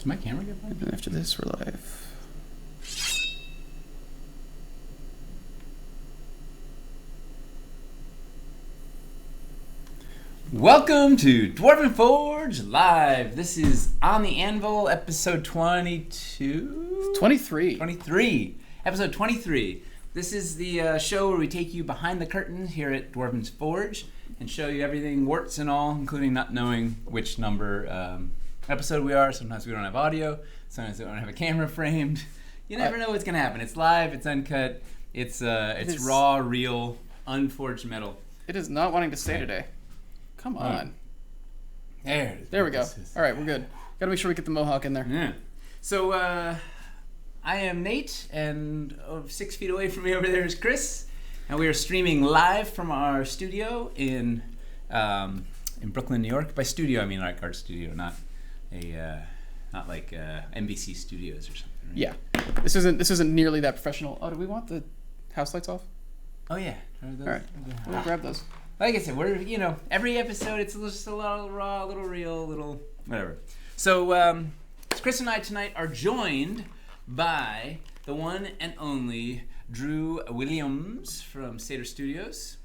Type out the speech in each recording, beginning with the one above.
Did my camera get black? And after this, we're live. Welcome to Dwarven Forge Live. This is On the Anvil, episode 22? 23. 23. Episode 23. This is the show where we take you behind the curtain here at Dwarven's Forge and show you everything, warts and all, including not knowing which number episode we are. Sometimes we don't have audio. Sometimes we don't have a camera framed. You never know what's going to happen. It's live. It's uncut. It's raw, real, unforged metal. It is not wanting to stay today. Come on. There we go. All right, we're good. Got to make sure we get the mohawk in there. Yeah. So I am Nate, and 6 feet away from me over there is Chris, and we are streaming live from our studio in Brooklyn, New York. By studio, I mean like art studio, not like NBC Studios or something. Right? Yeah. This isn't nearly that professional. Oh, do we want the house lights off? Oh yeah. All right. We'll grab those. Like I said, we're, every episode it's just a little raw, a little real, a little whatever. So Chris and I tonight are joined by the one and only Drew Williams from Seder Studios,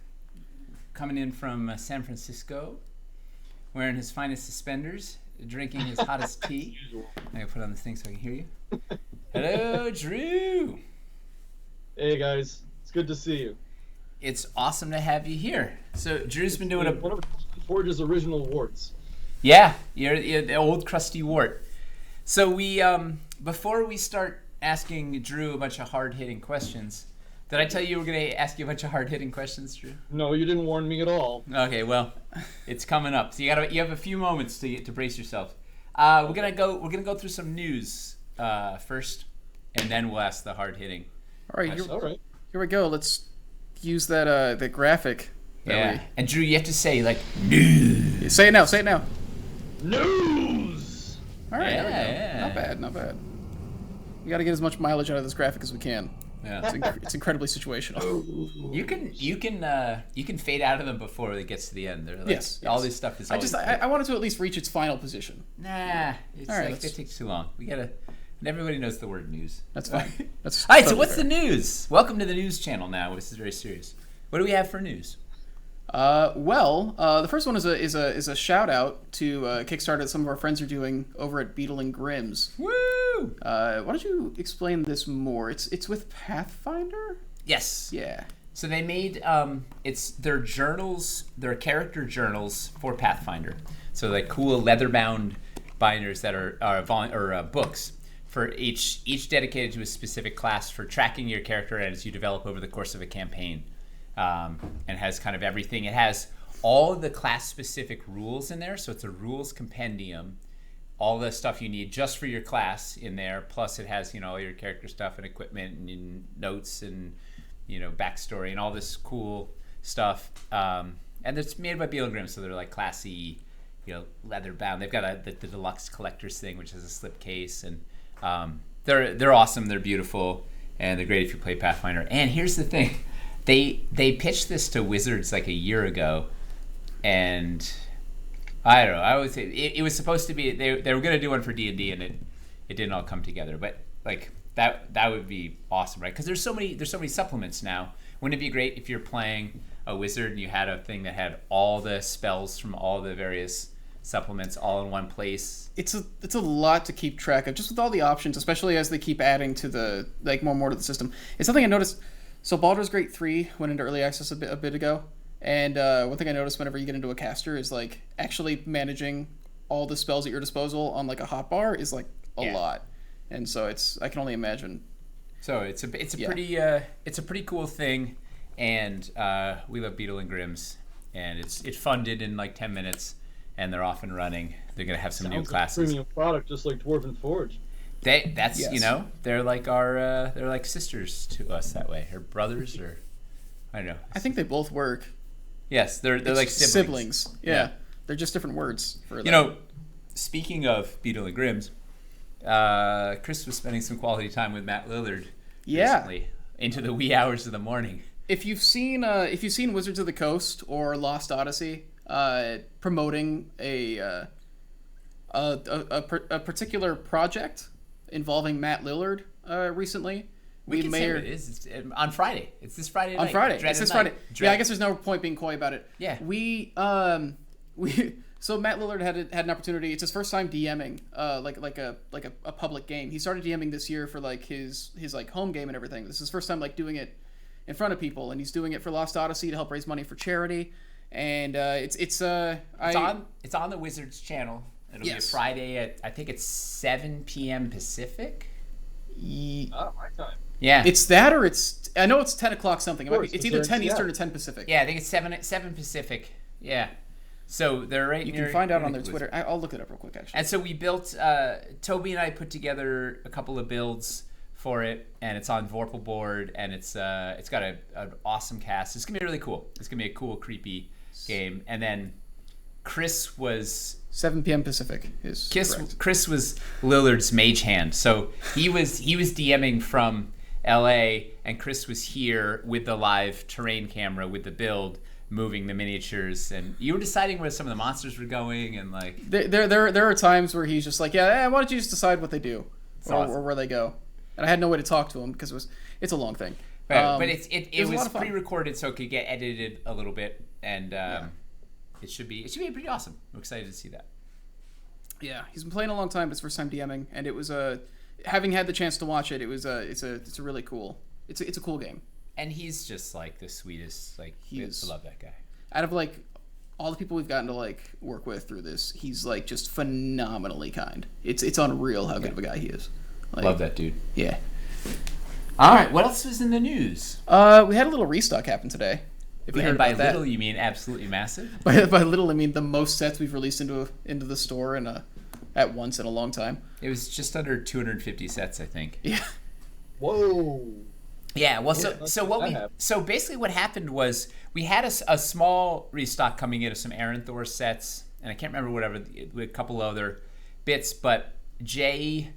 coming in from San Francisco, wearing his finest suspenders, drinking his hottest tea. I gotta put on this thing so I can hear you. Hello, Drew. Hey guys, it's good to see you. It's awesome to have you here. So Drew's been doing one of Forge's original warts. Yeah, you're the old crusty wart. So we before we start asking Drew a bunch of hard-hitting questions, did I tell you we're going to ask you a bunch of hard-hitting questions, Drew? No, you didn't warn me at all. Okay, well, it's coming up. So you have a few moments to brace yourself. We're gonna go through some news first, and then we'll ask the hard-hitting. All right, here we go. Let's use that the graphic. Yeah. And Drew, you have to say like news. Say it now. Say it now. News. All right. Yeah, There we go. yeah. Not bad. We got to get as much mileage out of this graphic as we can. Yeah. It's incredibly situational. You can fade out of them before it gets to the end. They're like, Yes. All this stuff is. I wanted to at least reach its final position. Nah, it's All right, it takes too long. Everybody knows the word news. That's fine. That's All right, so totally what's fair. the news? Welcome to the news channel now. This is very serious. What do we have for news? The first one is a shout out to Kickstarter that some of our friends are doing over at Beetle and Grimm's. Woo! Why don't you explain this more? It's with Pathfinder? Yes. Yeah. So they made it's their journals, their character journals for Pathfinder. So like cool leather-bound binders that are books for each dedicated to a specific class for tracking your character as you develop over the course of a campaign. And has kind of everything. It has all of the class-specific rules in there, so it's a rules compendium. All the stuff you need just for your class in there. Plus, it has all your character stuff and equipment and notes and backstory and all this cool stuff. And it's made by Beetle and Grimm, so they're like classy, leather-bound. They've got the deluxe collector's thing, which has a slip case, and they're awesome. They're beautiful, and they're great if you play Pathfinder. And here's the thing. They pitched this to Wizards like a year ago, and I don't know. I would say it was supposed to be they were going to do one for D&D, and it didn't all come together. But like that would be awesome, right? Because there's so many supplements now. Wouldn't it be great if you're playing a wizard and you had a thing that had all the spells from all the various supplements all in one place? It's a lot to keep track of, just with all the options, especially as they keep adding to the more to the system. It's something I noticed. So Baldur's Gate 3 went into early access a bit ago, and one thing I noticed whenever you get into a caster is like actually managing all the spells at your disposal on like a hotbar is like a lot, and so I can only imagine. So it's a pretty cool thing, and we love Beetle and Grimm's, and it funded in like 10 minutes, and they're off and running. They're gonna have some new classes. Like a premium product, just like Dwarven Forge. Yes. They're like they're like sisters to us that way, or brothers, or I don't know. I think they both work. Yes, they're like siblings. Yeah. They're just different words for them. Speaking of Beetle and Grimm's, Chris was spending some quality time with Matt Lillard recently into the wee hours of the morning. If you've seen Wizards of the Coast or Lost Odyssey, promoting a a particular project involving Matt Lillard recently. We can say what it is. It's on Friday. It's this Friday night. On Friday. It's this Friday. Yeah, I guess there's no point being coy about it. Yeah. So Matt Lillard had an opportunity. It's his first time DMing like a public game. He started DMing this year for like his like home game and everything. This is his first time like doing it in front of people, and he's doing it for Lost Odyssey to help raise money for charity. And it's on the Wizards channel. It'll be a Yes. Friday at, I think it's 7 p.m. Pacific. Oh, my time. Yeah. It's that, or I know it's 10 o'clock something. It's either 10 Yeah. Eastern or 10 Pacific. Yeah, I think it's 7 Pacific. Yeah. So they're right You near. can find out on near their the Wizards. Twitter. I'll look it up real quick, actually. And so we built, Toby and I put together a couple of builds for it, and it's on Vorpal board, and it's got an awesome cast. It's gonna be really cool. It's gonna be a cool, creepy game. And then Chris was 7 p.m. Pacific is correct. Chris was Lillard's mage hand. So he was DMing from LA, and Chris was here with the live terrain camera with the build, moving the miniatures, and you were deciding where some of the monsters were going, and like There are times where he's just like, yeah, why don't you just decide what they do or where they go? And I had no way to talk to him because it's a long thing. but it was a lot was of fun. pre-recorded, so it could get edited a little bit, and it should be pretty awesome. I'm excited to see that. Yeah, he's been playing a long time. But it's first time DMing, and it was having had the chance to watch it. It's a really cool. It's a cool game. And he's just like the sweetest. Like I love that guy. Out of like all the people we've gotten to like work with through this, he's like just phenomenally kind. It's unreal how good of a guy he is. Like, Love that dude. Yeah. All right, what else was in the news? We had a little restock happen today. If you heard And by about that. little, you mean absolutely massive? By little, I mean the most sets we've released into the store at once in a long time. It was just under 250 sets, I think. Yeah. Whoa. Yeah, well, Yeah, so basically what happened was we had a small restock coming in of some Aaron Thor sets, and I can't remember with a couple other bits, but Jay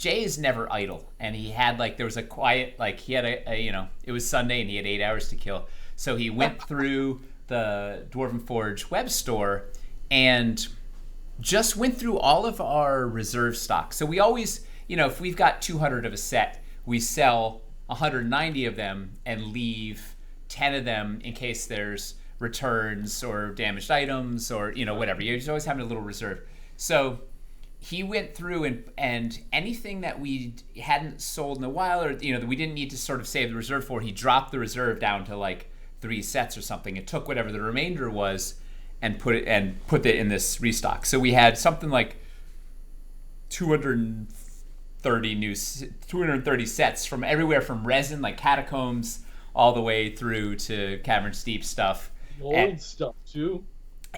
is never idle, and he had there was a quiet, he had it was Sunday and he had 8 hours to kill, so he went through the Dwarven Forge web store and just went through all of our reserve stock. So we always, if we've got 200 of a set, we sell 190 of them and leave 10 of them in case there's returns or damaged items or whatever. You're just always having a little reserve. So he went through and anything that we hadn't sold in a while, or that we didn't need to sort of save the reserve for, he dropped the reserve down to 3 sets or something. It took whatever the remainder was and put it in this restock. So we had something like 230 sets from everywhere, from resin like Catacombs all the way through to Caverns Deep stuff. Old stuff too.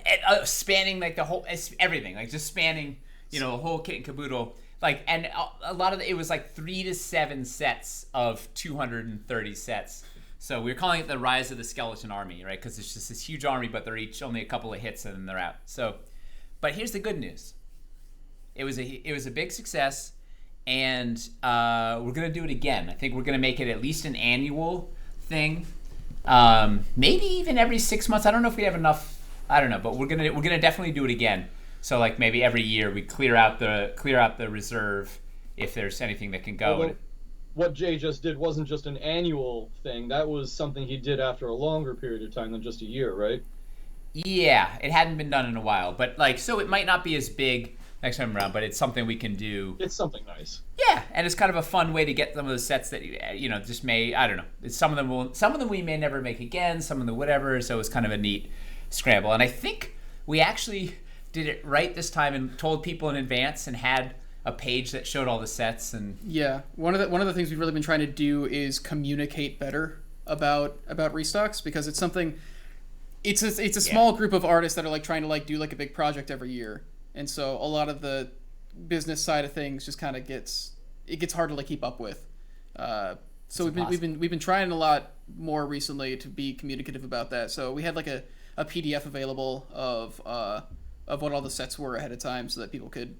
And, spanning the whole everything, just spanning the whole kit and caboodle. And a lot of it was 3 to 7 sets of 230 sets. So we were calling it the Rise of the Skeleton Army, right? Because it's just this huge army, but they're each only a couple of hits and then they're out. So, but here's the good news. It was a big success, and we're gonna do it again. I think we're gonna make it at least an annual thing, maybe even every 6 months. I don't know if we have enough. I don't know, but we're gonna definitely do it again. So maybe every year we clear out the reserve if there's anything that can go. Although, what Jay just did wasn't just an annual thing. That was something he did after a longer period of time than just a year, right? Yeah, it hadn't been done in a while, but so it might not be as big next time around, but it's something we can do. It's something nice. Yeah, and it's kind of a fun way to get some of the sets that just may, I don't know. Some of them we may never make again, some of them whatever. So it's kind of a neat scramble, and I think we actually did it right this time and told people in advance and had a page that showed all the sets. And yeah, one of the things we've really been trying to do is communicate better about restocks, because it's something. It's a small group of artists that are trying to do a big project every year. And so a lot of the business side of things just kind of gets hard to keep up with. So we've been trying a lot more recently to be communicative about that. So we had a PDF available of what all the sets were ahead of time, so that people could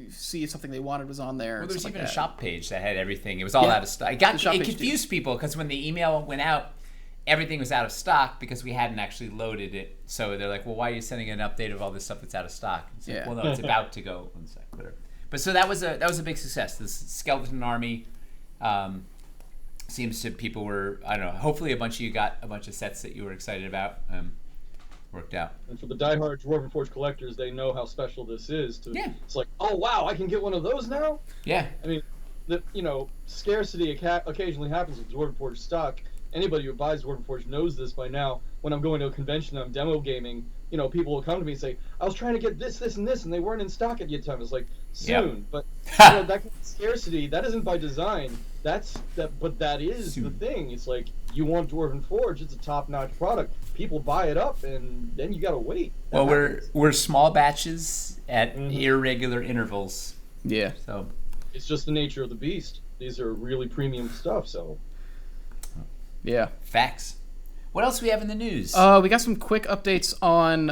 see if something they wanted was on there. Well, there's and even stuff a shop page that had everything. It was all out of stuff. It confused people because when the email went out, everything was out of stock because we hadn't actually loaded it. So they're like, well, why are you sending an update of all this stuff that's out of stock? It's like, well, no, it's about to go. One sec, whatever. But so that was a big success. This Skeleton Army seems to people were, I don't know, hopefully a bunch of you got a bunch of sets that you were excited about. Worked out. And for the diehard Dwarven Forge collectors, they know how special this is. It's like, oh wow, I can get one of those now? Yeah. I mean, scarcity occasionally happens with Dwarven Forge stock. Anybody who buys Dwarven Forge knows this by now. When I'm going to a convention, I'm demo gaming, people will come to me and say, I was trying to get this, and this, and they weren't in stock at the time. It's like, soon. Yep. But that kind of scarcity, that isn't by design. But that is soon. The thing. It's like, you want Dwarven Forge, it's a top-notch product. People buy it up, and then you gotta wait. Well, we're small batches at irregular intervals. Yeah. So it's just the nature of the beast. These are really premium stuff, so. Yeah. Facts. What else do we have in the news? We got some quick updates on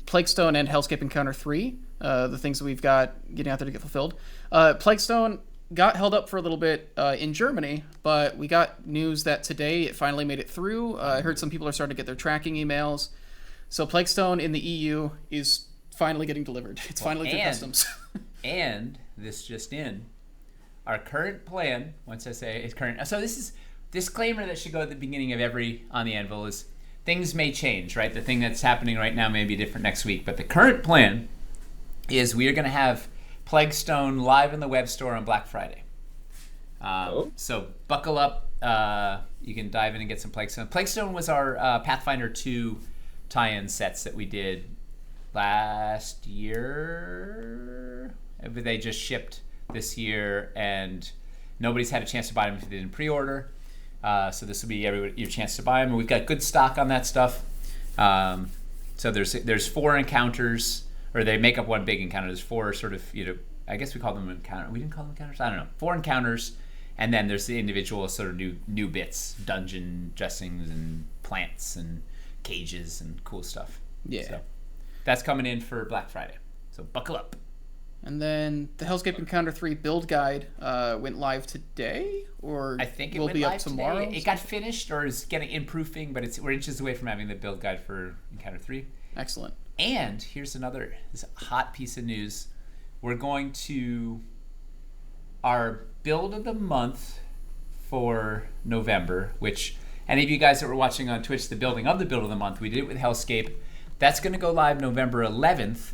Plaguestone and Hellscape Encounter 3. The things that we've got getting out there to get fulfilled. Plaguestone got held up for a little bit in Germany, but we got news that today it finally made it through. I heard some people are starting to get their tracking emails. So Plaguestone in the EU is finally getting delivered. It's finally through customs. And this just in. Our current plan, once I say it's current, so this is disclaimer that should go at the beginning of every On the Anvil is things may change, right? The thing that's happening right now may be different next week, but the current plan is we are going to have Plaguestone live in the web store on Black Friday. So buckle up. You can dive in and get some Plaguestone. Plaguestone was our Pathfinder 2 tie-in sets that we did last year. They just shipped this year, and nobody's had a chance to buy them if they didn't pre-order. So this will be your chance to buy them. And we've got good stock on that stuff. So there's 4 encounters, or they make up one big encounter. There's 4 sort of, I guess we call them encounters. We didn't call them encounters? I don't know. 4 encounters, and then there's the individual sort of new bits, dungeon dressings and plants and cages and cool stuff. Yeah. So that's coming in for Black Friday. So buckle up. And then the Hellscape Encounter 3 build guide went live today, or I think it will went be live up tomorrow. Today. It got finished or is getting in proofing, but we're inches away from having the build guide for Encounter 3. Excellent. And here's this hot piece of news. We're going to our build of the month for November, which any of you guys that were watching on Twitch, the building of the month, we did it with Hellscape. That's going to go live November 11th.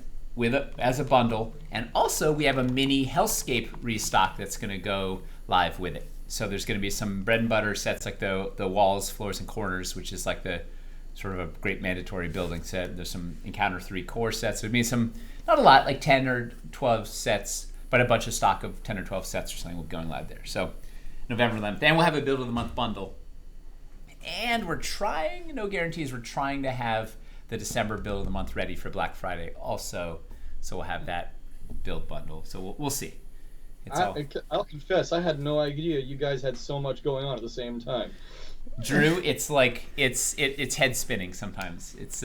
As a bundle, and also we have a mini Hellscape restock that's going to go live with it. So there's going to be some bread and butter sets like the walls, floors, and corners, which is like the sort of a great mandatory building set. There's some Encounter 3 core sets. There'd be some, not a lot, like 10 or 12 sets, but a bunch of stock of 10 or 12 sets or something will be going live there. So November 11th. Then we'll have a build of the month bundle. And we're trying, no guarantees, we're trying to have the December build of the month ready for Black Friday also. So we'll have that build bundle. So we'll see. I'll confess, I had no idea you guys had so much going on at the same time. Drew, it's like it's head spinning sometimes. It's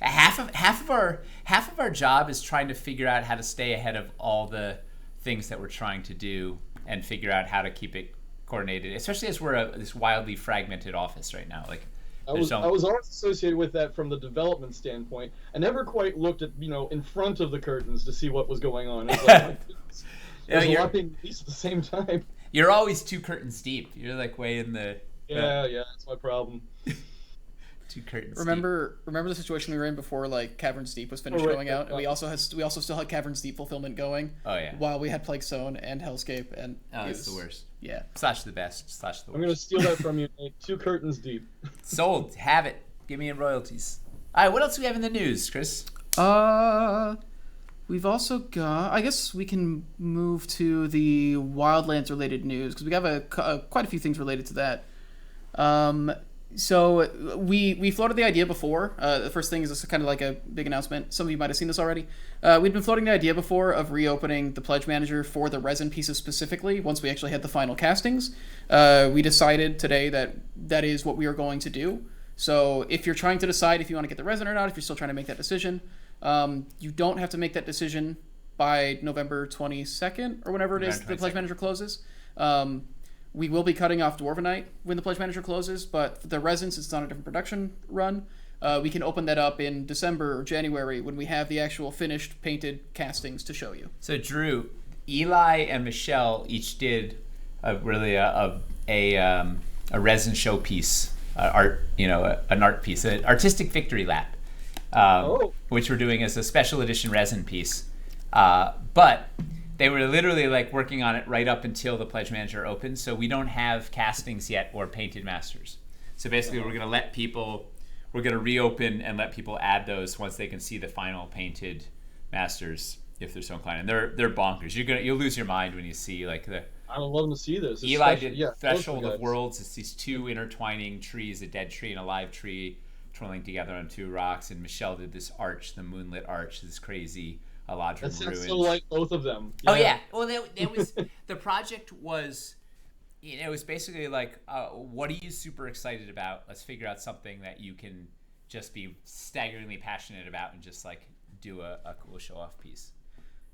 half of our job is trying to figure out how to stay ahead of all the things that we're trying to do and figure out how to keep it coordinated, especially as we're this wildly fragmented office right now. Like. I was always associated with that from the development standpoint. I never quite looked at, in front of the curtains to see what was going on. It was like, there's a lot being released at the same time. You're always 2 curtains deep. You're like way in the... Yeah, that's my problem. 2 curtains Remember the situation we were in before, like, Caverns Deep was finished going out, and we also still had Caverns Deep fulfillment going. Oh, yeah. While we had Plaguestone and Hellscape, and it's the worst. Yeah. Slash the best. Slash the worst. I'm going to steal that from you, Nate. 2 curtains deep. Sold. Have it. Give me in royalties. All right, what else do we have in the news, Chris? We've also got... I guess we can move to the Wildlands-related news, because we have quite a few things related to that. So we floated the idea before. The first thing is this kind of like a big announcement. Some of you might have seen this already. We'd been floating the idea before of reopening the Pledge Manager for the resin pieces specifically once we actually had the final castings. We decided today that is what we are going to do. So if you're trying to decide if you want to get the resin or not, if you're still trying to make that decision, you don't have to make that decision by November 22nd or whenever it is the Pledge Manager closes. We will be cutting off Dwarvenite when the Pledge Manager closes, but the resin, since it's on a different production run, we can open that up in December or January when we have the actual finished painted castings to show you. So Drew, Eli and Michelle each did a resin showpiece, an art piece, an artistic victory lap, which we're doing as a special edition resin piece. But they were literally like working on it right up until the Pledge Manager opened, so we don't have castings yet or painted masters. So basically, we're going to reopen and let people add those once they can see the final painted masters, if they're so inclined. And they're bonkers. You'll lose your mind when you see like the. I would love to see this. Eli did Threshold of Worlds. It's these two intertwining trees, a dead tree and a live tree, twirling together on two rocks. And Michelle did this arch, the moonlit arch, this crazy Eladrin that sounds ruins. so like both of them. Yeah. Oh yeah. Well, it was the project was, it was basically like, what are you super excited about? Let's figure out something that you can just be staggeringly passionate about and just like do a cool show off piece.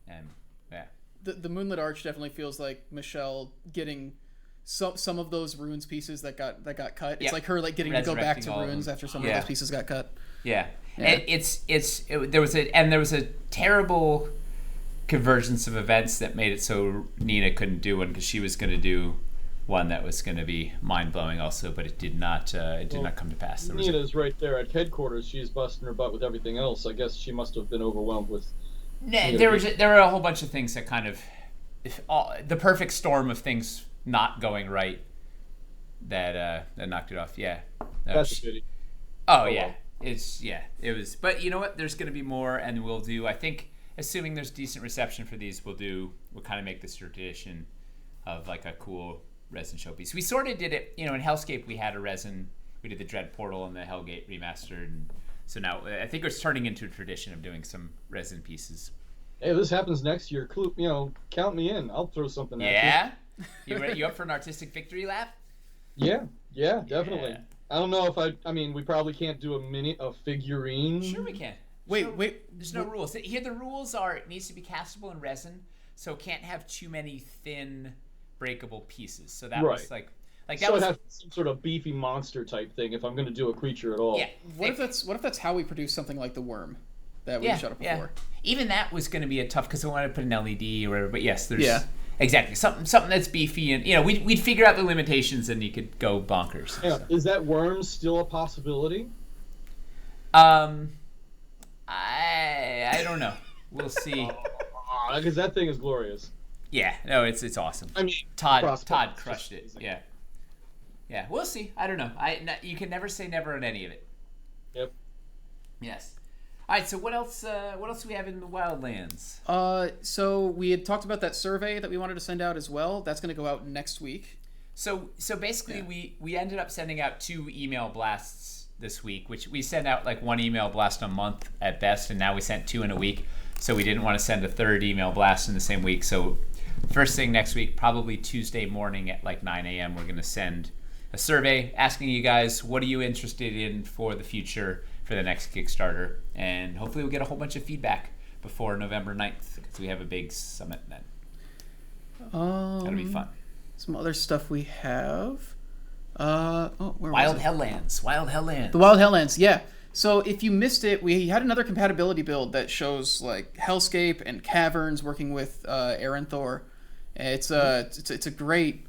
And yeah. The Moonlit Arch definitely feels like Michelle getting some of those runes pieces that got cut. It's like her like getting to go back to runes after some of those pieces got cut. Yeah. There was a terrible convergence of events that made it so Nina couldn't do one because she was going to do one that was going to be mind blowing also, but it did not come to pass. Nina's right there at headquarters. She's busting her butt with everything else. I guess she must have been overwhelmed with. There were a whole bunch of things that kind of the perfect storm of things not going right that knocked it off. Yeah. That's a pity. Oh yeah. It was, but you know what? There's going to be more, and we'll do. I think, assuming there's decent reception for these, we'll kind of make this tradition of like a cool resin showpiece. We sort of did it, in Hellscape. We had a resin. We did the Dread Portal and the Hellgate remastered, and so now I think it's turning into a tradition of doing some resin pieces. Hey, if this happens next year, count me in. I'll throw something at you. Yeah, you up for an artistic victory lap? Yeah, definitely. Yeah. I don't know if I mean, we probably can't do a figurine. Sure we can. Wait. There's no rules. Here the rules are it needs to be castable in resin, so it can't have too many thin, breakable pieces. So that was like that so was... it has some sort of beefy monster type thing if I'm going to do a creature at all. Yeah. What if that's how we produce something like the worm that we showed up before? Even that was going to be a tough because I wanted to put an LED or whatever. But yes, there's exactly something that's beefy, and we'd figure out the limitations and you could go bonkers. Yeah. So. Is that worm still a possibility? I don't know. We'll see. Because that thing is glorious. Yeah, no, it's awesome. I mean, Todd crushed it. Yeah. We'll see. I don't know. You can never say never on any of it. Yep. Yes. All right. So what else? What else do we have in the Wildlands? So we had talked about that survey that we wanted to send out as well. That's going to go out next week. So basically, we ended up sending out 2 email blasts this week, which we send out like 1 email blast a month at best, and now we sent 2 in a week. So we didn't want to send a 3rd email blast in the same week. So first thing next week, probably Tuesday morning at like 9 a.m., we're going to send a survey asking you guys, what are you interested in for the future for the next Kickstarter? And hopefully we'll get a whole bunch of feedback before November 9th because we have a big summit then. That'll be fun. Some other stuff we have. Wild Helllands. The Wild Helllands, yeah. So if you missed it, we had another compatibility build that shows like Hellscape and Caverns working with Aranthor. It's a great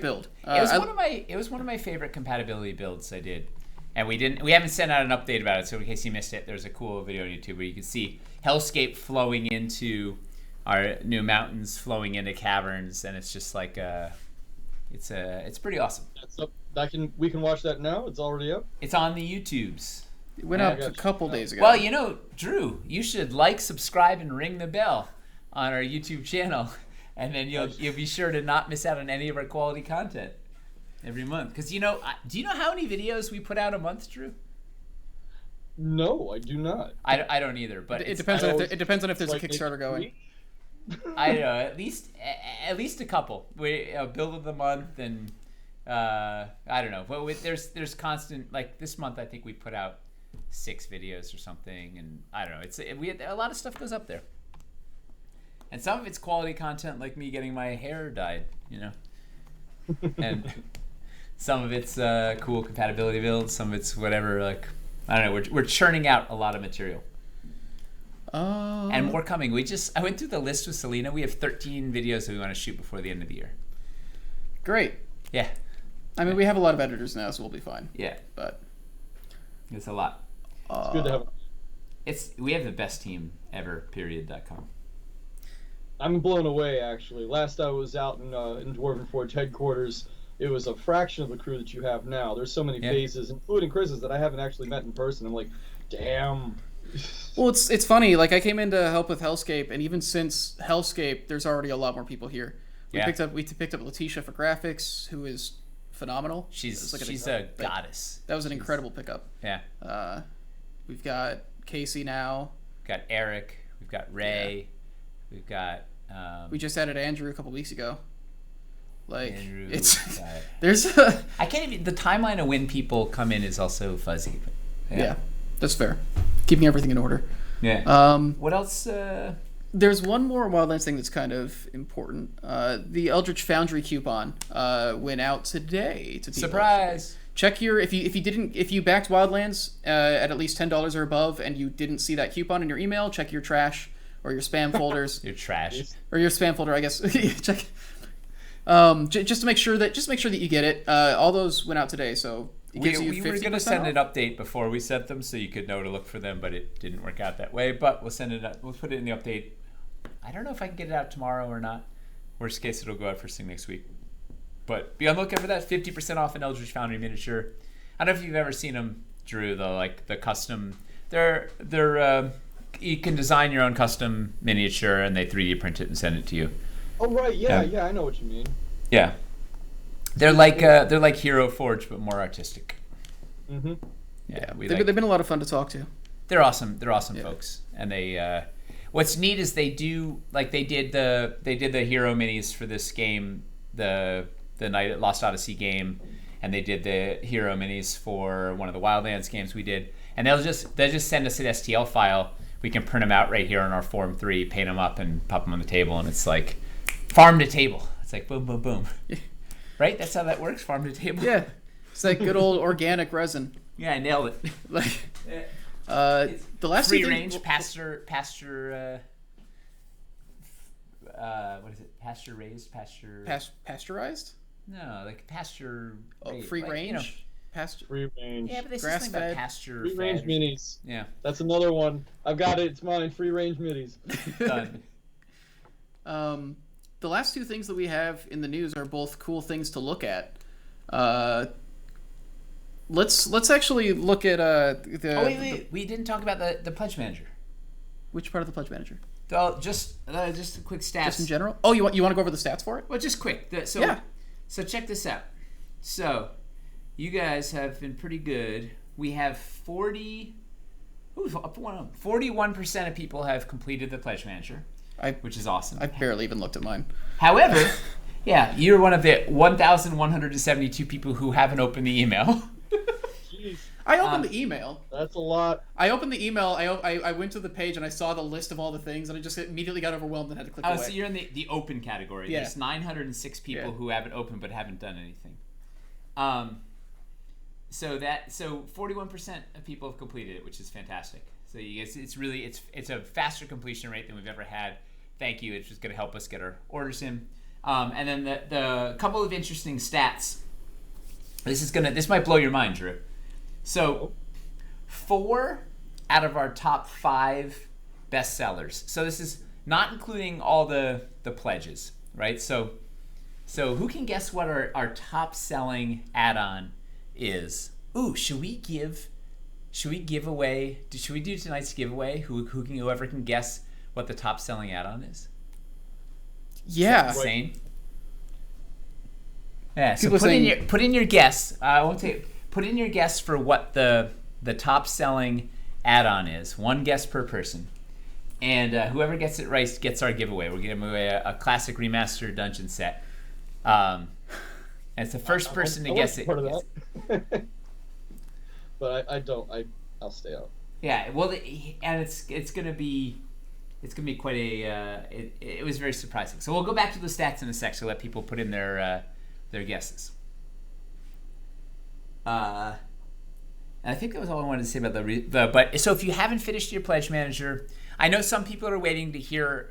build. It was one of my favorite compatibility builds I did, and we haven't sent out an update about it. So in case you missed it, there's a cool video on YouTube where you can see Hellscape flowing into our new mountains, flowing into caverns, and it's just like it's pretty awesome. That's up. We can watch that now. It's already up. It's on the YouTubes. It went up a couple days ago. Well, Drew, you should subscribe, and ring the bell on our YouTube channel, and then you'll be sure to not miss out on any of our quality content every month. Because do you know how many videos we put out a month, Drew? No, I do not. I don't either. But it depends on if there's a Kickstarter going. I know at least a couple. We build of the month and. I don't know, but there's constant, like this month I think we put out 6 videos or something, and I don't know, we had a lot of stuff goes up there, and some of it's quality content like me getting my hair dyed, and some of it's cool compatibility builds, some of it's whatever. Like I don't know, we're churning out a lot of material. And more coming. I went through the list with Selena. We have 13 videos that we want to shoot before the end of the year. Great. Yeah. I mean, we have a lot of editors now, so we'll be fine. Yeah. But it's a lot. It's good to have. We have the best team ever. Period.com. I'm blown away, actually. Last I was out in Dwarven Forge headquarters, it was a fraction of the crew that you have now. There's so many faces, including Chris's, that I haven't actually met in person. I'm like, damn. Well, it's funny. Like I came in to help with Hellscape, and even since Hellscape, there's already a lot more people here. We picked up Letitia for graphics, who is phenomenal. She's a goddess. That was an incredible pickup. Yeah. We've got Casey now. We've got Eric. We've got Ray. Yeah. We've got. We just added Andrew a couple weeks ago. Like Andrew, there's I can't even. The timeline of when people come in is also fuzzy. But yeah, that's fair. Keeping everything in order. Yeah. What else? There's one more Wildlands thing that's kind of important. The Eldritch Foundry coupon went out today to people. Surprise! Check your if you backed Wildlands at least $10 or above and you didn't see that coupon in your email, check your trash or your spam folders. Your trash or your spam folder, I guess. Check. Just to make sure that you get it. All those went out today, so it gives you 50% we were going to send off. an update before we sent them, so you could know to look for them, but it didn't work out that way. But we'll send it. We'll put it in the update. I don't know if I can get it out tomorrow or not. Worst case, it'll go out first thing next week. But be on the lookout for that. 50% off an Eldritch Foundry miniature. I don't know if you've ever seen them, Drew. Though, like the custom, they're you can design your own custom miniature, and they 3D print it and send it to you. Oh right, yeah, I know what you mean. Yeah, they're like Hero Forge, but more artistic. Mm-hmm. Yeah, they've been a lot of fun to talk to. They're awesome. They're awesome folks, and they. What's neat is they did the hero minis for this game, the Night at Lost Odyssey game, and they did the hero minis for one of the Wildlands games we did, and they'll just send us an STL file. We can print them out right here on our Form 3, paint them up, and pop them on the table, and it's like farm to table. It's like boom, boom, boom. Right? That's how that works. Farm to table. Yeah, it's like good old organic resin. Yeah, I nailed it. Like. The last free range pasture what is it? Pasture raised, pasteurized? No, like pasture. Free range. You know, pasture. Free range. Yeah, but there's grass something about fed. pasture. Free range fed. minis. Yeah, that's another one. I've got it. It's mine. Free range minis. Done. The last two things that we have in the news are both cool things to look at. Let's actually look at wait. We didn't talk about the pledge manager. Which part of the pledge manager? Just a quick stats. Just in general. Oh, you want to go over the stats for it? Well, just quick. So check this out. So you guys have been pretty good. We have 41% of people have completed the pledge manager, which is awesome. I barely even looked at mine. However, yeah, you're one of the 1,172 people who haven't opened the email. Jeez. I opened the email. That's a lot. I opened the email. I went to the page and I saw the list of all the things, and I just immediately got overwhelmed and had to click away. So you're in the open category. Yeah. There's 906 people who haven't opened but haven't done anything. So 41% of people have completed it, which is fantastic. So you guys, it's a faster completion rate than we've ever had. Thank you. It's just going to help us get our orders in. And then the couple of interesting stats. This might blow your mind, Drew. So 4 out of our top 5 bestsellers. So this is not including all the pledges, right? So who can guess what our top selling add-on is? Ooh, should we do tonight's giveaway? Whoever can guess what the top selling add-on is? Yeah. Is that insane? Yeah, so put in your guess. I won't take. Put in your guess for what the top selling add-on is. One guess per person, and whoever gets it right gets our giveaway. We're giving away a classic remastered dungeon set. And it's the first person to guess it. Part of that. But I'll stay out. Yeah, well, and it's gonna be quite a. It was very surprising. So we'll go back to the stats in a sec. So let people put in their their guesses. And I think that was all I wanted to say about but so if you haven't finished your pledge manager, I know some people are waiting to hear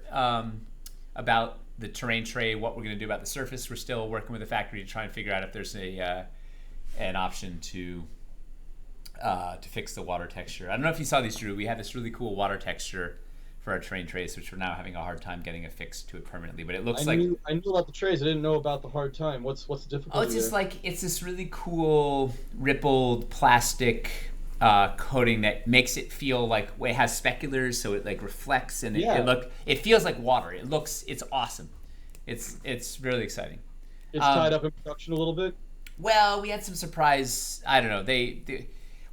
about the terrain tray, what we're going to do about the surface. We're still working with the factory to try and figure out if there's an option to fix the water texture. I don't know if you saw these, Drew. We have this really cool water texture for our terrain trays, which we're now having a hard time getting affixed to it permanently. But it looks I knew about the trays. I didn't know about the hard time. What's the difficulty? Oh, it's just it's this really cool rippled plastic coating that makes it feel like it has speculars, so it like reflects and it feels like water. It's awesome. It's really exciting. It's tied up in production a little bit. Well, we had some surprise. I don't know.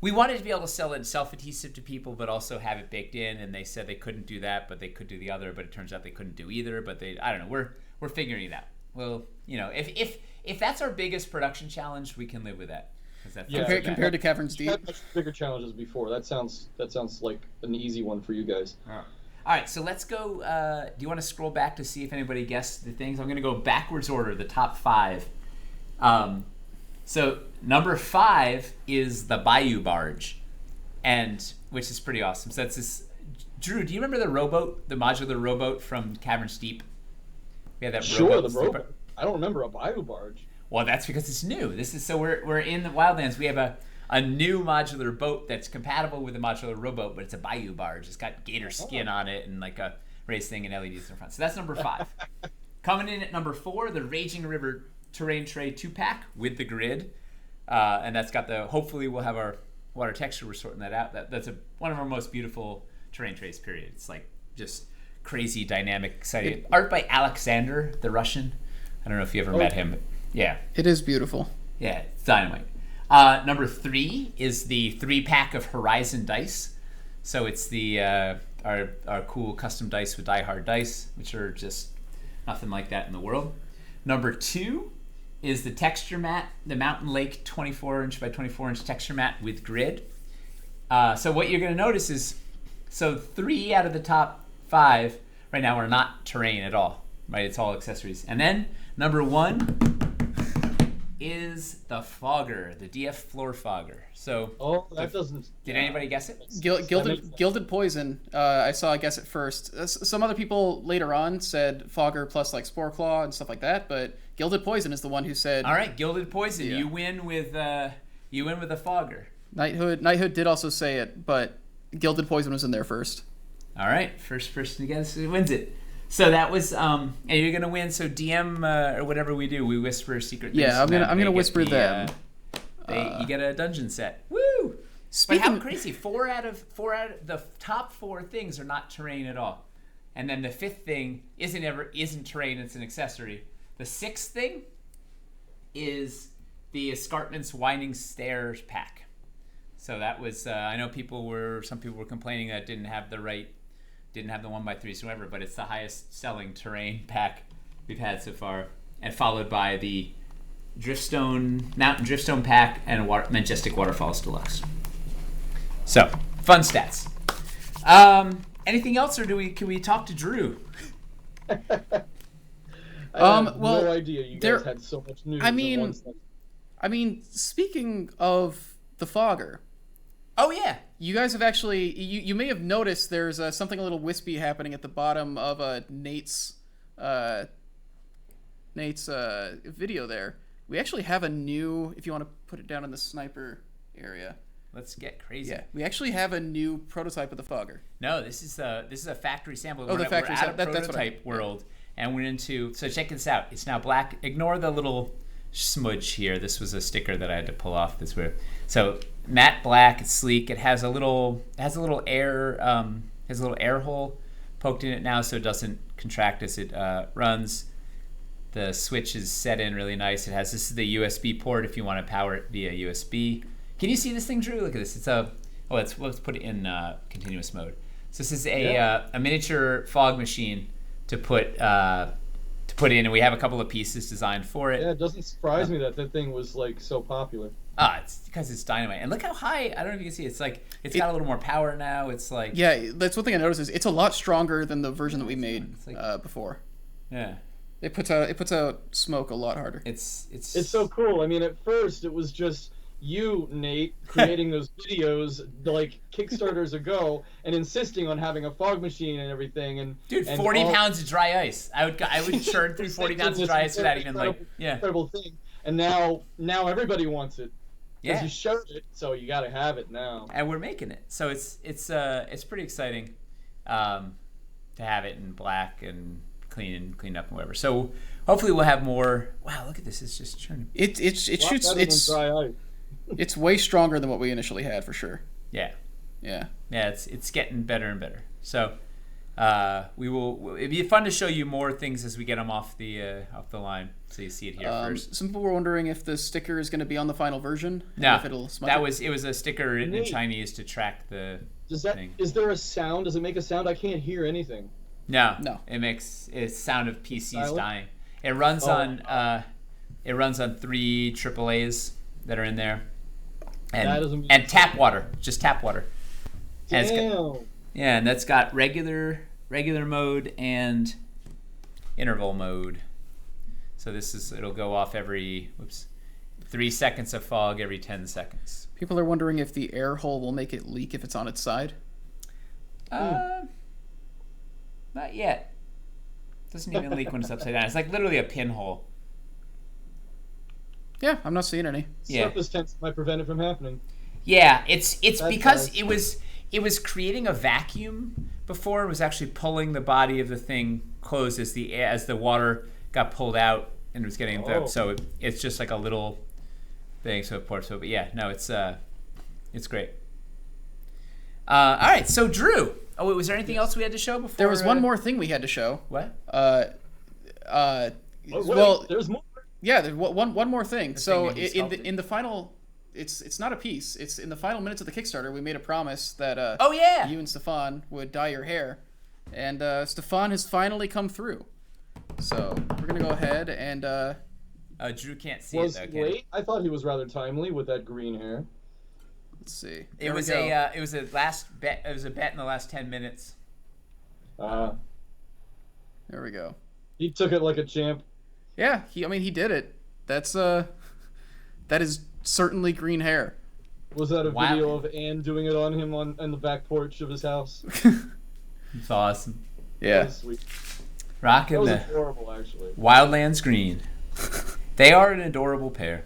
We wanted to be able to sell it self-adhesive to people, but also have it baked in. And they said they couldn't do that, but they could do the other. But it turns out they couldn't do either. But I don't know. We're figuring it out. Well, if that's our biggest production challenge, we can live with that. Compared to Caverns Deep, had much bigger challenges before. That sounds like an easy one for you guys. All right, so let's go. Do you want to scroll back to see if anybody guessed the things? I'm going to go backwards order, the top 5. So number 5 is the Bayou Barge, which is pretty awesome. So that's this. Drew, do you remember the rowboat, the modular rowboat from Caverns Deep? We had that rowboat. The rowboat. I don't remember a Bayou Barge. Well, that's because it's new. We're in the Wildlands. We have a new modular boat that's compatible with a modular rowboat, but it's a Bayou Barge. It's got gator skin on it and like a race thing and LEDs in the front. So that's number 5. Coming in at number 4, the Raging River Terrain Tray 2-pack with the grid. And that's got hopefully we'll have our water texture. We're sorting that out. That's one of our most beautiful terrain trays, period. It's like just crazy, dynamic, exciting. Art by Alexander, the Russian. I don't know if you ever met him. But yeah. It is beautiful. Yeah, it's dynamite. Number 3 is the 3-pack of Horizon dice. So it's the our cool custom dice with Die Hard dice, which are just nothing like that in the world. Number 2 is the texture mat, the Mountain Lake 24-inch by 24-inch texture mat with grid. So what you're going to notice is, 3 out of the top 5 right now are not terrain at all, right? It's all accessories. And then number 1 is the fogger, the DF floor fogger. So did anybody guess it? Gilded Poison. I saw I guess it first. Some other people later on said fogger plus like Spore Claw and stuff like that, but Gilded Poison is the one who said. All right, Gilded Poison. Yeah. You win with the fogger. Knighthood did also say it, but Gilded Poison was in there first. All right, first person to guess who wins it. So that was and you're gonna win. So DM or whatever we do, we whisper secret things. Yeah, I'm gonna whisper them. You get a dungeon set. Woo! But how crazy! 4 out of the top 4 things are not terrain at all, and then the 5th thing isn't terrain. It's an accessory. The 6th thing is the Escarpment's Winding Stairs pack. So that was I know some people were complaining that didn't have the 1x3s or whatever, but it's the highest selling terrain pack we've had so far, and followed by the Mountain Driftstone pack and Majestic Waterfalls Deluxe. So fun stats. Anything else, or can we talk to Drew? I have no idea you guys had so much news. I mean, speaking of the fogger. Oh yeah, you guys have actually. You may have noticed there's something a little wispy happening at the bottom of Nate's video there. We actually have a new. If you want to put it down in the sniper area. Let's get crazy. Yeah, we actually have a new prototype of the fogger. No, this is a factory sample. Oh, the factory sample. We're out of prototype world, and we're into. So check this out. It's now black. Ignore the little smudge here. This was a sticker that I had to pull off. This weird. So matte black. It's sleek. It has a little air hole poked in it now, so it doesn't contract as it runs. The switch is set in really nice. This is the USB port if you want to power it via USB. Can you see this thing, Drew? Look at this. It's let's put it in continuous mode. So this is a miniature fog machine to put in, and we have a couple of pieces designed for it. Yeah, it doesn't surprise me that thing was like so popular. It's because it's dynamite, and look how high. I don't know if you can see. It's like got a little more power now. It's like that's one thing I noticed is it's a lot stronger than the version that we made before. Yeah. It puts out smoke a lot harder. It's so cool. I mean, at first it was just you, Nate, creating those videos like Kickstarters ago and insisting on having a fog machine and everything. And dude, and 40 pounds of dry ice. I would churn through 40 pounds of dry ice without even incredible thing. And now everybody wants it. Because you showed it, so you got to have it now. And we're making it, so it's pretty exciting to have it in black and clean up and whatever. So hopefully we'll have more. Wow, look at this! It's just churning. It shoots. Dry ice. It's way stronger than what we initially had for sure. Yeah. Yeah. Yeah, it's getting better and better. So we will. It'd be fun to show you more things as we get them off the line, so you see it here first. Some people were wondering if the sticker is going to be on the final version. No, if it'll it was a sticker written in Chinese to track the thing. Is there a sound? Does it make a sound? I can't hear anything. No. It makes a sound of PCs dying. It runs on 3 AAAs that are in there, and tap water, just tap water. Damn. And that's got regular mode and interval mode. So it'll go off every 3 seconds of fog every 10 seconds. People are wondering if the air hole will make it leak if it's on its side. Not yet. Doesn't even leak when it's upside down. It's like literally a pinhole. Yeah, I'm not seeing any. Surface tension might prevent it from happening. Yeah, it's because it was creating a vacuum before. It was actually pulling the body of the thing closed as the water got pulled out and it was getting so it's just like a little thing. So but yeah, no, it's great. All right, so Drew. Oh, wait, was there anything else we had to show before? There was one more thing we had to show. What? Well, there's more. Yeah, there's one more thing. So in the final, it's not a piece. It's in the final minutes of the Kickstarter. We made a promise that you and Stefan would dye your hair, and Stefan has finally come through. So we're gonna go ahead and. Drew can't see it though. Wait, I thought he was rather timely with that green hair. Let's see. It was a last bet. It was a bet in the last 10 minutes. There we go. He took it like a champ. Yeah, he did it. That is certainly green hair. Was that a video of Anne doing it on him on the back porch of his house? It's awesome. Yeah. That was sweet. Rocking that was adorable, actually. Wildlands green. They are an adorable pair.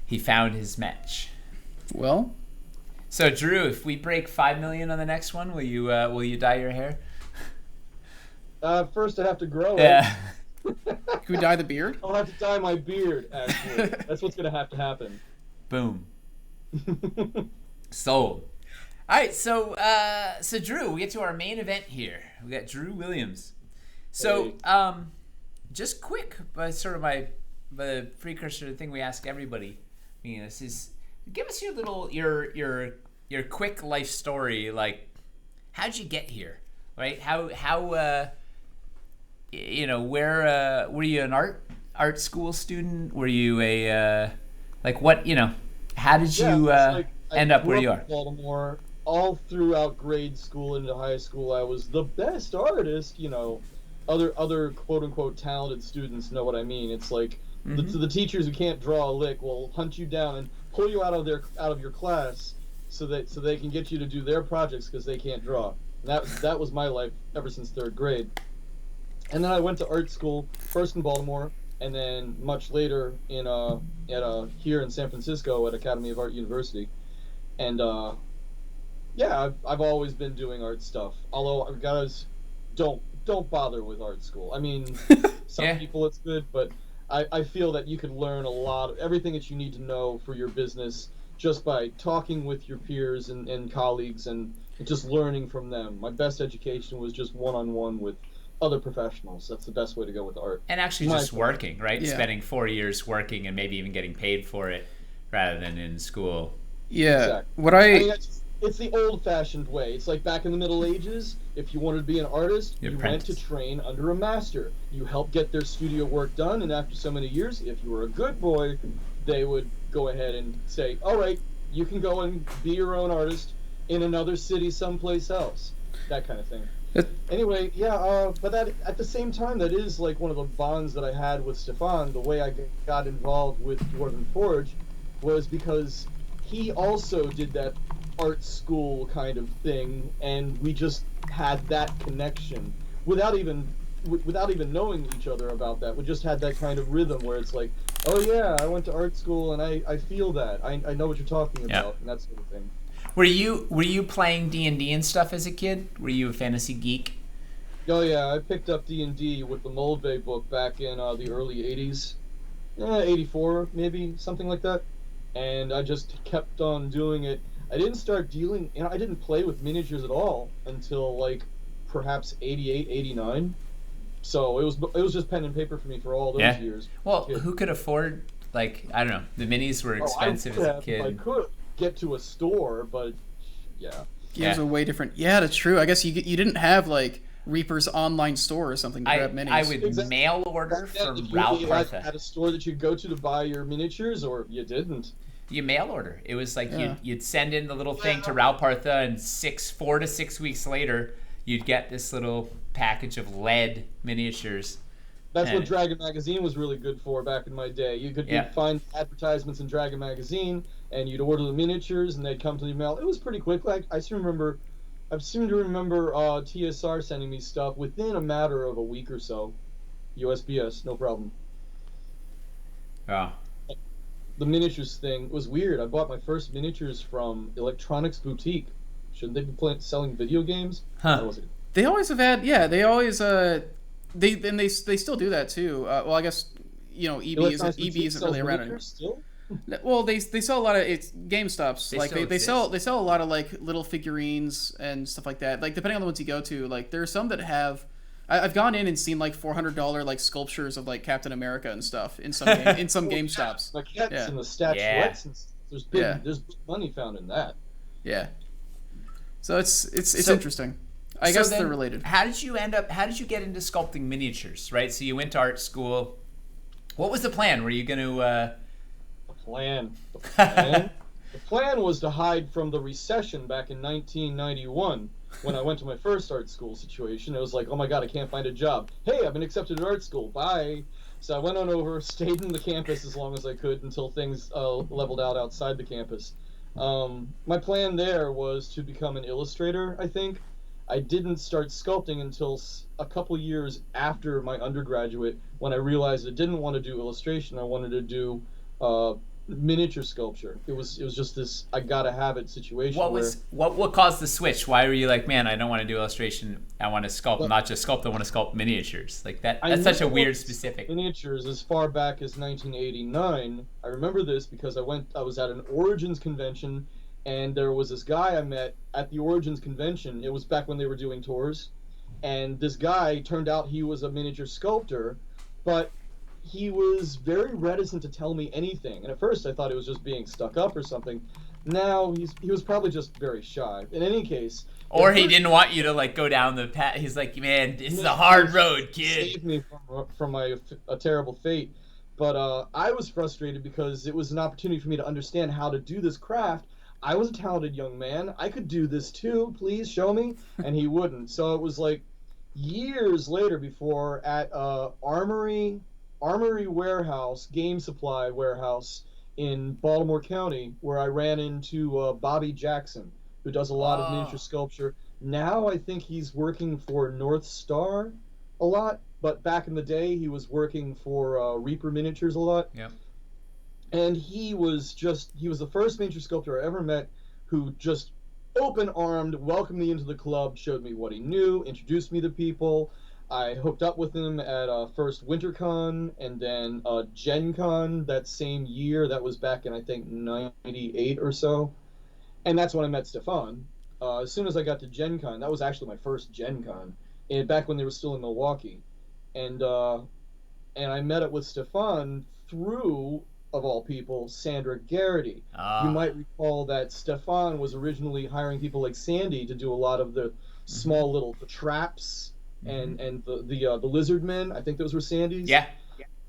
He found his match. Well. So Drew, if we break 5 million on the next one, will you dye your hair? First I have to grow it. Yeah. Can we dye the beard? I'll have to dye my beard, actually. That's what's going to have to happen. Boom. Sold. All right, so Drew, we get to our main event here. We got Drew Williams. So, just quick, but sort of the precursor to the thing we ask everybody. This is give us your quick life story. Like, how'd you get here? Right? How where were you an art school student? Were you a how did you end up where you are? Baltimore, all throughout grade school into high school, I was the best artist. Other quote unquote talented students know what I mean. It's like the teachers who can't draw a lick will hunt you down and pull you out of your class so they can get you to do their projects because they can't draw. That was my life ever since 3rd grade. And then I went to art school, first in Baltimore, and then much later here in San Francisco at Academy of Art University. And I've always been doing art stuff. Although guys, don't bother with art school. I mean, some people it's good, but I feel that you can learn a lot of everything that you need to know for your business just by talking with your peers and colleagues and just learning from them. My best education was just one-on-one with other professionals. That's the best way to go with art. And actually just working, right? Yeah. Spending 4 years working and maybe even getting paid for it rather than in school. Yeah. Exactly. It's the old-fashioned way. It's like back in the Middle Ages. If you wanted to be an artist, you went to train under a master. You helped get their studio work done, and after so many years, if you were a good boy, they would go ahead and say, all right, you can go and be your own artist in another city someplace else. That kind of thing. Anyway, yeah, but that at the same time, that is like one of the bonds that I had with Stefan. The way I got involved with Dwarven Forge was because he also did that art school kind of thing, and we just had that connection without even without even knowing each other about that. We just had that kind of rhythm where it's like, oh yeah, I went to art school and I feel that. I know what you're talking about, and that sort of thing. Were you playing D&D and stuff as a kid? Were you a fantasy geek? Oh yeah, I picked up D&D with the Moldvay book back in the early '80s, 84 maybe, something like that. And I just kept on doing it. I didn't start dealing, I didn't play with miniatures at all until like perhaps '88, '89. So it was just pen and paper for me for all those years. Well, who could afford, like, I don't know, the minis were expensive as a kid. I could get to a store, but yeah. Games are way different. Yeah, that's true. I guess you didn't have like Reaper's online store or something to grab minis. I would mail order from Raul Partha. Had a store that you'd go to buy your miniatures, or you didn't. You mail order. It was like you'd send in the little thing to Raul Partha, and 4 to 6 weeks later, you'd get this little package of lead miniatures. That's what Dragon Magazine was really good for back in my day. You could find advertisements in Dragon Magazine, and you'd order the miniatures, and they'd come to the mail. It was pretty quick. Like I seem to remember TSR sending me stuff within a matter of a week or so. USPS, no problem. Yeah. The miniatures thing was weird. I bought my first miniatures from Electronics Boutique. Shouldn't they be selling video games? Huh. They always have had, they always, they still do that too. Well, I guess, EB isn't really around anymore. Still? Well, they sell a lot of GameStops. They sell a lot of like little figurines and stuff like that. Like depending on the ones you go to, like there are some that have. I've gone in and seen like $400 like sculptures of like Captain America and stuff in some GameStops. Maquettes and the statuettes and there's big money found in that. Yeah. So it's interesting. I guess they're related. How did you get into sculpting miniatures? Right. So you went to art school. What was the plan? Were you going to? The plan was to hide from the recession back in 1991 when I went to my first art school situation. It was like, oh my god, I can't find a job. Hey, I've been accepted at art school. Bye. So I went on over, stayed in the campus as long as I could until things leveled out outside the campus. My plan there was to become an illustrator, I think. I didn't start sculpting until a couple years after my undergraduate when I realized I didn't want to do illustration. I wanted to do miniature sculpture. It was just this I gotta have it situation. What caused the switch? Why were you like, man, I don't want to do illustration, I want to sculpt, not just sculpt, I want to sculpt miniatures. Like that's such a weird specific. Miniatures as far back as 1989. I remember this because I was at an Origins convention, and there was this guy I met at the Origins convention. It was back when they were doing tours, and this guy turned out he was a miniature sculptor, but he was very reticent to tell me anything. And at first I thought he was just being stuck up or something. Now he was probably just very shy. In any case, or he didn't want you to like go down the path. He's like, man, this is a hard road, kid. Saved me from a terrible fate. But I was frustrated because it was an opportunity for me to understand how to do this craft. I was a talented young man. I could do this too. Please show me. And he wouldn't. So it was like years later before at Armory Warehouse, Game Supply Warehouse in Baltimore County, where I ran into Bobby Jackson, who does a lot of miniature sculpture. Now I think he's working for North Star a lot, but back in the day he was working for Reaper Miniatures a lot. Yeah. And he was the first miniature sculptor I ever met who just open-armed welcomed me into the club, showed me what he knew, introduced me to people. I hooked up with him at first WinterCon and then Gen Con that same year. That was back in, I think, 98 or so. And that's when I met Stefan. As soon as I got to Gen Con, that was actually my first Gen Con, back when they were still in Milwaukee. And I met up with Stefan through, of all people, Sandra Garrity. You might recall that Stefan was originally hiring people like Sandy to do a lot of the small little traps and the lizard men. I think those were Sandy's. Yeah.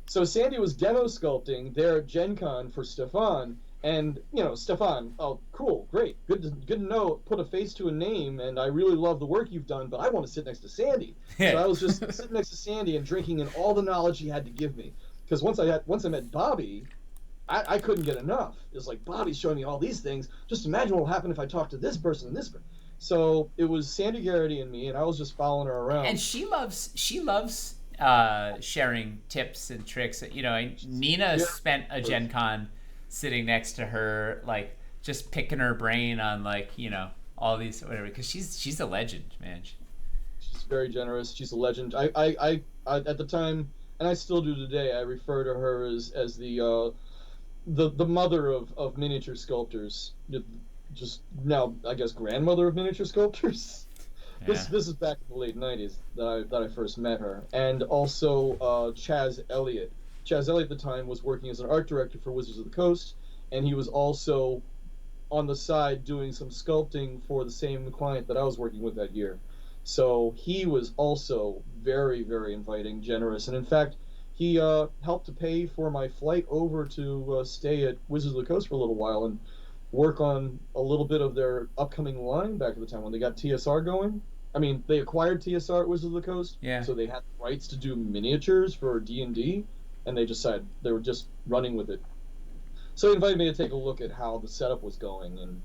So Sandy was demo sculpting there at Gen Con for Stefan, And Stefan, oh, cool, great, good to know. Put a face to a name, and I really love the work you've done. But I want to sit next to Sandy. So I was just sitting next to Sandy and drinking in all the knowledge he had to give me. Because once I met Bobby, I couldn't get enough. It's like Bobby's showing me all these things. Just imagine what will happen if I talk to this person and this person. So it was Sandy Garrity and me, and I was just following her around. And she loves sharing tips and tricks. Nina spent a Gen Con sitting next to her, like just picking her brain on all these whatever, because she's a legend, man. She's very generous. She's a legend. I at the time, and I still do today, I refer to her as the mother of miniature sculptors. Just now, I guess, grandmother of miniature sculptors. Yeah. This is back in the late '90s that I first met her, and also Chaz Elliott. Chaz Elliott at the time was working as an art director for Wizards of the Coast, and he was also on the side doing some sculpting for the same client that I was working with that year. So he was also very, very inviting, generous, and in fact, he helped to pay for my flight over to stay at Wizards of the Coast for a little while and work on a little bit of their upcoming line back at the time when they got TSR going. I mean, they acquired TSR at Wizards of the Coast, so they had the rights to do miniatures for D&D, and they decided they were just running with it. So he invited me to take a look at how the setup was going, and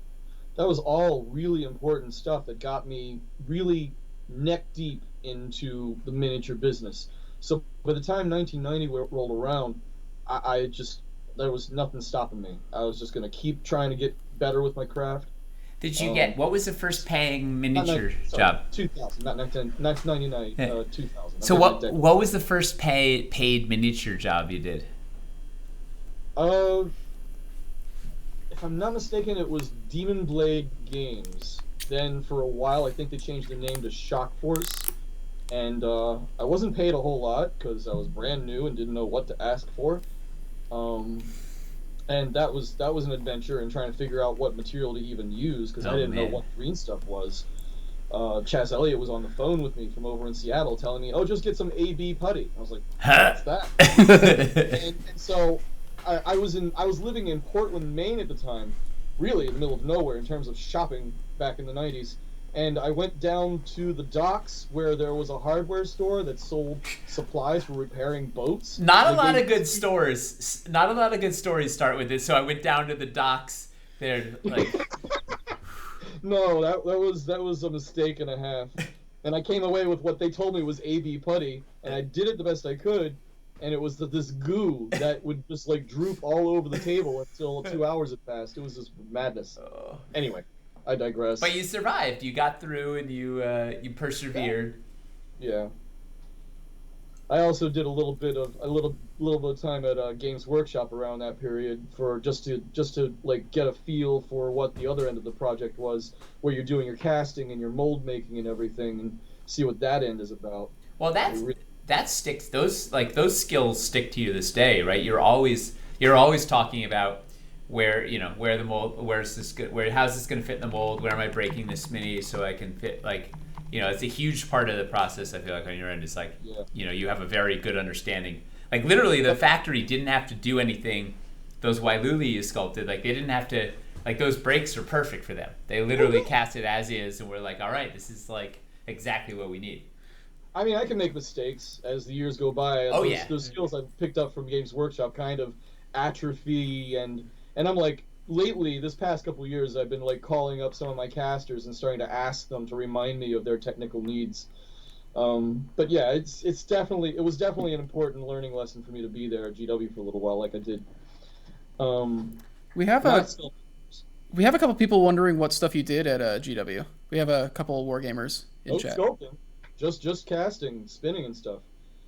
that was all really important stuff that got me really neck deep into the miniature business. So by the time 1990 rolled around, I just, there was nothing stopping me. I was just going to keep trying to get better with my craft. Did you what was the first paying miniature job? 2000, not 1999, 2000. So what was the first paid miniature job you did? If I'm not mistaken, it was Demon Blade Games. Then for a while, I think they changed the name to Shock Force. And I wasn't paid a whole lot because I was brand new and didn't know what to ask for. And that was an adventure in trying to figure out what material to even use because I didn't know what green stuff was. Chaz Elliott was on the phone with me from over in Seattle telling me, "Oh, just get some AB putty." I was like, "What's that?" and so I was living in Portland, Maine at the time, really in the middle of nowhere in terms of shopping back in the 90s. And I went down to the docks where there was a hardware store that sold supplies for repairing boats. Not a lot of good stories start with this. So I went down to the docks there, like. No, that was a mistake and a half. And I came away with what they told me was AB putty, and I did it the best I could. And it was this goo that would just like droop all over the table until 2 hours had passed. It was just madness. Anyway. I digress. But you survived. You got through, and you persevered. Yeah. I also did a little bit of time at Games Workshop around that period for just to like get a feel for what the other end of the project was, where you're doing your casting and your mold making and everything, and see what that end is about. Well, that sticks. Those skills stick to you this day, right? You're always talking about. Where the mold, how's this going to fit in the mold? Where am I breaking this mini so I can fit? It's a huge part of the process. I feel like on your end, it's like you have a very good understanding. Like literally, the factory didn't have to do anything. Those Wailuli you sculpted, like they didn't have to. Like those breaks are perfect for them. They literally cast it as is, and we're like, all right, this is like exactly what we need. I mean, I can make mistakes as the years go by. Those skills I've picked up from Games Workshop kind of atrophy and I'm like, lately, this past couple of years, I've been like calling up some of my casters and starting to ask them to remind me of their technical needs. But yeah, it was definitely an important learning lesson for me to be there at GW for a little while, like I did. We have a couple people wondering what stuff you did at GW. We have a couple of wargamers in chat. Sculpting, just casting, spinning and stuff.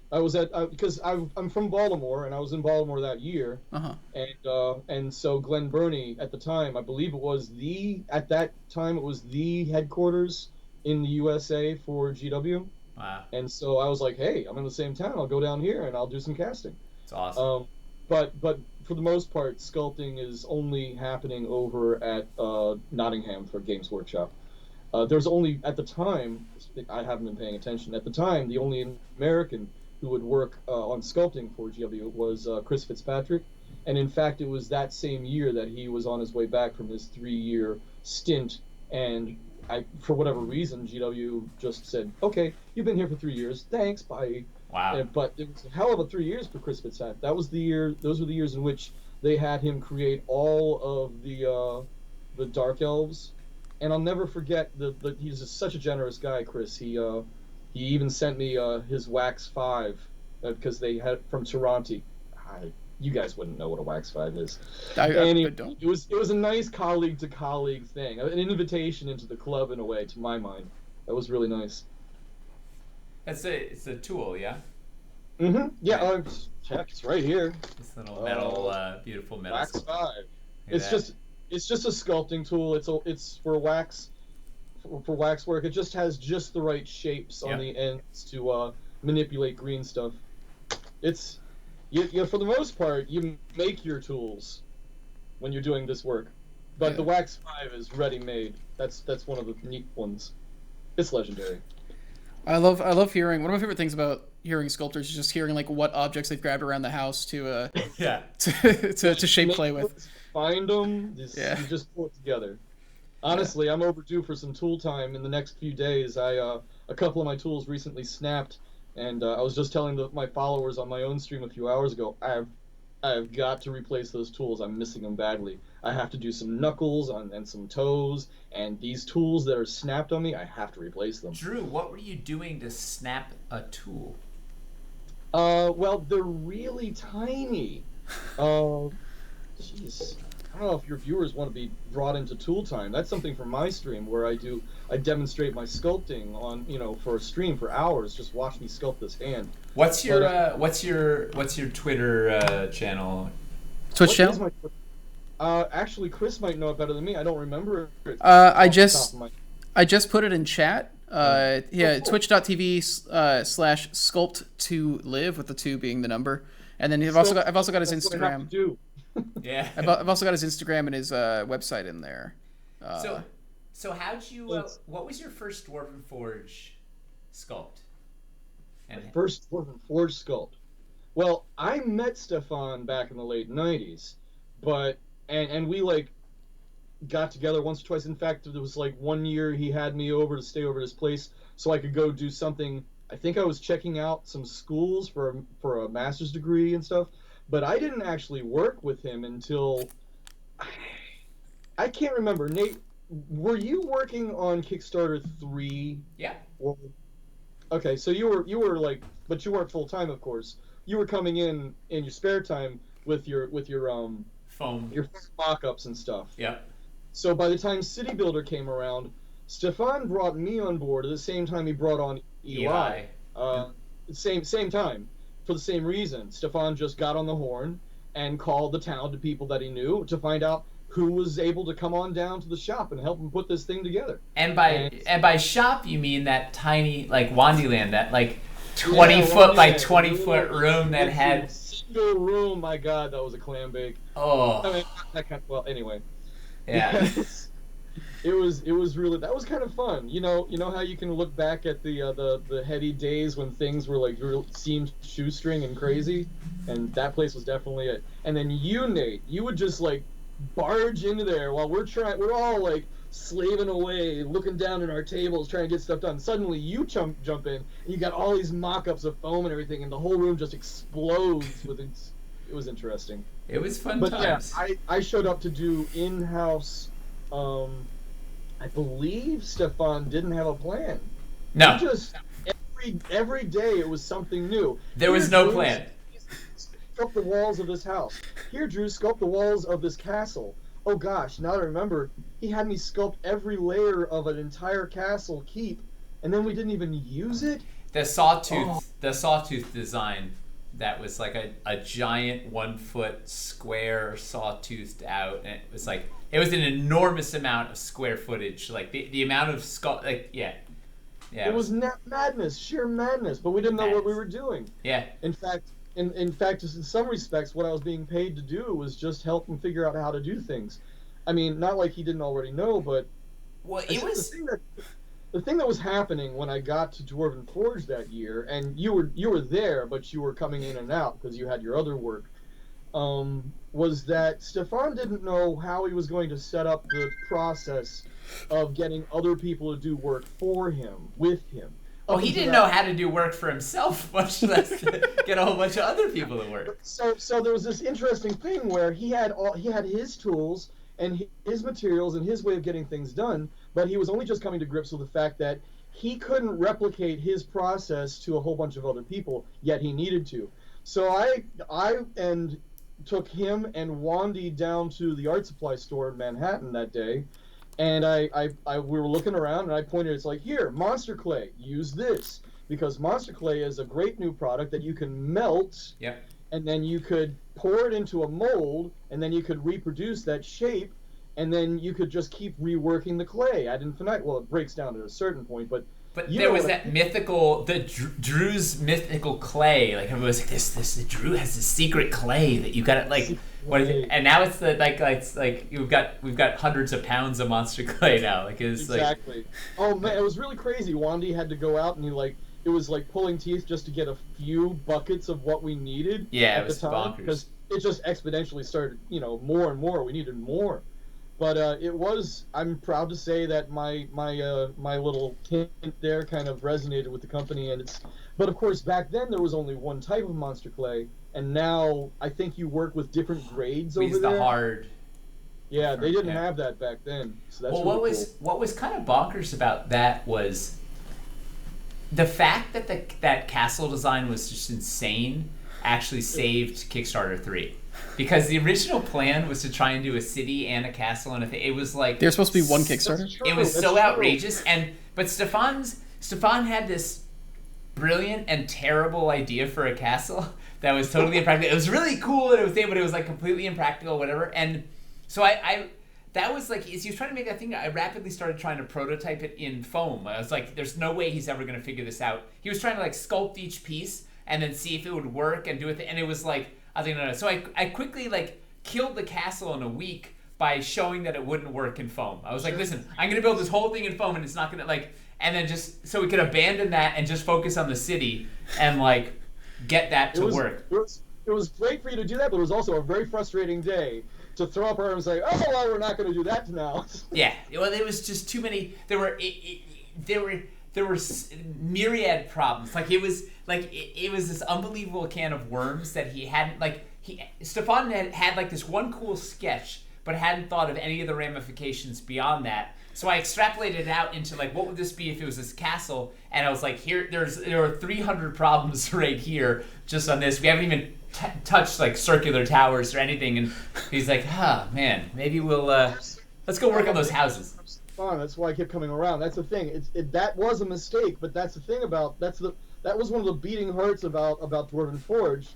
I was at because I'm from Baltimore and I was in Baltimore that year, and so Glen Burnie at the time, I believe it was the headquarters in the USA for GW. Wow. And so I was like, hey, I'm in the same town. I'll go down here and I'll do some casting. It's awesome. But for the most part, sculpting is only happening over at Nottingham for Games Workshop. There's only at the time, I haven't been paying attention. At the time, the only American who would work on sculpting for GW was Chris Fitzpatrick, And in fact, it was that same year that he was on his way back from his 3-year stint, and for whatever reason, GW just said, "Okay, you've been here for 3 years. Thanks, bye." Wow. But it was a hell of a 3 years for Chris Fitzpatrick. That was the year. Those were the years in which they had him create all of the Dark Elves, and I'll never forget he's just such a generous guy, Chris. He even sent me his Wax 5 because they had from Toronto. You guys wouldn't know what a Wax 5 is. I don't. It was a nice colleague to colleague thing, an invitation into the club in a way, to my mind. That was really nice. It's a tool, yeah. Mm-hmm. Yeah. Check. It's right here. This little metal, beautiful metal. Wax 5. It's just a sculpting tool. It's for wax. For wax work, it just has just the right shapes on the ends to manipulate green stuff. It's for the most part, you make your tools when you're doing this work, but the Wax 5 is ready-made. That's one of the neat ones. It's legendary. I love hearing. One of my favorite things about hearing sculptors is just hearing like what objects they've grabbed around the house to to shape play with. Find them. You just pull it together. Honestly, I'm overdue for some tool time in the next few days. A couple of my tools recently snapped, and I was just telling my followers on my own stream a few hours ago, I've got to replace those tools. I'm missing them badly. I have to do some knuckles and some toes, and these tools that are snapped on me, I have to replace them. Drew, what were you doing to snap a tool? Well, they're really tiny. Jeez. I don't know if your viewers want to be brought into tool time. That's something for my stream where I demonstrate my sculpting on, for a stream for hours. Just watch me sculpt this hand. What's your Twitter channel? Twitch channel? Actually, Chris might know it better than me. I don't remember it. I just put it in chat. Twitch.tv /sculpt2live with the 2 being the number, and then I've also got his Instagram. Yeah, I've also got his Instagram and his website in there. So how'd you? What was your first Dwarven Forge sculpt? First Dwarven Forge sculpt. Well, I met Stefan back in the late '90s, but and we got together once or twice. In fact, there was 1 year he had me over to stay over at his place so I could go do something. I think I was checking out some schools for a master's degree and stuff. But I didn't actually work with him until I can't remember. Nate, were you working on Kickstarter 3? Yeah. Okay, so you were but you weren't full time, of course. You were coming in your spare time with your foam, your mock-ups and stuff. Yeah. So by the time City Builder came around, Stefan brought me on board at the same time he brought on Eli. Same time. For the same reason. Stefan just got on the horn and called the talented people that he knew to find out who was able to come on down to the shop and help him put this thing together. And by shop you mean that tiny Wandyland, that 20-foot by 20-foot room that had single room. My God, that was a clam bake. Oh. I mean, anyway. Yeah. It was really, that was kind of fun. You know how you can look back at the heady days when things were seemed shoestring and crazy, and that place was definitely it. And then you, Nate, you would just barge into there while we're all slaving away, looking down at our tables, trying to get stuff done. Suddenly you jump in, and you got all these mock-ups of foam and everything, and the whole room just explodes with it. It was interesting. It was fun but times. Yeah, I showed up to do in-house. I believe Stefan didn't have a plan. No. He just every day it was something new. There was no plan. Sculpt the walls of this house. Here, Drew, sculpt the walls of this castle. Oh gosh, now that I remember, he had me sculpt every layer of an entire castle keep, and then we didn't even use it. The sawtooth design. That was a giant 1-foot square sawtoothed out, and it was an enormous amount of square footage. The amount of It was madness, sheer madness. But we didn't know what we were doing. Yeah. In fact, just in some respects, what I was being paid to do was just help him figure out how to do things. I mean, not like he didn't already know, but the thing that was happening when I got to Dwarven Forge that year, and you were there, but you were coming in and out because you had your other work. was that Stefan didn't know how he was going to set up the process of getting other people to do work for him, with him. Well, he didn't know how to do work for himself, much less to get a whole bunch of other people to work. So there was this interesting thing where he had his tools and his materials and his way of getting things done, but he was only just coming to grips with the fact that he couldn't replicate his process to a whole bunch of other people, yet he needed to. So I took him and Wandy down to the art supply store in Manhattan that day, and we were looking around, and I pointed, it's like, here, Monster Clay, use this, because Monster Clay is a great new product that you can melt, Yep. and then you could pour it into a mold, and then you could reproduce that shape, and then you could just keep reworking the clay ad infinitum. Well, it breaks down to a certain point, but there was that mythical, Drew's mythical clay. Like everyone was like, this Drew has this secret clay that you got to like. What is it? And now it's like we've got hundreds of pounds of monster clay now. Like it's exactly. Oh man, it was really crazy. Wandy had to go out and it was like pulling teeth just to get a few buckets of what we needed. Yeah, at it was the time, bonkers. because it just exponentially started. More and more. We needed more. But it was. I'm proud to say that my little hint there kind of resonated with the company, But of course, back then there was only one type of monster clay, and now I think you work with different grades over there. The hard. Yeah, they didn't have that back then. So that's what was kind of bonkers about that was the fact that that castle design was just insane. Actually saved Kickstarter 3. Because the original plan was to try and do a city and a castle, and it was like there's supposed to be one Kickstarter. It was so outrageous, but Stefan had this brilliant and terrible idea for a castle that was totally impractical. It was really cool and it was there, but it was like completely impractical, whatever. And so I that was like, as he was trying to make that thing, I rapidly started trying to prototype it in foam. I was like, there's no way he's ever going to figure this out. He was trying to like sculpt each piece and then see if it would work and do it, and it was like, I was like, no. So I quickly like killed the castle in a week by showing that it wouldn't work in foam. I was like, listen, I'm gonna build this whole thing in foam and it's not gonna like, and then just so we could abandon that and just focus on the city and like get that to work. It was great for you to do that, but it was also a very frustrating day to throw up our arms and say, oh well, we're not gonna do that now. Yeah, well, there was just too many. There were myriad problems. Like it was this unbelievable can of worms that he hadn't Stefan had like this one cool sketch, but hadn't thought of any of the ramifications beyond that. So I extrapolated it out into like, what would this be if it was this castle? And I was like, there are 300 problems right here just on this. We haven't even touched like circular towers or anything. And he's like, man, maybe we'll let's go work on those houses. Fun. That's why I kept coming around. That's the thing. That was a mistake, but that's the thing about that was one of the beating hearts about Dwarven Forge,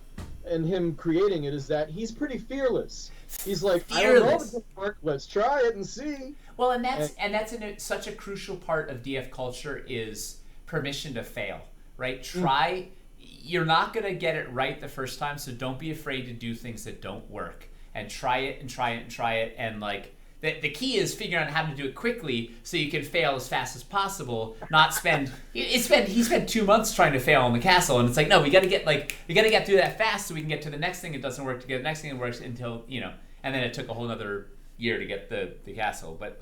and him creating it, is that he's pretty fearless. He's like, I don't know if it's gonna work. Let's try it and see. Well, and that's such a crucial part of DF culture is permission to fail, right? Try. You're not gonna get it right the first time, so don't be afraid to do things that don't work, and try it and try it and try it, and like. The key is figuring out how to do it quickly so you can fail as fast as possible. Not spend. He spent 2 months trying to fail on the castle, and it's like, no, we got to get through that fast so we can get to the next thing. It doesn't work to get the next thing. It works until and then it took a whole other year to get the castle. But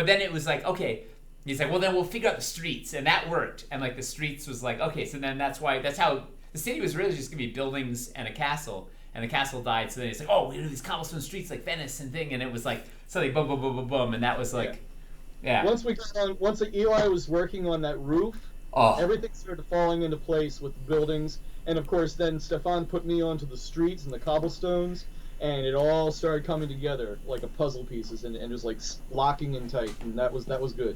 then it was like, okay. He's like, well, then we'll figure out the streets, and that worked. And like the streets was like, okay, so then that's how the city was really just gonna be buildings and a castle. And the castle died, so then he's like, oh, we do these cobblestone streets like Venice and thing, and it was like suddenly boom, boom, boom, boom, boom, and that was like, yeah. Once Eli was working on that roof, everything started falling into place with the buildings, and of course then Stefan put me onto the streets and the cobblestones, and it all started coming together like a puzzle pieces, and just like locking in tight, and that was good.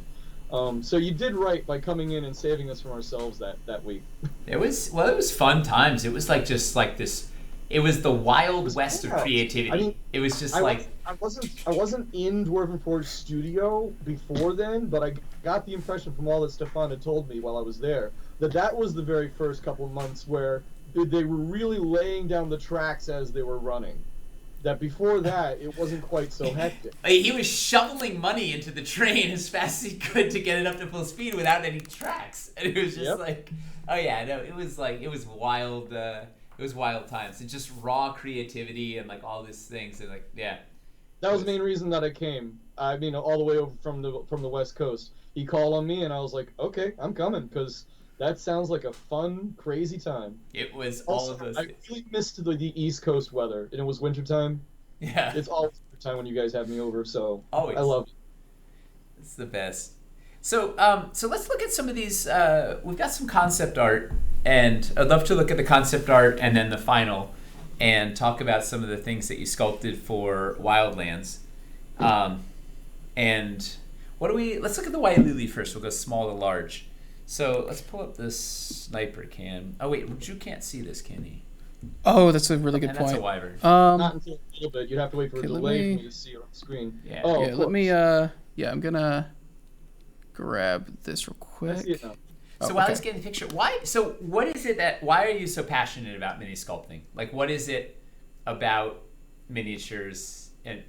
So you did right by coming in and saving us from ourselves that week. It was fun times. It was like just like this. It was the wild west of creativity. I mean, it was just I wasn't in Dwarven Forge Studio before then, but I got the impression from all that Stefan had told me while I was there that was the very first couple of months where they were really laying down the tracks as they were running. That before that, it wasn't quite so hectic. He was shoveling money into the train as fast as he could to get it up to full speed without any tracks. And it was just like, oh yeah, no, it was wild. It was wild times. It's just raw creativity and like all these things and like yeah. That was the main reason that I came. I mean, all the way over from the West Coast. He called on me, and I was like, okay, I'm coming, because that sounds like a fun, crazy time. It was Also, all of those I things. really missed the East Coast weather, and it was wintertime. Yeah. It's always wintertime when you guys have me over, so Always. I love it. It's the best. So, so let's look at some of these. We've got some concept art, and I'd love to look at the concept art and then the final, and talk about some of the things that you sculpted for Wildlands. And what do we? Let's look at the Wailili first. We'll go small to large. So let's pull up this sniper cam. Oh wait, Drew can't see this, can he? Oh, that's a really good And point. that's a wyvern. Not until a little bit. You'd have to wait for a okay, let delay me- for me to see it on the screen. Yeah. Oh, yeah, of let me. course. Yeah, I'm gonna grab this real I see quick. it now. So while I was getting the picture, why? So what is it that? Why are you so passionate about mini sculpting? Like, what is it about miniatures and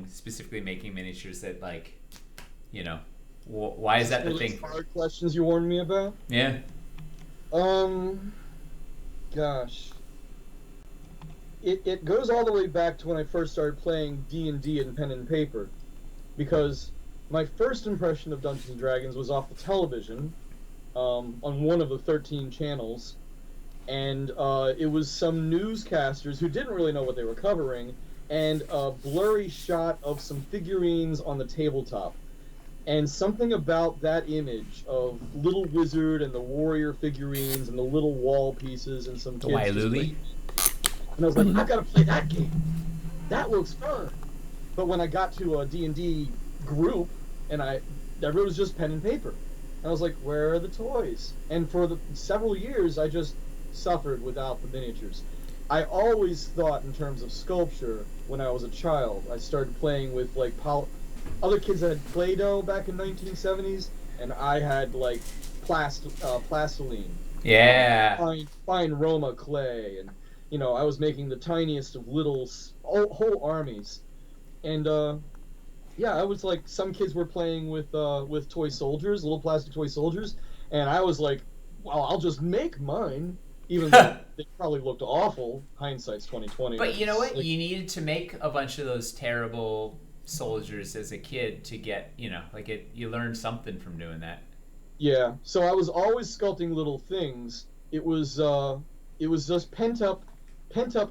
specifically making miniatures that, like, you know, why is that the One of those thing? hard questions you warned me about. Yeah. Gosh. It goes all the way back to when I first started playing D&D and pen and paper, because my first impression of Dungeons and Dragons was off the television, on one of the 13 channels, and it was some newscasters who didn't really know what they were covering, and a blurry shot of some figurines on the tabletop. And something about that image of Little Wizard and the warrior figurines and the little wall pieces and some The kids just Wailili? playing. And I was like, I gotta play that game. That looks fun. But when I got to a D&D group, and everyone was just pen and paper. I was like, where are the toys? And for several years, I just suffered without the miniatures. I always thought in terms of sculpture when I was a child. I started playing with like other kids that had Play-Doh back in 1970s, and I had like plastiline. Yeah. Fine Roma clay, and I was making the tiniest of whole armies. And yeah, I was like, some kids were playing with toy soldiers, little plastic toy soldiers, and I was like, well, I'll just make mine, even though they probably looked awful. Hindsight's 2020. But you know what? You needed to make a bunch of those terrible soldiers as a kid to get, you learned something from doing that. Yeah. So I was always sculpting little things. It was just pent up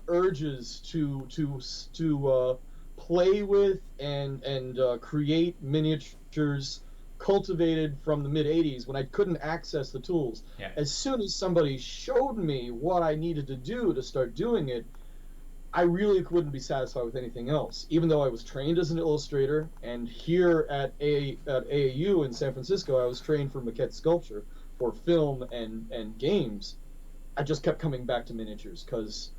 urges to play with and create miniatures cultivated from the mid 80s when I couldn't access the tools. Yeah. As soon as somebody showed me what I needed to do to start doing it, I really wouldn't be satisfied with anything else. Even though I was trained as an illustrator, and here at AAU in San Francisco, I was trained for maquette sculpture for film and games. I just kept coming back to miniatures because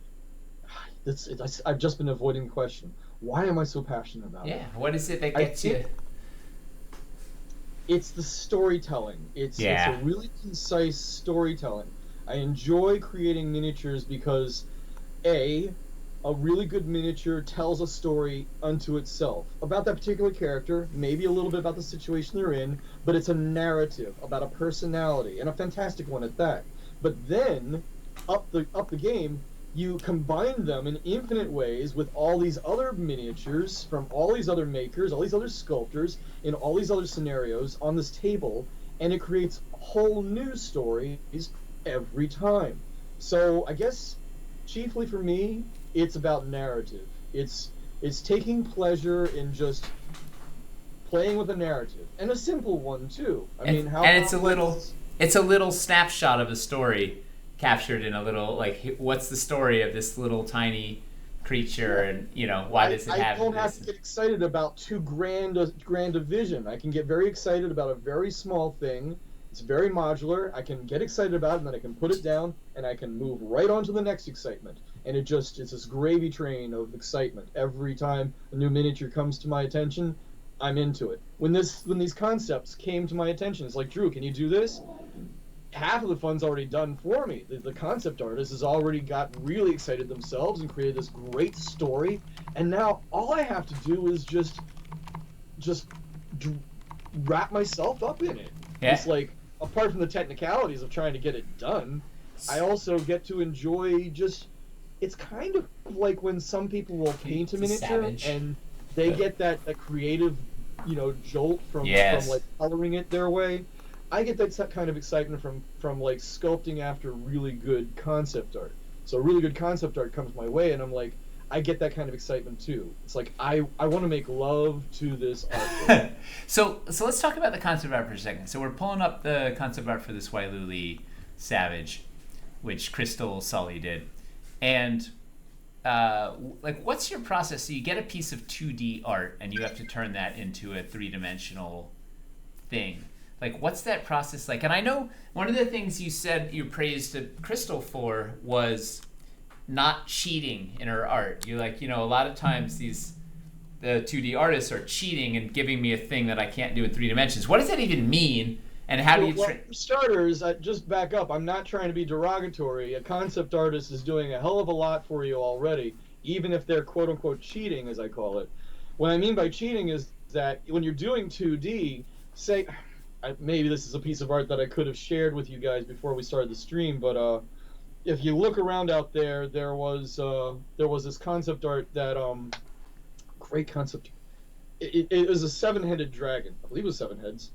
I've just been avoiding the question. Why am I so passionate about it? Yeah. What is it that gets you? It's the storytelling. It's a really concise storytelling. I enjoy creating miniatures because, A, a really good miniature tells a story unto itself about that particular character, maybe a little bit about the situation they're in, but it's a narrative about a personality, and a fantastic one at that. But then, up the game, you combine them in infinite ways with all these other miniatures from all these other makers, all these other sculptors, in all these other scenarios on this table, and it creates whole new stories every time. So I guess chiefly for me, it's about narrative. It's taking pleasure in just playing with a narrative, and a simple one too. It's a little snapshot of a story captured in a little, like, what's the story of this little tiny creature, and why does it have I don't this? have to get excited about too grand a vision. I can get very excited about a very small thing. It's very modular. I can get excited about it, and then I can put it down, and I can move right on to the next excitement. And it's this gravy train of excitement. Every time a new miniature comes to my attention, I'm into it. When these concepts came to my attention, it's like, Drew, can you do this? Half of the fun's already done for me. The concept artist has already got really excited themselves and created this great story, and now all I have to do is just wrap myself up in it. Yeah. It's like, apart from the technicalities of trying to get it done, I also get to enjoy just it's kind of like when some people will paint a It's miniature savage. and they get that creative, jolt from Yes. like coloring it their way. I get that kind of excitement from like sculpting after really good concept art. So really good concept art comes my way, and I'm like, I get that kind of excitement too. It's like I want to make love to this art. So let's talk about the concept art for a second. So we're pulling up the concept art for this Wailuli Savage, which Crystal Sully did, and like, what's your process? So you get a piece of 2D art, and you have to turn that into a 3-dimensional thing. Like, what's that process like? And I know one of the things you said you praised Crystal for was not cheating in her art. You're like, a lot of times the 2D artists are cheating and giving me a thing that I can't do in 3 dimensions. What does that even mean? And how do you... For starters, just back up. I'm not trying to be derogatory. A concept artist is doing a hell of a lot for you already, even if they're quote-unquote cheating, as I call it. What I mean by cheating is that when you're doing 2D, say... maybe this is a piece of art that I could have shared with you guys before we started the stream, but if you look around out there, there was this concept art that great concept. It was a 7-headed dragon. I believe it was 7 heads.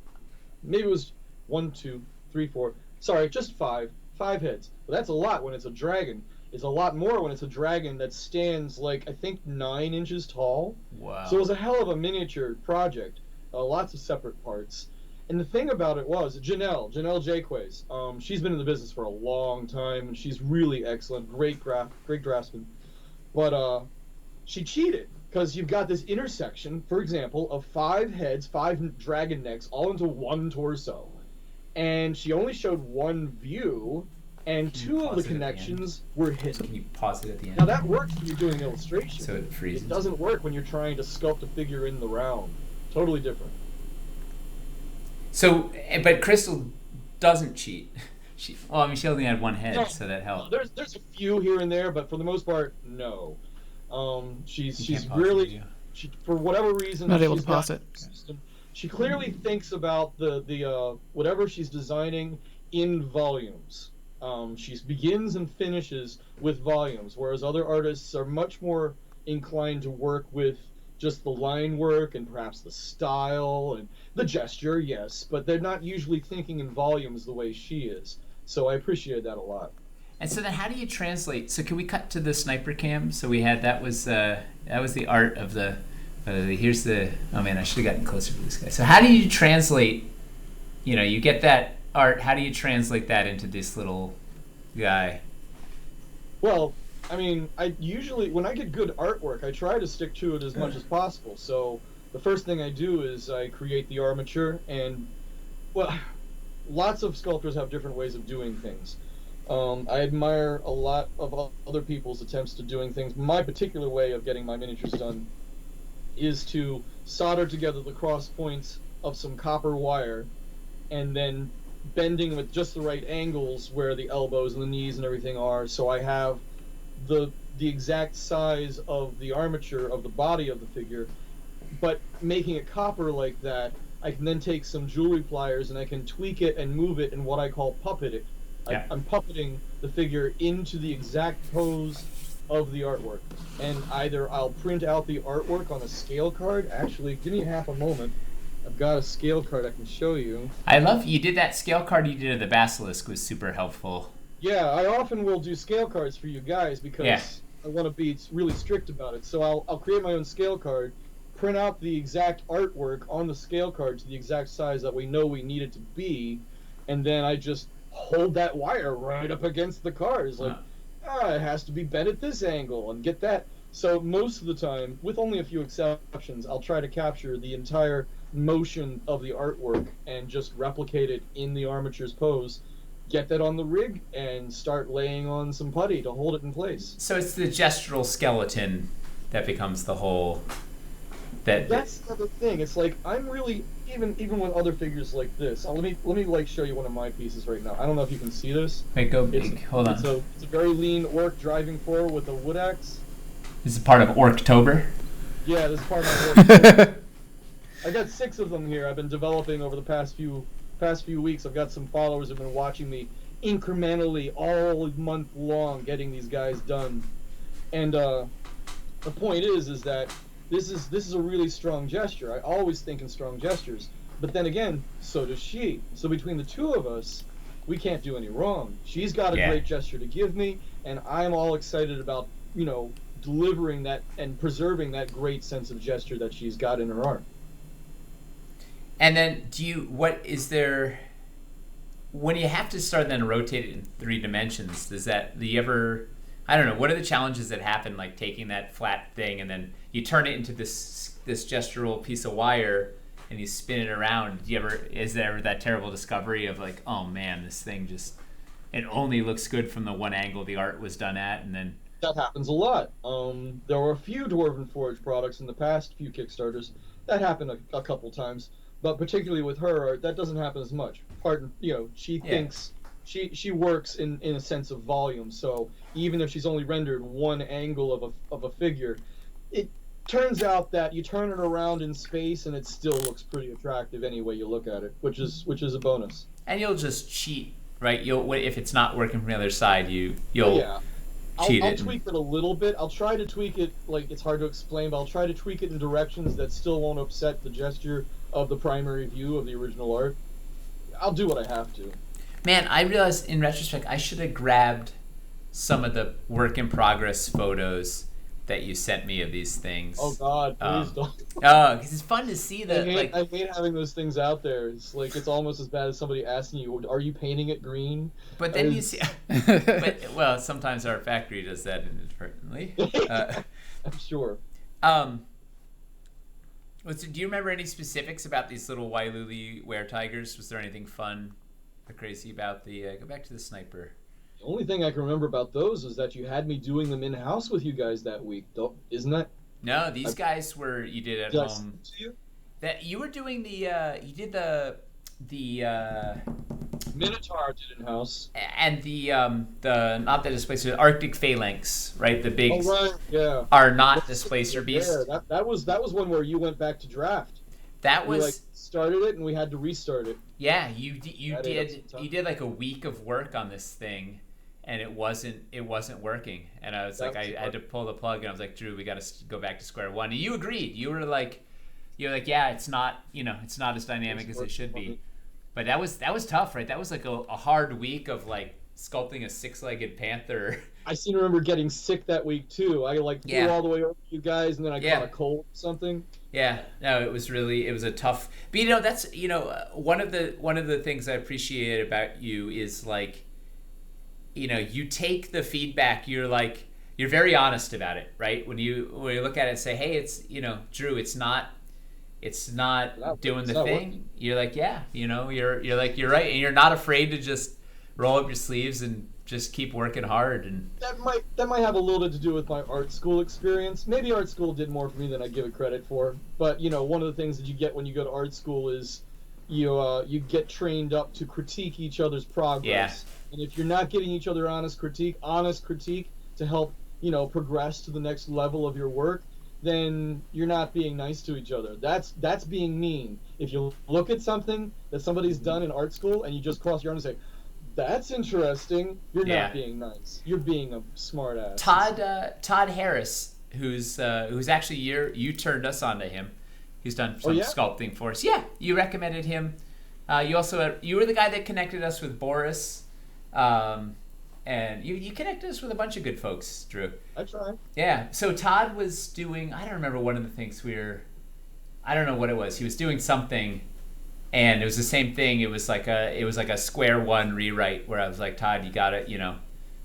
Maybe it was 1, 2, 3, 4. Sorry, just 5 heads. But that's a lot when it's a dragon. It's a lot more when it's a dragon that stands like I think 9 inches tall. Wow. So it was a hell of a miniature project. Lots of separate parts. And the thing about it was, Janelle Jaques, she's been in the business for a long time, and she's really excellent, great draftsman. But she cheated, because you've got this intersection, for example, of 5 heads, 5 dragon necks, all into one torso. And she only showed one view, and 2 of the connections were hidden. Can you pause it at the end? Now that works when you're doing an illustration. So it freezes. It doesn't work when you're trying to sculpt a figure in the round. Totally different. So, but Crystal doesn't cheat. She only had 1 head, so that helped. There's a few here and there, but for the most part, no. She's really, for whatever reason, Not able to pause it. She clearly thinks about the whatever she's designing in volumes. She begins and finishes with volumes, whereas other artists are much more inclined to work with just the line work and perhaps the style and the gesture, yes, but they're not usually thinking in volumes the way she is. So I appreciate that a lot. And so then how do you translate? So can we cut to the sniper cam? So we had, that was the art of the, here's the, oh man, I should have gotten closer to this guy. So how do you translate, you get that art, how do you translate that into this little guy? Well, I mean, I usually, when I get good artwork, I try to stick to it as much as possible. So the first thing I do is I create the armature, and, well, lots of sculptors have different ways of doing things. I admire a lot of other people's attempts to doing things. My particular way of getting my miniatures done is to solder together the cross points of some copper wire, and then bending with just the right angles where the elbows and the knees and everything are, so I have the exact size of the armature of the body of the figure, but making it copper like that, I can then take some jewelry pliers and I can tweak it and move it in what I call puppet it. Yeah. I'm puppeting the figure into the exact pose of the artwork, and either I'll print out the artwork on a scale card. Actually, give me half a moment. I've got a scale card I can show you. I love you did that scale card you did of the basilisk was super helpful. Yeah, I often will do scale cards for you guys because I want to be really strict about it. So I'll create my own scale card, print out the exact artwork on the scale card to the exact size that we know we need it to be, and then I just hold that wire right up against the card. It's like, it has to be bent at this angle, and get that. So most of the time, with only a few exceptions, I'll try to capture the entire motion of the artwork and just replicate it in the armature's pose. Get that on the rig and start laying on some putty to hold it in place. So it's the gestural skeleton that becomes the whole. That's the other thing. It's like I'm really even with other figures like this. Let me like show you one of my pieces right now. I don't know if you can see this. Wait, go big. Hold on. It's a very lean orc driving forward with a wood axe. This is part of Orktober. Yeah, this is part of my orc. I got 6 of them here. I've been developing over the past few weeks. I've got some followers who've been watching me incrementally all month long getting these guys done. And the point is that this is a really strong gesture. I always think in strong gestures, but then again, so does she. So between the two of us, we can't do any wrong. She's got a great gesture to give me, and I'm all excited about delivering that and preserving that great sense of gesture that she's got in her art. And then when you have to start then rotate it in 3 dimensions, I don't know, what are the challenges that happen, like taking that flat thing and then you turn it into this gestural piece of wire and you spin it around? Is there ever that terrible discovery of like, oh man, this thing it only looks good from the one angle the art was done at, and then... That happens a lot. There were a few Dwarven Forge products in the past few Kickstarters. That happened a couple times, but particularly with her art, that doesn't happen as much. She thinks she works in a sense of volume. So even if she's only rendered one angle of a figure, it turns out that you turn it around in space and it still looks pretty attractive any way you look at it, which is a bonus. And you'll just cheat, right? If it's not working from the other side, you'll cheat I'll it. Tweak it a little bit. I'll try to tweak it, like it's hard to explain, but I'll try to tweak it in directions that still won't upset the gesture of the primary view of the original art. I'll do what I have to. Man, I realized in retrospect I should have grabbed some of the work in progress photos that you sent me of these things. Oh God, please don't. Oh, because it's fun to see that. I hate having those things out there. It's like it's almost as bad as somebody asking you, "Are you painting it green?" But then you see, well, sometimes our factory does that inadvertently. I'm sure. Do you remember any specifics about these little Wailuli were-tigers? Was there anything fun or crazy about the? Go back to the sniper. The only thing I can remember about those is that you had me doing them in-house with you guys that week. Isn't that? No, these guys you did at home. To you? That you were doing the Minotaur did in-house. And the not the displacer, Arctic phalanx, right? The big are not displacer beasts. Yeah, that was one where you went back to draft. That was we started it and we had to restart it. Yeah, you did like a week of work on this thing, and it wasn't working. And I was I had to pull the plug, and I was like, Drew, we got to go back to square one. And you agreed. You're like, yeah, it's not it's not as dynamic as it should be. But that was tough, right? That was like a hard week of like sculpting a 6-legged panther. I seem to remember getting sick that week too. I flew all the way over to you guys, and then I caught a cold or something. Yeah, no, it was a tough. But that's one of the things I appreciate about you is like, you take the feedback. You're very honest about it, right? When you look at it and say, hey, it's Drew, it's not doing the thing. Working. You're like, yeah, you're right, and you're not afraid to just roll up your sleeves and just keep working hard. And that might have a little bit to do with my art school experience. Maybe art school did more for me than I give it credit for. But one of the things that you get when you go to art school is you get trained up to critique each other's progress. Yeah. And if you're not getting each other honest critique to help progress to the next level of your work, then you're not being nice to each other. That's being mean. If you look at something that somebody's done in art school and you just cross your arms and say, that's interesting, you're not being nice. You're being a smart ass. Todd Harris, who's actually you turned us on to him. He's done some sculpting for us. Yeah, you recommended him. You were the guy that connected us with Boris. And you connected us with a bunch of good folks, Drew. I tried. Yeah. So Todd was doing, I don't remember one of the things I don't know what it was. He was doing something, and it was the same thing. It was like a square one rewrite where I was like, Todd, you got it.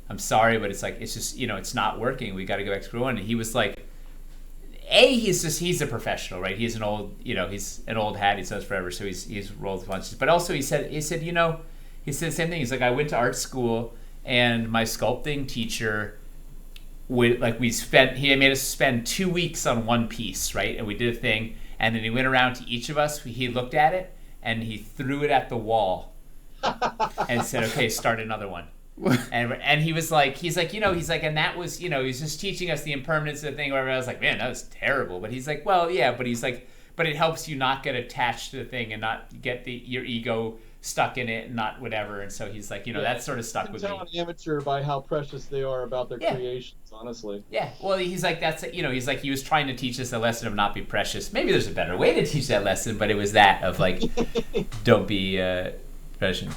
I'm sorry, but it's just it's not working. We got to go back to square one. And he was like, he's a professional, right? He's an old hat. He's done this forever, so he's rolled punches. But also he said the same thing. He's like, I went to art school. And my sculpting teacher he made us spend 2 weeks on one piece, right? And we did a thing, and then he went around to each of us. He looked at it, and he threw it at the wall, and said, "Okay, start another one." And he was like, and that was, he was just teaching us the impermanence of the thing. Whatever. I was like, man, that was terrible. But he's like, well, yeah. But he's like, but it helps you not get attached to the thing and not get your ego stuck in it and not whatever. And so he's like, that sort of stuck with me. You can tell an amateur by how precious they are about their creations, honestly. Yeah, well, he's like, he's like, he was trying to teach us a lesson of not be precious. Maybe there's a better way to teach that lesson, but it was that of like, don't be precious.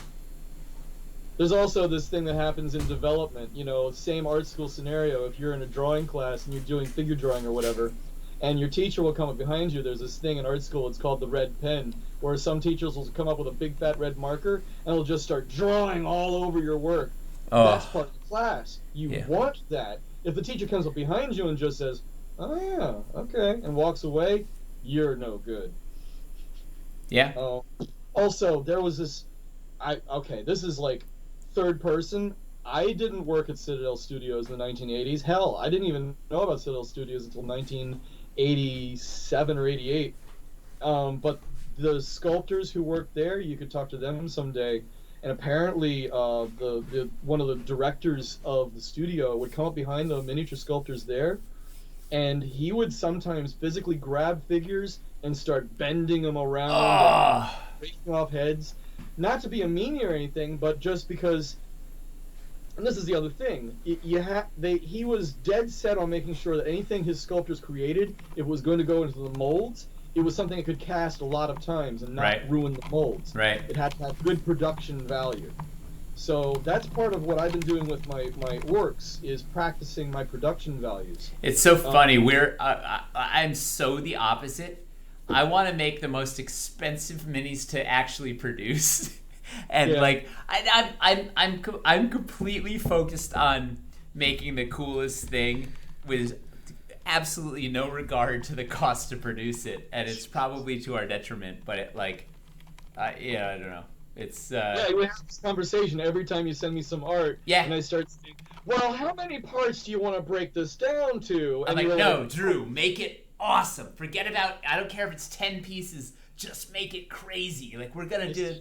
There's also this thing that happens in development, same art school scenario. If you're in a drawing class and you're doing figure drawing or whatever, and your teacher will come up behind you, there's this thing in art school, it's called the red pen, where some teachers will come up with a big fat red marker and they'll just start drawing all over your work. Oh. That's part of the class. You want that. If the teacher comes up behind you and just says, oh yeah, okay, and walks away, you're no good. Yeah. Also, there was this, this is like third person. I didn't work at Citadel Studios in the 1980s. Hell, I didn't even know about Citadel Studios until 1987 or 88. But the sculptors who worked there, you could talk to them someday. And apparently, the one of the directors of the studio would come up behind the miniature sculptors there, and he would sometimes physically grab figures and start bending them around, breaking off heads. Not to be a meanie or anything, but just because. And this is the other thing. He was dead set on making sure that anything his sculptors created, if it was going to go into the molds, it was something it could cast a lot of times and not ruin the molds. Right. It had to have good production value. So that's part of what I've been doing with my works, is practicing my production values. It's so funny. I'm so the opposite. I want to make the most expensive minis to actually produce. And like I'm completely focused on making the coolest thing with absolutely no regard to the cost to produce it, and it's probably to our detriment. But I don't know. It's we have this conversation every time you send me some art. Yeah. And I start saying, well, how many parts do you want to break this down to? And I'm like, no, Drew, make it awesome. Forget about. I don't care if it's 10 pieces. Just make it crazy. Like we're gonna do.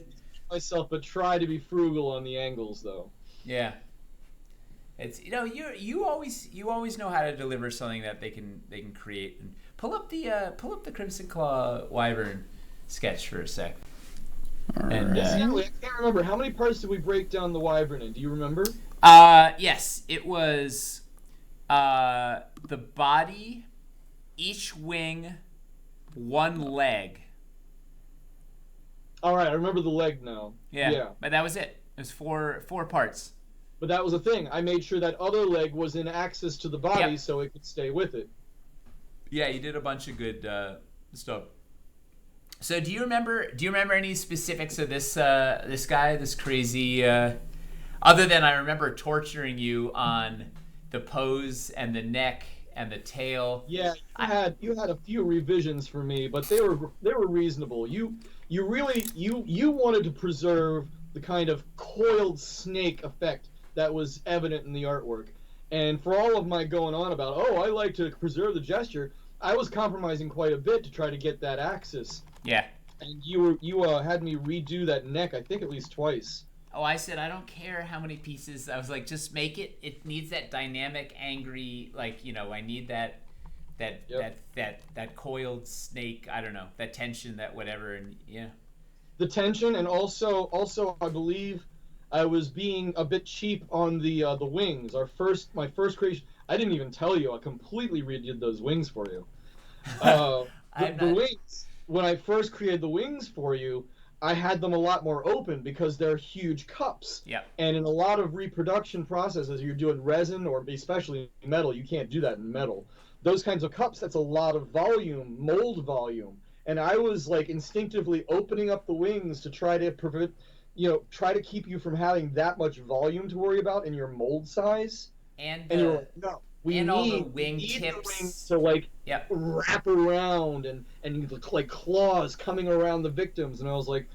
Myself, but try to be frugal on the angles, though. Yeah, it's you always know how to deliver something that they can create. And pull up the Crimson Claw Wyvern sketch for a sec. And I can't remember how many parts did we break down the Wyvern in. Do you remember? Yes, it was the body, each wing, one leg. All right, I remember the leg now. Yeah, but that was it. It was four parts. But that was the thing. I made sure that other leg was in axis to the body so it could stay with it. Yeah, you did a bunch of good stuff. So do you remember any specifics of this guy, this crazy? Other than I remember torturing you on the pose and the neck and the tail. Yeah, you had a few revisions for me, but they were reasonable. You wanted to preserve the kind of coiled snake effect that was evident in the artwork. And for all of my going on about, I like to preserve the gesture, I was compromising quite a bit to try to get that axis. Yeah. And you had me redo that neck, I think at least twice. Oh, I said I don't care how many pieces. I was like, just make it. It needs that dynamic, angry, I need that coiled snake. I don't know, that tension, that whatever, and yeah. The tension, and also I believe I was being a bit cheap on the wings. My first creation, I didn't even tell you. I completely redid those wings for you. The wings. When I first created the wings for you, I had them a lot more open because they're huge cups. Yeah. And in a lot of reproduction processes, you're doing resin or especially metal. You can't do that in metal. Those kinds of cups, that's a lot of volume, mold volume. And I was like instinctively opening up the wings to try to prevent, try to keep you from having that much volume to worry about in your mold size. And you're like, no, we need all the wing tips the wings to wrap around and like claws coming around the victims. And I was like,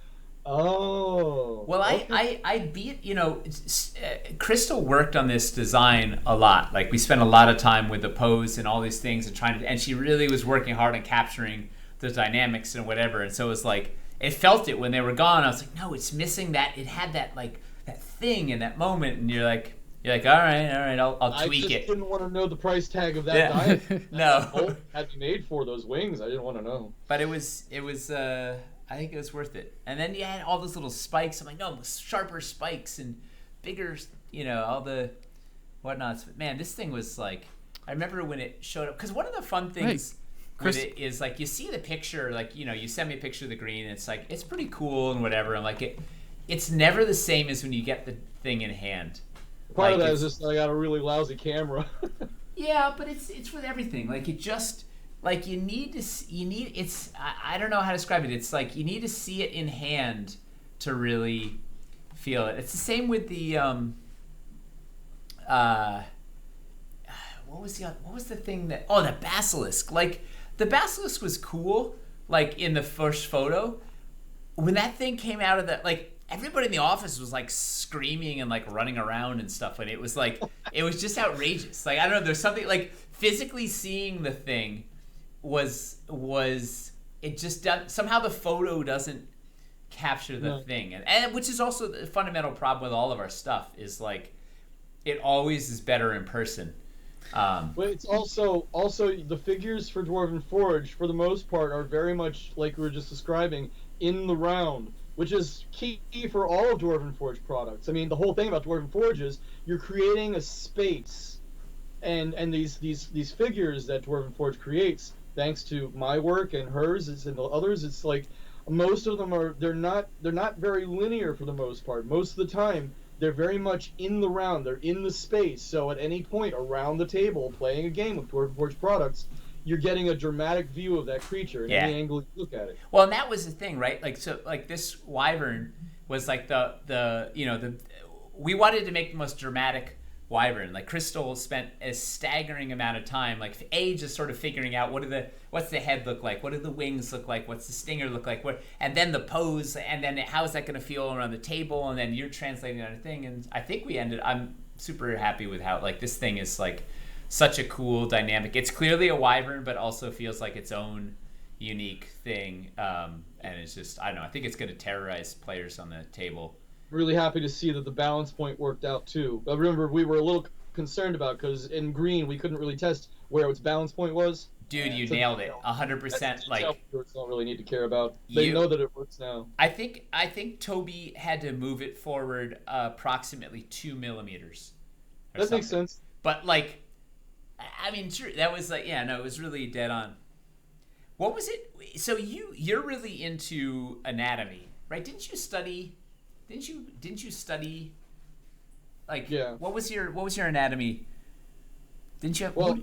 oh. Well, okay. I beat, Crystal worked on this design a lot. Like we spent a lot of time with the pose and all these things and she really was working hard on capturing the dynamics and whatever. And so it was like, it felt it when they were gone. I was like, no, it's missing that. It had that that thing in that moment. And you're like, You're like, all right, I'll I tweak just it. didn't want to know the price tag of that Yeah. diet. No. Bolt had to be made for those wings. I didn't want to know. But it was I think it was worth it. And then you had all those little spikes. I'm like, no, sharper spikes and bigger, all the whatnots. But man, this thing was like, I remember when it showed up, because one of the fun things with it is like, you see the picture, like, you send me a picture of the green, and it's like, it's pretty cool and whatever. I'm like, it's never the same as when you get the thing in hand. Part of that is just I got a really lousy camera. Yeah, but it's with everything. Like, it just, like, I don't know how to describe it. It's like you need to see it in hand to really feel it. It's the same with the what was the thing the basilisk. Like, the basilisk was cool, like, in the first photo. When that thing came out of everybody in the office was like screaming and like running around and stuff, and it was like, it was just outrageous. Like, I don't know, there's something like physically seeing the thing was it just somehow the photo doesn't capture the thing, and which is also the fundamental problem with all of our stuff, is like, it always is better in person. But it's also the figures for Dwarven Forge, for the most part, are very much like we were just describing, in the round, which is key for all of Dwarven Forge products. I mean, the whole thing about Dwarven Forge is you're creating a space, and these figures that Dwarven Forge creates, thanks to my work and hers and the others, it's like most of them they're not very linear for the most part. Most of the time, they're very much in the round. They're in the space. So at any point around the table, playing a game with Dwarven Forge products, you're getting a dramatic view of that creature in any angle you look at it. Well, and that was the thing, right? Like, so, like, this wyvern was like we wanted to make the most dramatic wyvern. Like, Crystal spent a staggering amount of time, like, just sort of figuring out what's the head look like, what do the wings look like, what's the stinger look like, and then the pose, and then how is that going to feel around the table, and then you're translating on a thing, and I think I'm super happy with how, like, this thing is like such a cool dynamic. It's clearly a wyvern, but also feels like its own unique thing, and it's just, I don't know, I think it's going to terrorize players on the table. Really happy to see that the balance point worked out too. But remember, we were a little concerned about, because in green we couldn't really test where its balance point was. Dude, you nailed it 100%. Like, viewers don't really need to care about. They know that it works now. I think Toby had to move it forward approximately 2 millimeters. That makes sense. But, like, I mean, sure, that was like, yeah, no, it was really dead on. What was it? So you're really into anatomy, right? Didn't you study? Like, yeah. What was your anatomy? Didn't you have? Well,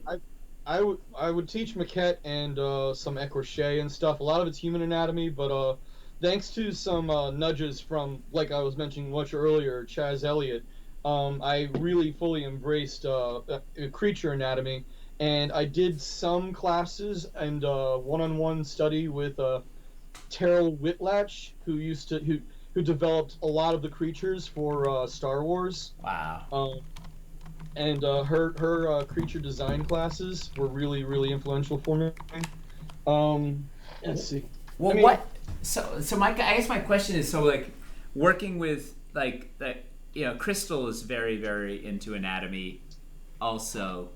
I would teach maquette and some écorché and stuff. A lot of it's human anatomy, but thanks to some nudges from, like I was mentioning much earlier, Chaz Elliott, I really fully embraced creature anatomy, and I did some classes and one-on-one study with Terrell Whitlatch, who developed a lot of the creatures for Star Wars. Wow. And her creature design classes were really, really influential for me. Let's see. Well, I mean, what? So I guess my question is, so, like, working with, like, that, Crystal is very, very into anatomy also.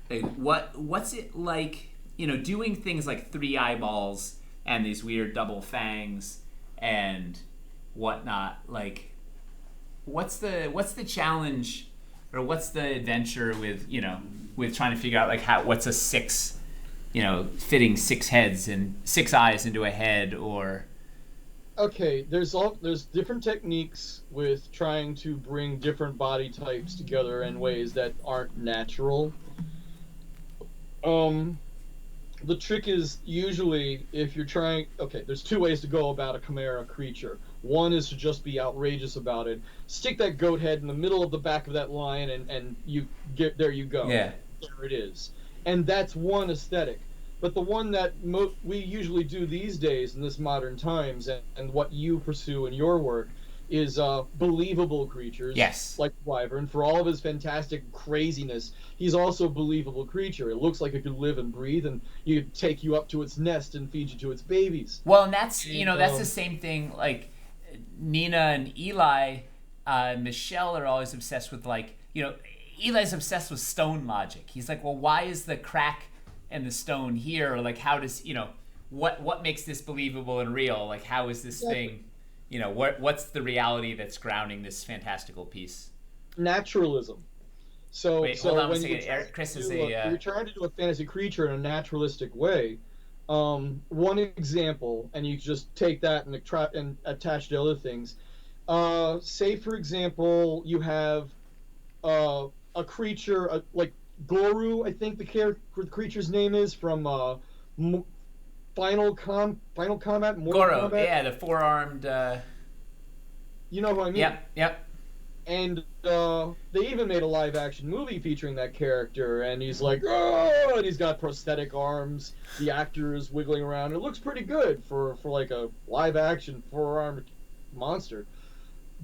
Like, what's it like, doing things like 3 eyeballs and these weird double fangs and whatnot? Like, what's the challenge, or what's the adventure with trying to figure out, like, what's a 6, fitting 6 heads and 6 eyes into a head, or... Okay, there's different techniques with trying to bring different body types together in ways that aren't natural. The trick is usually, if you're trying... Okay, there's 2 ways to go about a chimera creature. One is to just be outrageous about it. Stick that goat head in the middle of the back of that lion, and there you go. Yeah. There it is. And that's one aesthetic. But the one that we usually do these days in this modern times, and what you pursue in your work, is believable creatures. Yes. Like Wyvern. For all of his fantastic craziness, he's also a believable creature. It looks like it could live and breathe, and you take you up to its nest and feed you to its babies. Well, and that's, that's the same thing, like, Nina and Eli Michelle are always obsessed with Eli's obsessed with stone logic. He's like, well, why is the crack in the stone here? Or like, how does what makes this believable and real? Like, how is this thing? What's the reality that's grounding this fantastical piece? Naturalism. So, wait, hold on a second. Chris is you're trying to do a fantasy creature in a naturalistic way. One example, and you just take that and attach to other things. Say, for example, you have a creature like Goru, I think the creature's name is, from Final Combat. Goro, Kombat. yeah, the four-armed. You know who I mean? Yep. And they even made a live-action movie featuring that character, and he's like, oh, and he's got prosthetic arms. The actor is wiggling around. It looks pretty good for like a live-action four-armed monster.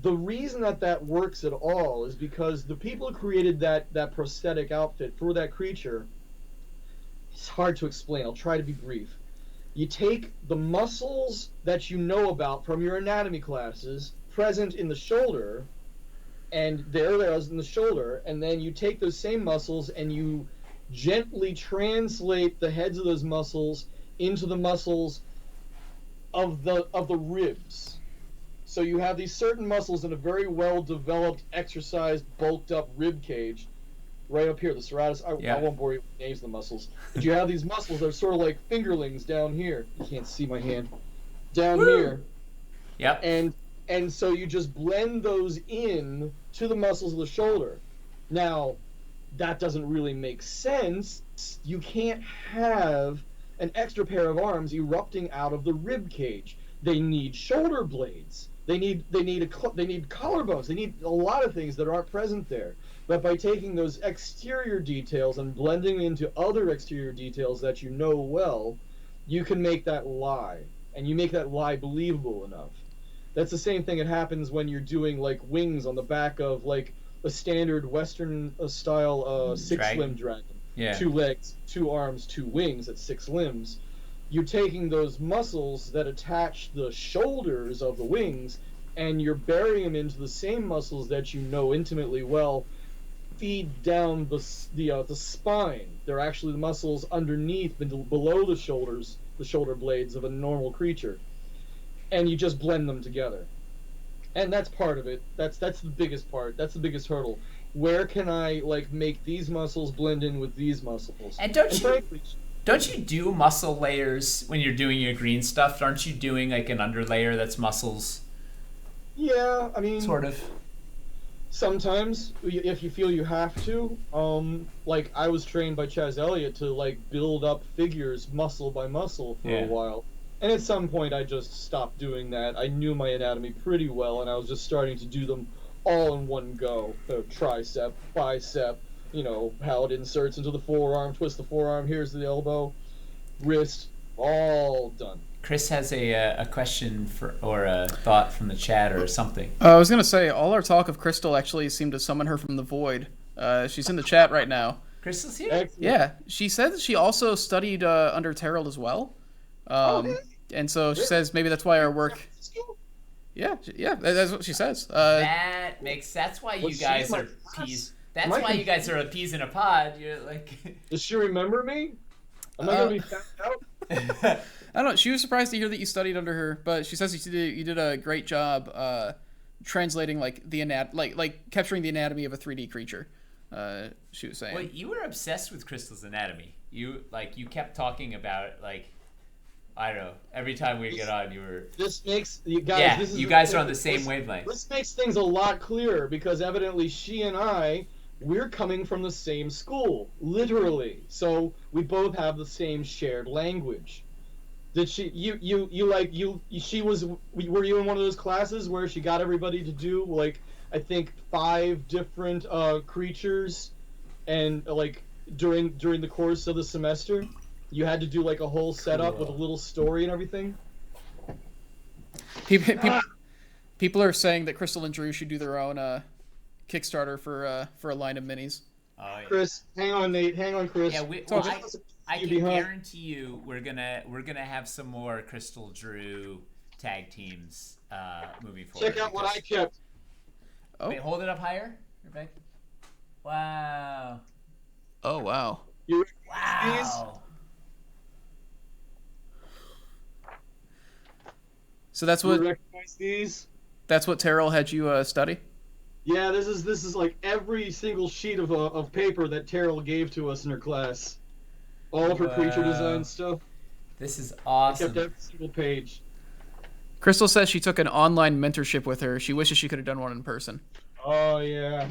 The reason that works at all is because the people who created that prosthetic outfit for that creature, it's hard to explain. I'll try to be brief. You take the muscles that you know about from your anatomy classes present in the shoulder, and there is in the shoulder, and then you take those same muscles and you gently translate the heads of those muscles into the muscles of the ribs. So you have these certain muscles in a very well-developed, exercised, bulked-up rib cage, right up here, the serratus. I won't bore you with names of the muscles, but you have these muscles that are sort of like fingerlings down here. You can't see my hand. Down here. Yep. And so you just blend those in to the muscles of the shoulder. Now, that doesn't really make sense. You can't have an extra pair of arms erupting out of the rib cage. They need shoulder blades. They need collarbones. They need a lot of things that aren't present there. But by taking those exterior details and blending into other exterior details that you know well, you can make that lie, and you make that lie believable enough. That's the same thing that happens when you're doing like wings on the back of like a standard Western style six-limb dragon. Yeah. 2 legs, 2 arms, 2 wings at 6 limbs. You're taking those muscles that attach the shoulders of the wings, and you're burying them into the same muscles that you know intimately well feed down the spine. They're actually the muscles underneath, below the shoulders, the shoulder blades of a normal creature. And you just blend them together. And that's part of it. That's the biggest part. That's the biggest hurdle. Where can I make these muscles blend in with these muscles? And don't you do muscle layers when you're doing your green stuff? Aren't you doing like an underlayer that's muscles? Yeah, I mean, sort of. Sometimes, if you feel you have to, I was trained by Chaz Elliott to build up figures muscle by muscle for a while. And at some point I just stopped doing that. I knew my anatomy pretty well, and I was just starting to do them all in one go. Tricep, bicep, how it inserts into the forearm, twist the forearm, here's the elbow, wrist, all done. Chris has a question or a thought from the chat or something. I was going to say, all our talk of Crystal actually seemed to summon her from the void. She's in the chat right now. Crystal's here? Excellent. Yeah, she said that she also studied under Terrell as well. And so she says maybe that's why our work... Yeah, that's what she says. That's why you guys are peas. That's why you guys are a peas in a pod. You're like... Does she remember me? Am I going to be found out? I don't know. She was surprised to hear that you studied under her, but she says you did a great job translating capturing the anatomy of a 3D creature. She was saying. Well, you were obsessed with Crystal's anatomy. You kept talking about I don't know. Every time we get on, you were. This makes you guys. Yeah, this is you guys are on the same wavelength. This makes things a lot clearer because evidently she and we're coming from the same school, literally. So we both have the same shared language. Did she? She was. Were you in one of those classes where she got everybody to do I think 5 different creatures, and during the course of the semester? You had to do a whole setup with a little story and everything. People are saying that Crystal and Drew should do their own Kickstarter for a line of minis. Oh, yeah. Chris, hang on, Nate. Hang on, Chris. Yeah, I can guarantee you we're gonna have some more Crystal Drew tag teams moving forward. Check out what I kept. Oh. Wait, hold it up higher, Rebecca. Wow. Oh wow. You Wow. So that's you what recognize these? Terrell had you study. Yeah, this is like every single sheet of paper that Terrell gave to us in her class. All of her creature design stuff. This is I kept awesome. every single page. Crystal says she took an online mentorship with her. She wishes she could have done one in person. Oh yeah.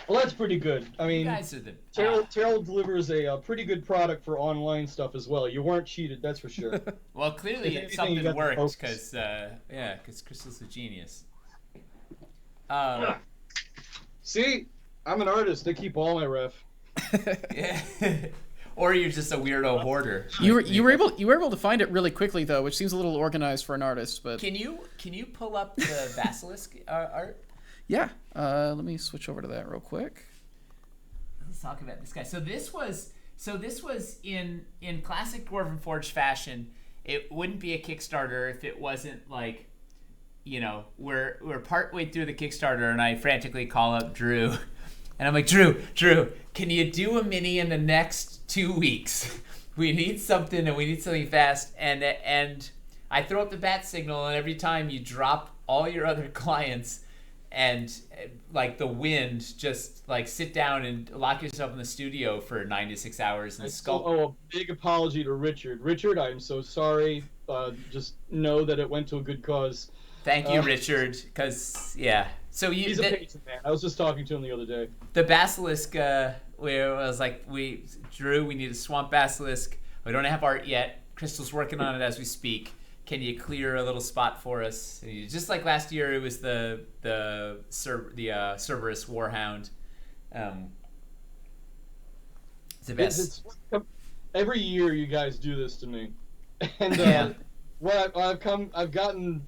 Well, that's pretty good. I You mean, guys are the Terrell delivers a pretty good product for online stuff as well. You weren't cheated, that's for sure. well. Clearly, If anything, you something got the worked focus. because Crystal's a genius. See, I'm an artist. They keep all my ref. Yeah. Or you're just a weirdo hoarder. You were able to find it really quickly though, which seems a little organized for an artist. But Can you pull up the basilisk art? yeah, let me switch over to that real quick. Let's talk about this guy. So this was in classic Dwarven Forge fashion. It wouldn't be a Kickstarter if it wasn't like, we're partway through the Kickstarter and I frantically call up Drew, and I'm like, Drew, can you do a mini in the next 2 weeks? We need something and we need something fast. And I throw up the bat signal, and every time you drop all your other clients and like the wind, just like sit down and lock yourself in the studio for 9 to 6 hours and I still owe a big apology to Richard. Richard, I'm so sorry. Just know that it went to a good cause. Thank you, Richard, because So He's a patron man. I was just talking to him the other day. The basilisk, where I was like, Drew, we need a swamp basilisk. We don't have art yet. Crystal's working on it as we speak. Can you clear a little spot for us? Just like last year, it was the Cerberus Warhound. It's the best. Every year, you guys do this to me, and what I've gotten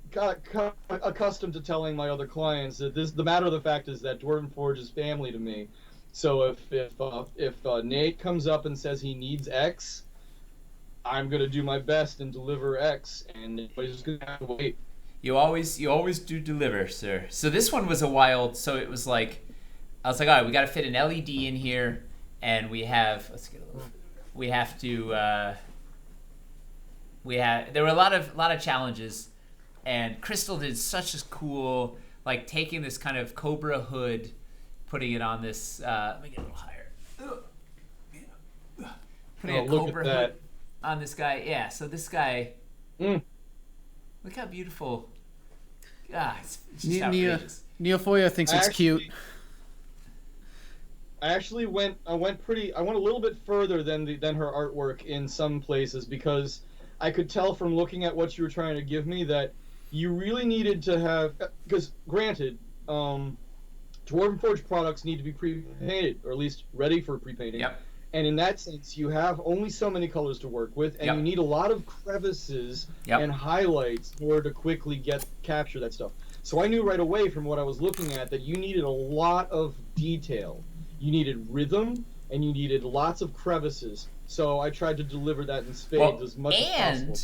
accustomed to telling my other clients that the matter of the fact is that Dwarven Forge is family to me. So if Nate comes up and says he needs X, I'm gonna do my best and deliver X, and everybody's just gonna have to wait. You always do deliver, sir. So this one was a wild. So it was like, I was like, all right, we got to fit an LED in here, and we have. Let's get a little. We have to. There were a lot of challenges, and Crystal did such a cool, like taking this kind of Cobra hood, putting it on this. Let me get a little higher. Putting a Cobra hood on this guy. Yeah. So this guy. Look how beautiful. It's just outrageous. Neofoya thinks it's cute. I went a little bit further than her artwork in some places, because I could tell from looking at what you were trying to give me that you really needed to have, because granted, Dwarven Forge products need to be pre-painted, or at least ready for pre-painting. Yep. And in that sense, you have only so many colors to work with, and you need a lot of crevices and highlights in order to quickly capture that stuff. So I knew right away from what I was looking at that you needed a lot of detail. You needed rhythm, and you needed lots of crevices. So I tried to deliver that in spades as much as possible.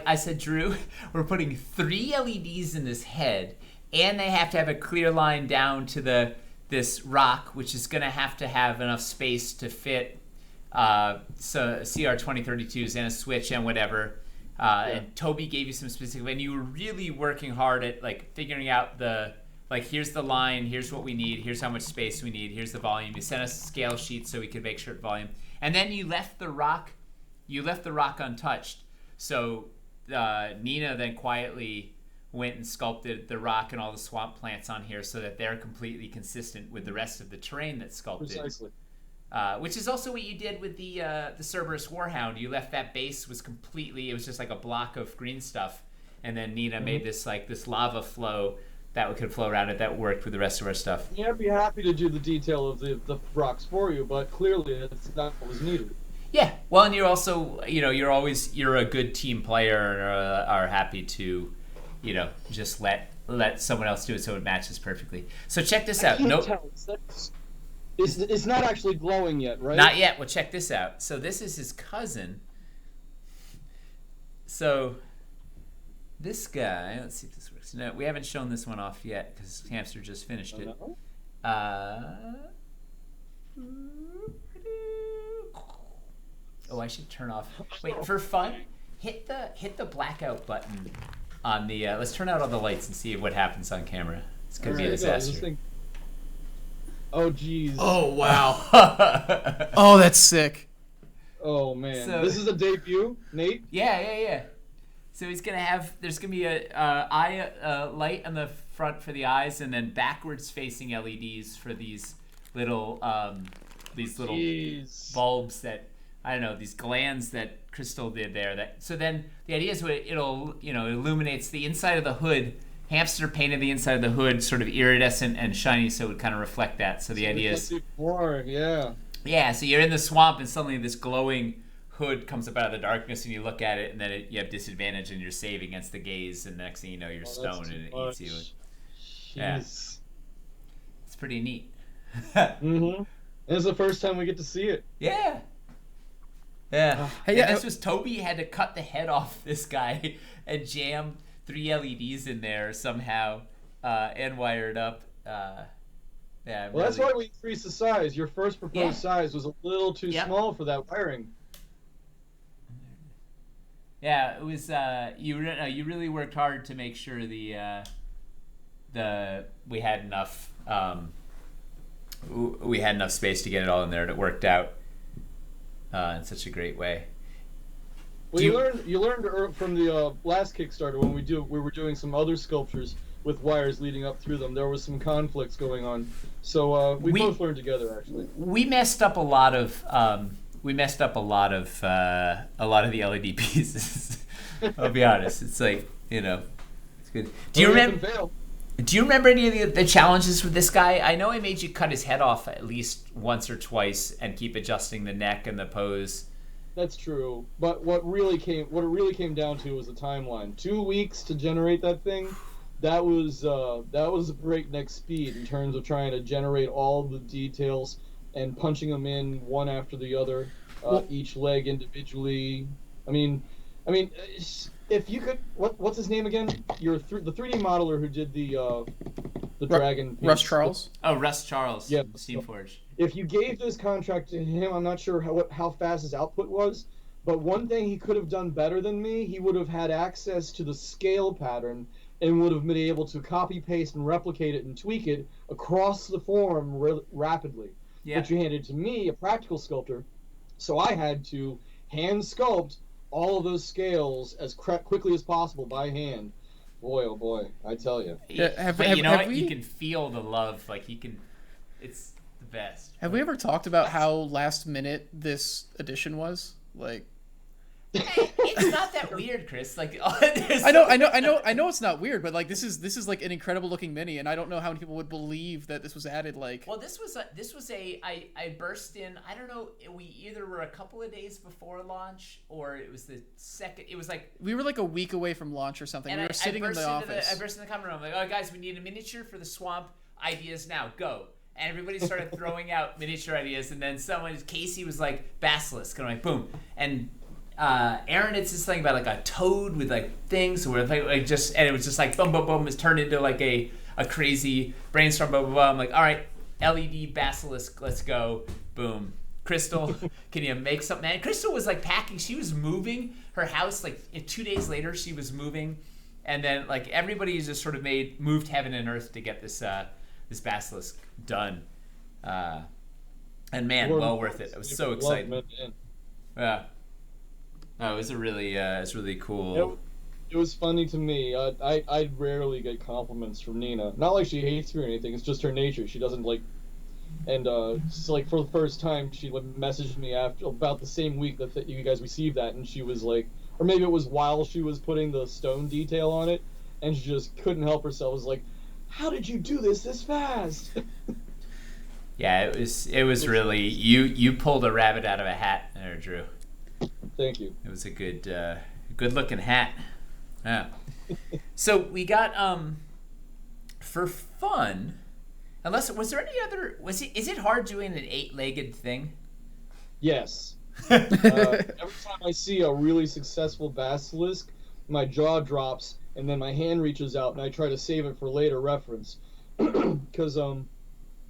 I said, Drew, we're putting 3 LEDs in this head, and they have to have a clear line down to this rock, which is going to have enough space to fit so CR 2032s and a switch and whatever. And Toby gave you some specific, and you were really working hard at like figuring out here's the line, here's what we need, here's how much space we need, here's the volume. You sent us scale sheets so we could make sure volume. And then you left the rock untouched. So Nina then quietly went and sculpted the rock and all the swamp plants on here so that they're completely consistent with the rest of the terrain that's sculpted. Precisely. Which is also what you did with the Cerberus Warhound. You left that base it was just like a block of green stuff, and then Nina made this lava flow that could flow around it that worked with the rest of our stuff. Yeah, I'd be happy to do the detail of the rocks for you, but clearly it's not what was needed. Yeah, well, and you're also, you're a good team player and are happy to, just let someone else do it so it matches perfectly. So check this out. It's not actually glowing yet, right? Not yet. Well, check this out. So this is his cousin. So this guy, let's see if this works. No, we haven't shown this one off yet because Hamster just finished it. Oh, I should turn off. Wait, for fun, hit the blackout button on the. Let's turn out all the lights and see what happens on camera. It's gonna be a disaster. Oh, jeez. Oh, wow. Oh, that's sick. Oh, man. So, this is a debut, Nate? Yeah. So he's gonna have. There's gonna be a light on the front for the eyes, and then backwards facing LEDs for these little Jeez. bulbs that. I don't know, these glands that Crystal did there. So then the idea is it'll illuminates the inside of the hood. Hamster painted the inside of the hood sort of iridescent and shiny, so it would kind of reflect that. So the idea is, yeah. So you're in the swamp, and suddenly this glowing hood comes up out of the darkness, and you look at it, and then you have disadvantage, and you're safe against the gaze, and the next thing you know, you're stoned, and it eats you. Yeah, it's pretty neat. Mm-hmm. It's the first time we get to see it. Yeah. Yeah. This was Toby had to cut the head off this guy and jam 3 LEDs in there somehow and wired up. That's why we increased the size. Your first proposed size was a little too small for that wiring. Yeah, it was. You really worked hard to make sure we had enough. We had enough space to get it all in there, and it worked out in such a great way. Well, you learned from the last Kickstarter when we were doing some other sculptures with wires leading up through them. There was some conflicts going on, so we both learned together. Actually, we messed up a lot of the LED pieces. I'll be honest. It's like it's good. Do you remember any of the challenges with this guy? I know I made you cut his head off at least once or twice and keep adjusting the neck and the pose. That's true, but what it really came down to was the timeline. 2 weeks to generate that thing. That was a breakneck speed in terms of trying to generate all the details and punching them in one after the other, each leg individually. I mean, if you could, what's his name again? The 3D modeler who did the dragon piece. Russ Charles. Oh, Russ Charles. Yeah, Steamforge. If you gave this contract to him, I'm not sure how fast his output was, but one thing he could have done better than me, he would have had access to the scale pattern and would have been able to copy, paste, and replicate it and tweak it across the form rapidly. Yeah. But you handed it to me, a practical sculptor, so I had to hand sculpt all of those scales as quickly as possible by hand. Boy, oh boy, I tell you. Yeah, you can feel the love. Like it's the best. Have we ever talked about how last minute this edition was? Like, it's not that weird, Chris. Like, I know it's not weird, but like this is like an incredible looking mini, and I don't know how many people would believe that this was added. Like, well, I burst in. I don't know. We either were a couple of days before launch, or it was the second. It was like we were like a week away from launch or something. And we were sitting in the office. I burst in the common room. I'm like, oh guys, we need a miniature for the swamp. Ideas now, go. And everybody started throwing out miniature ideas, and then Casey was like basilisk, and I'm like, boom, and. Aaron, it's this thing about like a toad with like things where like just, and it was just like boom, boom, boom. It's turned into like a crazy brainstorm. Blah blah blah. I'm like, all right, LED basilisk, let's go. Boom. Crystal, can you make something? And Crystal was like packing. She was moving her house. Like 2 days later, she was moving, and then like everybody just sort of moved heaven and earth to get this basilisk done. And man, well worth it. It was so exciting. Yeah. Oh, it was really cool. It was funny to me. I rarely get compliments from Nina. Not like she hates me or anything. It's just her nature. She doesn't like. And so like for the first time, she messaged me after about the same week that you guys received that, and she was like, or maybe it was while she was putting the stone detail on it, and she just couldn't help herself. It was like, how did you do this fast? Yeah, it was really you pulled a rabbit out of a hat there, Drew. Thank you. It was a good looking hat. Yeah. So we got for fun. Was it hard doing an 8-legged thing? Yes. Every time I see a really successful basilisk, my jaw drops and then my hand reaches out and I try to save it for later reference. Because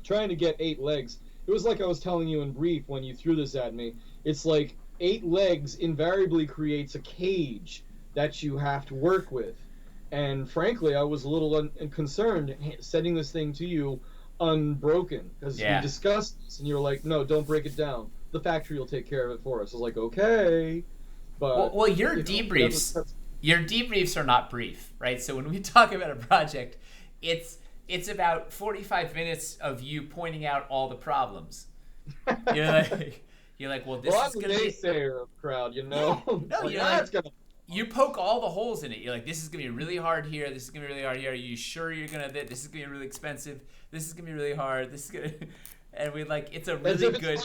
trying to get 8 legs, it was like I was telling you in brief when you threw this at me. It's like 8 legs invariably creates a cage that you have to work with. And frankly, I was a little concerned sending this thing to you unbroken, because we discussed this and you're like, no, don't break it down. The factory will take care of it for us. I was like, okay. But well your debriefs are not brief, right? So when we talk about a project, it's about 45 minutes of you pointing out all the problems. You're like, well, this is going to be... naysayer crowd, you know? No, like, you're like, it's gonna... you poke all the holes in it. You're like, this is going to be really hard here. This is going to be really hard here. Are you sure you're going to... This is going to be really expensive. This is going to be really hard. This is going to... And we like, it's a really good...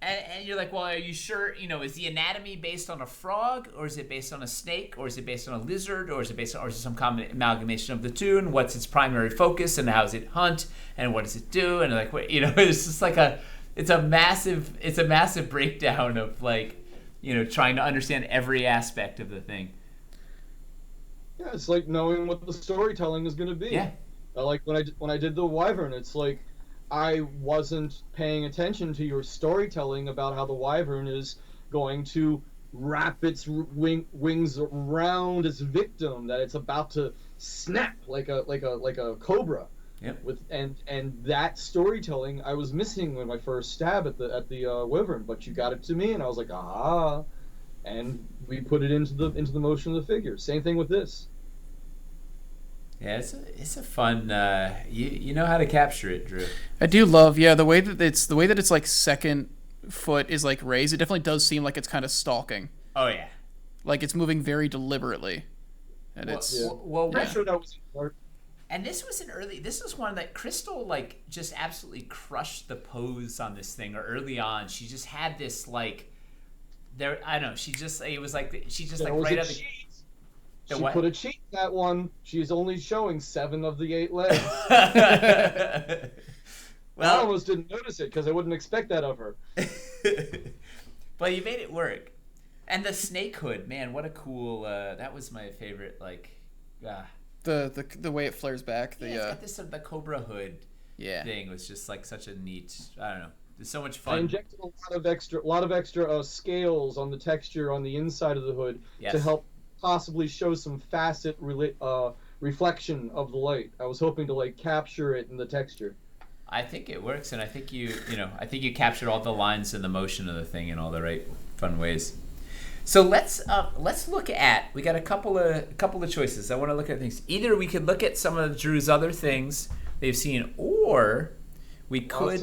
And you're like, well, are you sure, is the anatomy based on a frog, or is it based on a snake, or is it based on a lizard, or is it some amalgamation of the two, and what's its primary focus, and how does it hunt, and what does it do, and like, it's just like it's a massive breakdown of like, trying to understand every aspect of the thing. Yeah, it's like knowing what the storytelling is going to be. Yeah. Like when I did the Wyvern, it's like, I wasn't paying attention to your storytelling about how the Wyvern is going to wrap its wings around its victim, that it's about to snap like a cobra. Yep. And that storytelling I was missing with my first stab at the Wyvern, but you got it to me, and I was like, ah, and we put it into the motion of the figure. Same thing with this. Yeah, it's a fun. You know how to capture it, Drew. I do love, the way that it's like second foot is like raised. It definitely does seem like it's kind of stalking. Oh yeah, like it's moving very deliberately, and sure that was smart. And this was one that Crystal like just absolutely crushed the pose on this thing. Or early on, she just had this like, there. I don't know. It was like she just like right out the. She put a cheat in that one. She's only showing 7 of the 8 legs. Well, I almost didn't notice it because I wouldn't expect that of her. But you made it work. And the snake hood, man, what a cool... that was my favorite, like... The way it flares back. It's got this the Cobra hood thing was just like such a neat... I don't know. It's so much fun. I injected a lot of extra scales on the texture on the inside of the hood to help possibly show some facet reflection of the light. I was hoping to like capture it in the texture. I think it works, and I think you captured all the lines and the motion of the thing in all the right fun ways. So let's look at. We got a couple of choices. I want to look at things. Either we could look at some of Drew's other things they've seen, or we could.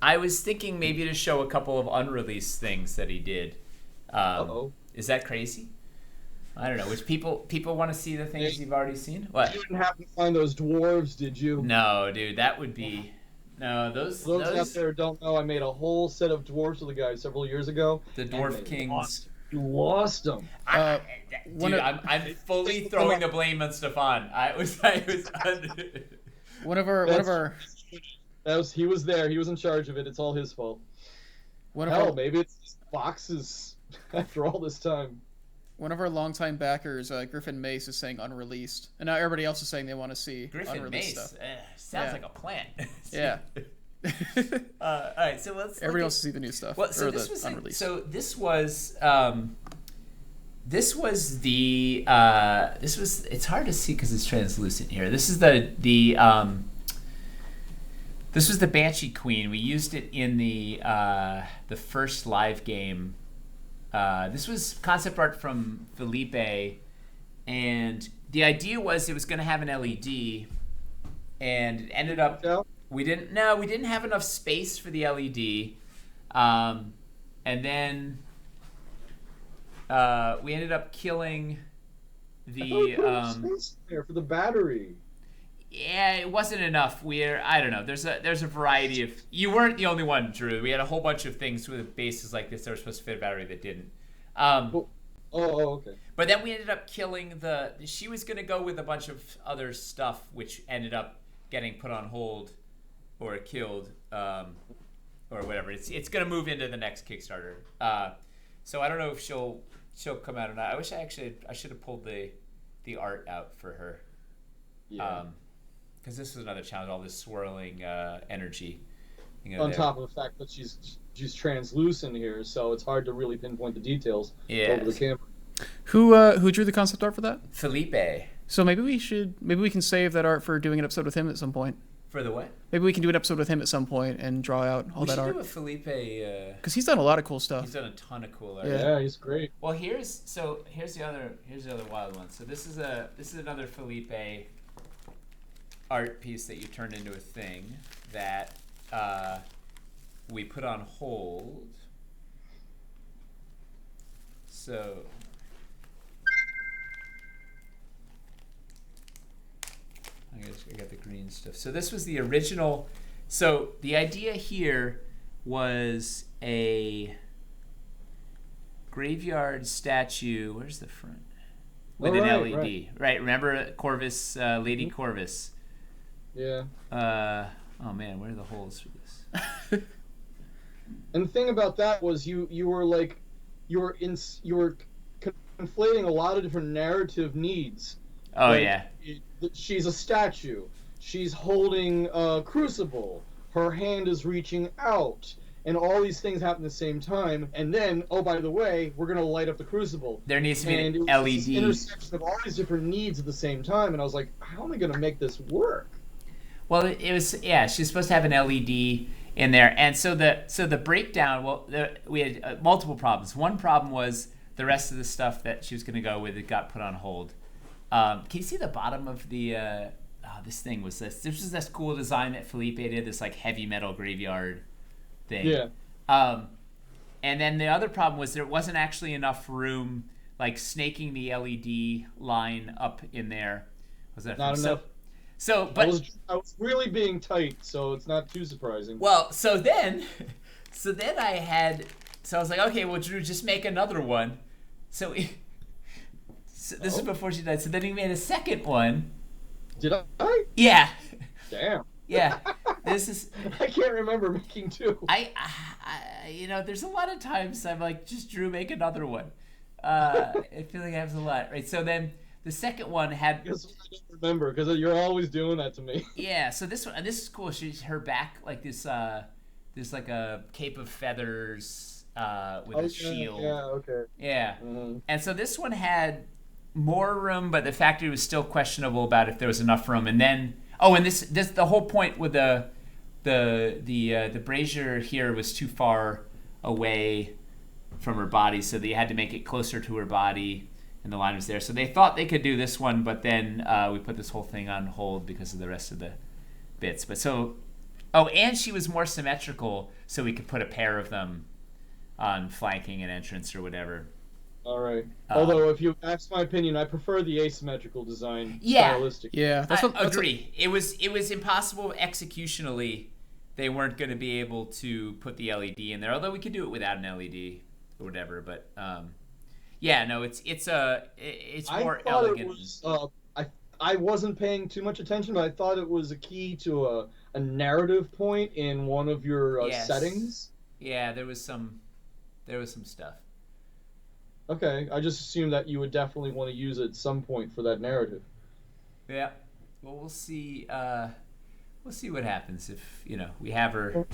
I was thinking maybe to show a couple of unreleased things that he did. Is that crazy? I don't know. Which people want to see the things you've already seen? What? You didn't happen to find those dwarves, did you? No, dude. That would be... No, those out there don't know, I made a whole set of dwarves for the guy several years ago. The Dwarf Kings. You lost them. I'm fully throwing the blame on Stefan. One of our... He was there. He was in charge of it. It's all his fault. Maybe it's just boxes after all this time. One of our longtime backers, Griffin Mace, is saying unreleased, and now everybody else is saying they want to see Griffin unreleased Mace. stuff. Sounds like a plant. Yeah. All right, so let's. Everybody else see the new stuff. Well, so this was unreleased. This was. It's hard to see because it's translucent here. This is this was the Banshee Queen. We used it in the first live game. This was concept art from Felipe, and the idea was it was going to have an LED, and it ended up we didn't have enough space for the LED, and then we ended up killing the space there for the battery. Yeah, it wasn't enough. I don't know. There's a variety of. You weren't the only one, Drew. We had a whole bunch of things with bases like this that were supposed to fit a battery that didn't. Okay. But then we ended up killing she was going to go with a bunch of other stuff, which ended up getting put on hold or killed, or whatever. It's going to move into the next Kickstarter. So I don't know if she'll she'll come out or not. I wish I should have pulled the art out for her. Yeah. Because this was another challenge, all this swirling energy. On top of the fact that she's translucent here, so it's hard to really pinpoint the details over the camera. Who drew the concept art for that? Felipe. So maybe we can save that art for doing an episode with him at some point. For the what? Maybe we can do an episode with him at some point and draw out all that art. We should do a Felipe. Because he's done a lot of cool stuff. He's done a ton of cool art. Yeah, he's great. Well, here's the other wild one. So this is another Felipe art piece that you turned into a thing that we put on hold. So I got the green stuff. So this was the original. So the idea here was a graveyard statue. Where's the front? With an LED. Right. Remember Corvus, Lady Corvus? Yeah. Oh man, where are the holes for this? And the thing about that was you were conflating a lot of different narrative needs. Oh yeah. She's a statue. She's holding a crucible. Her hand is reaching out, and all these things happen at the same time. And then, oh, by the way, we're gonna light up the crucible. There needs to be an LED. This intersection of all these different needs at the same time, and I was like, how am I gonna make this work? Well, it was she's supposed to have an LED in there, and so the breakdown. Well, we had multiple problems. One problem was the rest of the stuff that she was going to go with, it got put on hold. Can you see the bottom of the? This thing was this. This was this cool design that Felipe did. This like heavy metal graveyard thing. Yeah. And then the other problem was there wasn't actually enough room, like snaking the LED line up in there. Was that not enough? So, but I was really being tight, so it's not too surprising. Well, so then I was like, okay, well, Drew, just make another one. So this is before she died. So then he made a second one. Did I? Yeah. Damn. Yeah. This is. I can't remember making two. I there's a lot of times I'm like, just Drew, make another one. I feel like I have a lot, right? So then. The second one had. Because I don't remember, because you're always doing that to me. Yeah, so this one, and this is cool. Her back like this like a cape of feathers with a shield. Yeah, okay. Yeah, Mm-hmm. and so this one had more room, but the factory was still questionable about if there was enough room. And then, and this the whole point with the brazier here was too far away from her body, so they had to make it closer to her body. And the line was there. So they thought they could do this one, but then we put this whole thing on hold because of the rest of the bits. But and she was more symmetrical, so we could put a pair of them on flanking an entrance or whatever. All right. Although, if you ask my opinion, I prefer the asymmetrical design. Yeah. Stylistically. Yeah. I agree. It was impossible executionally. They weren't going to be able to put the LED in there, although we could do it without an LED or whatever. But yeah, no, it's more elegant. It was, I wasn't paying too much attention, but I thought it was a key to a narrative point in one of your settings. Yeah, there was some stuff. Okay, I just assumed that you would definitely want to use it at some point for that narrative. Yeah. Well, we'll see. We'll see what happens if we have her.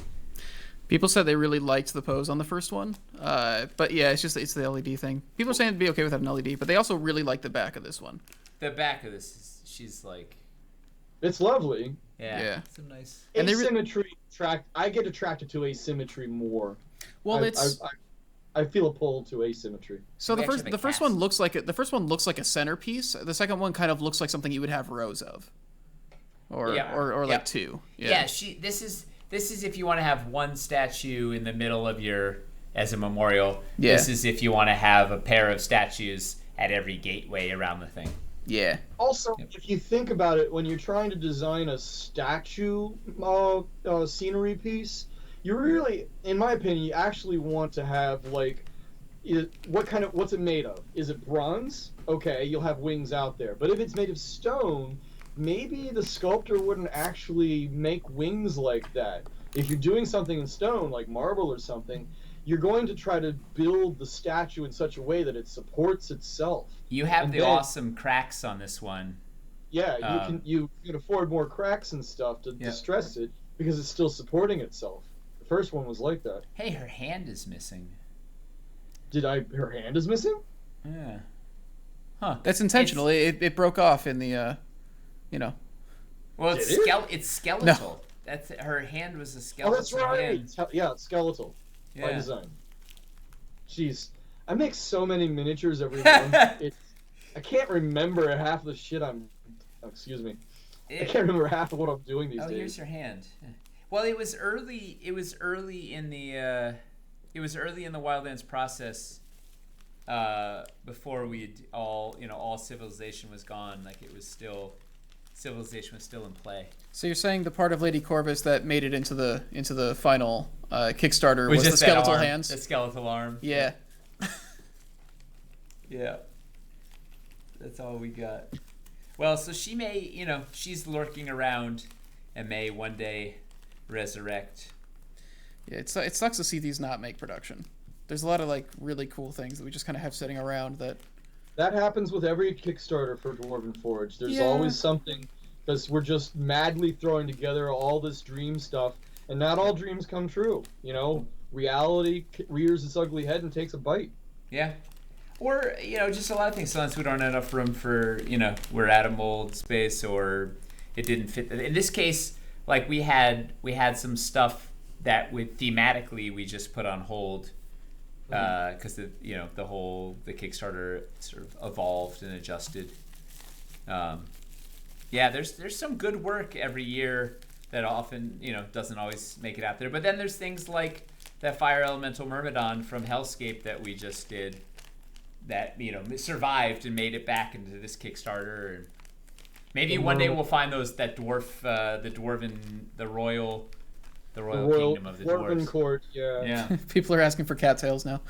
People said they really liked the pose on the first one, but yeah, it's the LED thing. People are saying it'd be okay without an LED, but they also really like the back of this one. The back of this, she's like, it's lovely. Yeah. Some nice asymmetry. I get attracted to asymmetry more. Well, I feel a pull to asymmetry. So the first one looks like a centerpiece. The second one kind of looks like something you would have rows of, or like two. Yeah. This is if you want to have one statue in the middle of as a memorial. Yeah. This is if you want to have a pair of statues at every gateway around the thing. Yeah. Also, if you think about it, when you're trying to design a statue scenery piece, you really, in my opinion, you actually want to have what's it made of? Is it bronze? Okay, you'll have wings out there. But if it's made of stone, maybe the sculptor wouldn't actually make wings like that. If you're doing something in stone, like marble or something, you're going to try to build the statue in such a way that it supports itself. You have And the then- awesome cracks on this one. Yeah, you can afford more cracks and stuff to distress it because it's still supporting itself. The first one was like that. Hey, her hand is missing. Her hand is missing? Yeah. Huh. That's intentional. It broke off in the, you know. Well, Did it? it's skeletal. That's her hand was a Oh, skeletal. that's right. Hand. Yeah, it's skeletal by Yeah. design. Jeez, I make so many miniatures every month. I can't remember half the shit I'm. Oh, excuse me. I can't remember half of what I'm doing these days. Here's your hand. Well, it was early. It was early in the. It was early in the Wildlands process. Before all civilization was gone. Like civilization was still in play. So you're saying the part of Lady Corvus that made it into the final Kickstarter was the just that skeletal arm, hands? the skeletal arm. Yeah. Yeah. That's all we got. Well, so she may, she's lurking around and may one day resurrect. Yeah, it sucks to see these not make production. There's a lot of like really cool things that we just kind of have sitting around that. That happens with every Kickstarter for Dwarven Forge. There's always something, because we're just madly throwing together all this dream stuff, and not all dreams come true. Reality rears its ugly head and takes a bite. Yeah. Or, just a lot of things. Sometimes we don't have enough room for, we're out of mold space or it didn't fit. In this case, like we had some stuff that thematically we just put on hold because the Kickstarter sort of evolved and adjusted. There's some good work every year that often, doesn't always make it out there. But then there's things like that Fire Elemental Myrmidon from Hellscape that we just did that, survived and made it back into this Kickstarter. And maybe one day we'll find that the royal kingdom of the Dwarven dwarves. court, yeah. People are asking for cattails now.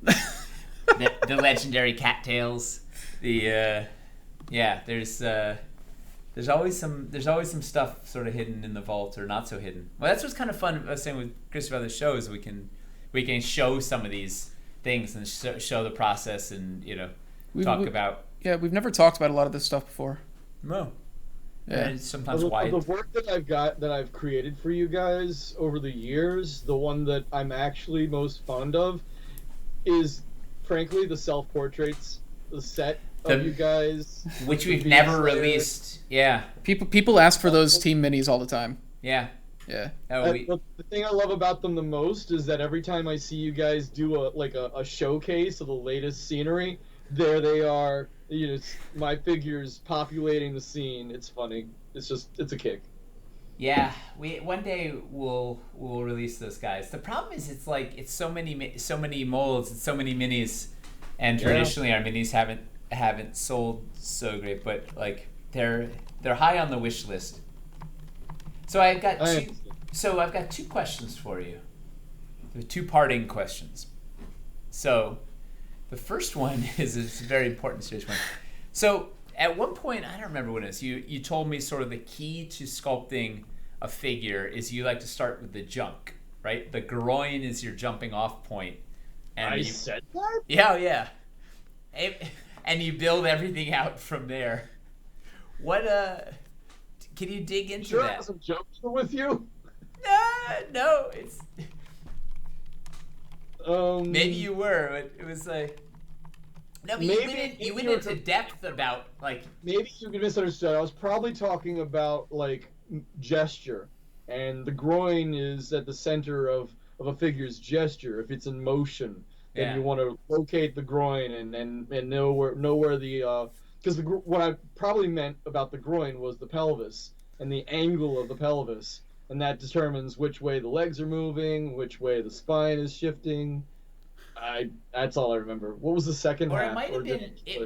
the legendary cattails. There's always some stuff sort of hidden in the vault or not so hidden. Well, that's what's kind of fun. I was saying with Christopher other shows, we can show some of these things and show the process and talk about. Yeah, we've never talked about a lot of this stuff before. No. Yeah. And sometimes The work that I've created for you guys over the years, the one that I'm actually most fond of is, frankly, the self-portraits, the set of you guys, which we've never released. Yeah. People ask for those team minis all the time. Yeah. Yeah. The thing I love about them the most is that every time I see you guys do a showcase of the latest scenery, there they are. My figures populating the scene. It's funny. It's a kick. Yeah, one day we'll release those guys. The problem is it's so many molds, it's so many minis, and traditionally our minis haven't sold so great, but like they're high on the wish list. So I've got two questions for you. They're two parting questions. So the first one is a very important serious one. So at one point, I don't remember when it was, you told me sort of the key to sculpting a figure is you like to start with the junk, right? The groin is your jumping off point. And said that? Yeah. And you build everything out from there. Can you dig into that? I wasn't joking with you? No, it's... maybe you were, but it was like... No, but you went into depth about, like... Maybe you misunderstood. I was probably talking about, like, gesture. And the groin is at the center of a figure's gesture. If it's in motion, then you want to locate the groin and know where the... Because what I probably meant about the groin was the pelvis and the angle of the pelvis. And that determines which way the legs are moving, which way the spine is shifting. That's all I remember. What was the second half? It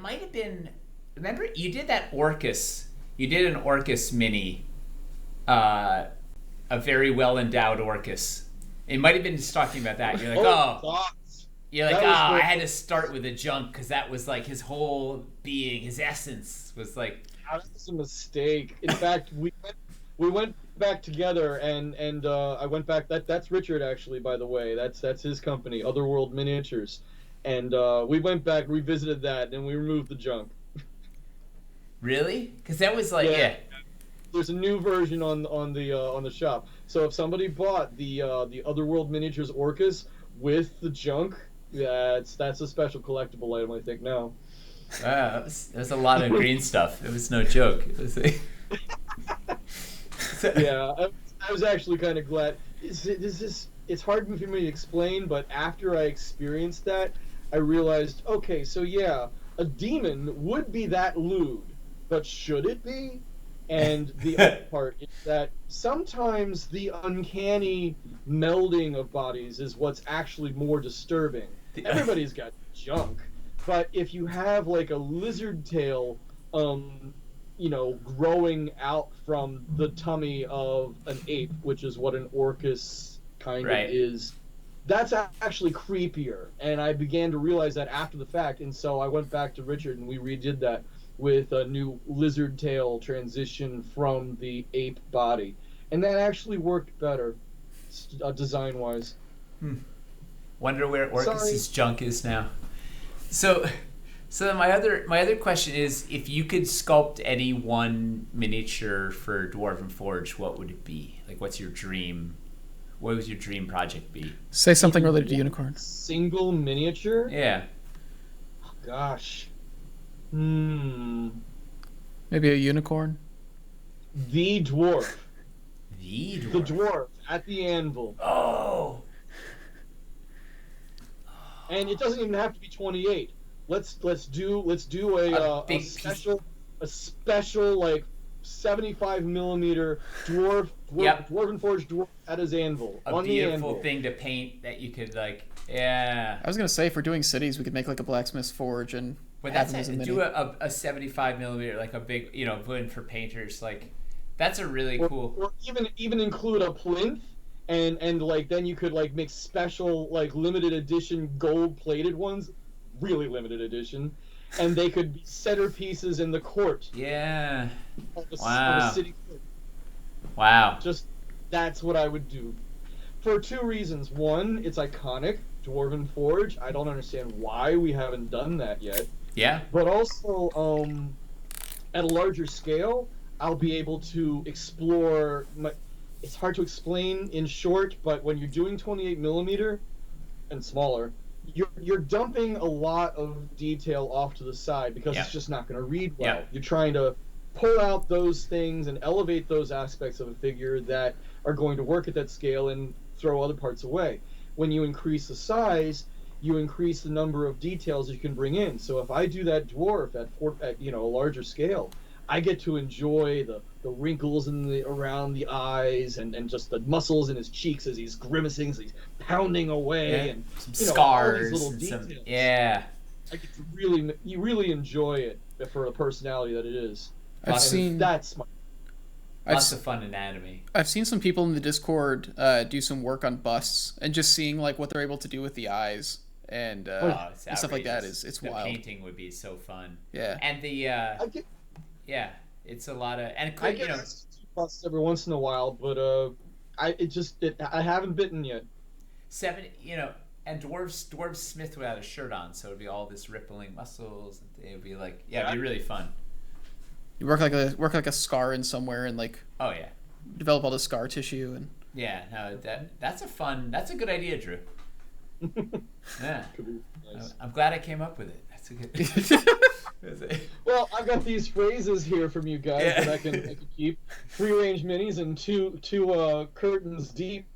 might have been. Remember, you did that Orcus. You did an Orcus mini, a very well endowed Orcus. It might have been just talking about that. You're like, I had to start with a junk because that was like his whole being, his essence was like. That was a mistake. In fact, we went back together, and I went back. That's Richard, actually, by the way. That's his company, Otherworld Miniatures, and we went back, revisited that, and we removed the junk. Really? Because that was like, yeah. There's a new version on the shop. So if somebody bought the Otherworld Miniatures Orcas with the junk, that's a special collectible item, I think, now. Wow, that was a lot of green stuff. It was no joke. It was Yeah, I was actually kind of glad. It's hard for me to explain, but after I experienced that, I realized, okay, so yeah, a demon would be that lewd, but should it be? And the other part is that sometimes the uncanny melding of bodies is what's actually more disturbing. Everybody's got junk, but if you have like a lizard tail, growing out from the tummy of an ape, which is what an Orcus kind of is, that's actually creepier. And I began to realize that after the fact, and so I went back to Richard and we redid that with a new lizard tail transition from the ape body, and that actually worked better, design wise. Wonder where Orcus's junk is now. So my other question is, if you could sculpt any one miniature for Dwarven Forge, what would it be? Like, what's your dream? What would your dream project be? Say something related to unicorns. Single miniature? Yeah. Oh, gosh. Maybe a unicorn. The dwarf. The dwarf. The dwarf at the anvil. Oh. And it doesn't even have to be 28. Let's do a special like 75 millimeter Dwarven Forge dwarf at his anvil. A beautiful thing to paint that you could like. Yeah. I was gonna say, if we're doing cities, we could make like a blacksmith's forge and. But that's do a 75 millimeter, like a big, one for painters. Like, that's a really cool. Or even include a plinth, and like then you could like make special like limited edition gold plated ones, really limited edition, and they could be centerpieces in the court. Yeah. Of Wow. a city court. Wow. Just that's what I would do, for two reasons. One, it's iconic, Dwarven Forge. I don't understand why we haven't done that yet. Yeah. But also, at a larger scale, I'll be able to explore. It's hard to explain in short, but when you're doing 28 millimeter and smaller, you're dumping a lot of detail off to the side because it's just not going to read well. You're trying to pull out those things and elevate those aspects of a figure that are going to work at that scale and throw other parts away. When you increase the size, you increase the number of details you can bring in. So if I do that dwarf at a larger scale, I get to enjoy the wrinkles around the eyes and just the muscles in his cheeks as he's grimacing, as he's pounding away, and some scars, all these little details. I get to really enjoy it for the personality that it is. That's my. Lots of fun anatomy. I've seen some people in the Discord do some work on busts and just seeing like what they're able to do with the eyes and stuff like that. It's the wild. Painting would be so fun. Yeah. And it's a lot of I get busts every once in a while, but I haven't bitten yet. And dwarves smith without a shirt on, so it'd be all this rippling muscles. It would be like it'd be really fun. You work like a scar in somewhere and like develop all the scar tissue and that's a good idea, Drew. Yeah, Nice. I'm glad I came up with it. That's a good. Well, I've got these phrases here from you guys that I can keep. Free range minis and two curtains deep.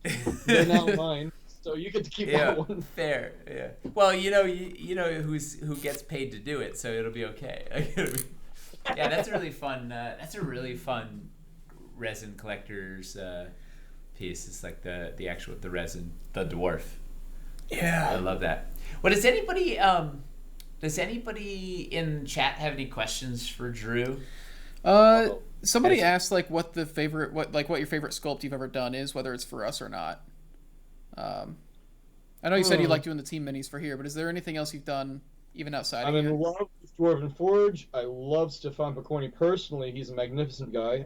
They're now mine, so you get to keep that one. Fair. Yeah. Well, you know who gets paid to do it, so it'll be okay. Yeah, that's a really fun. That's a really fun resin collector's piece. It's like the resin, the dwarf. Yeah, I love that. Well, does anybody in chat have any questions for Drew? Somebody asked like what your favorite sculpt you've ever done is, whether it's for us or not. I know you said you like doing the team minis for here, but is there anything else you've done even outside I'm of in here? love with Dwarven Forge. I love Stefan Picorni personally. He's a magnificent guy.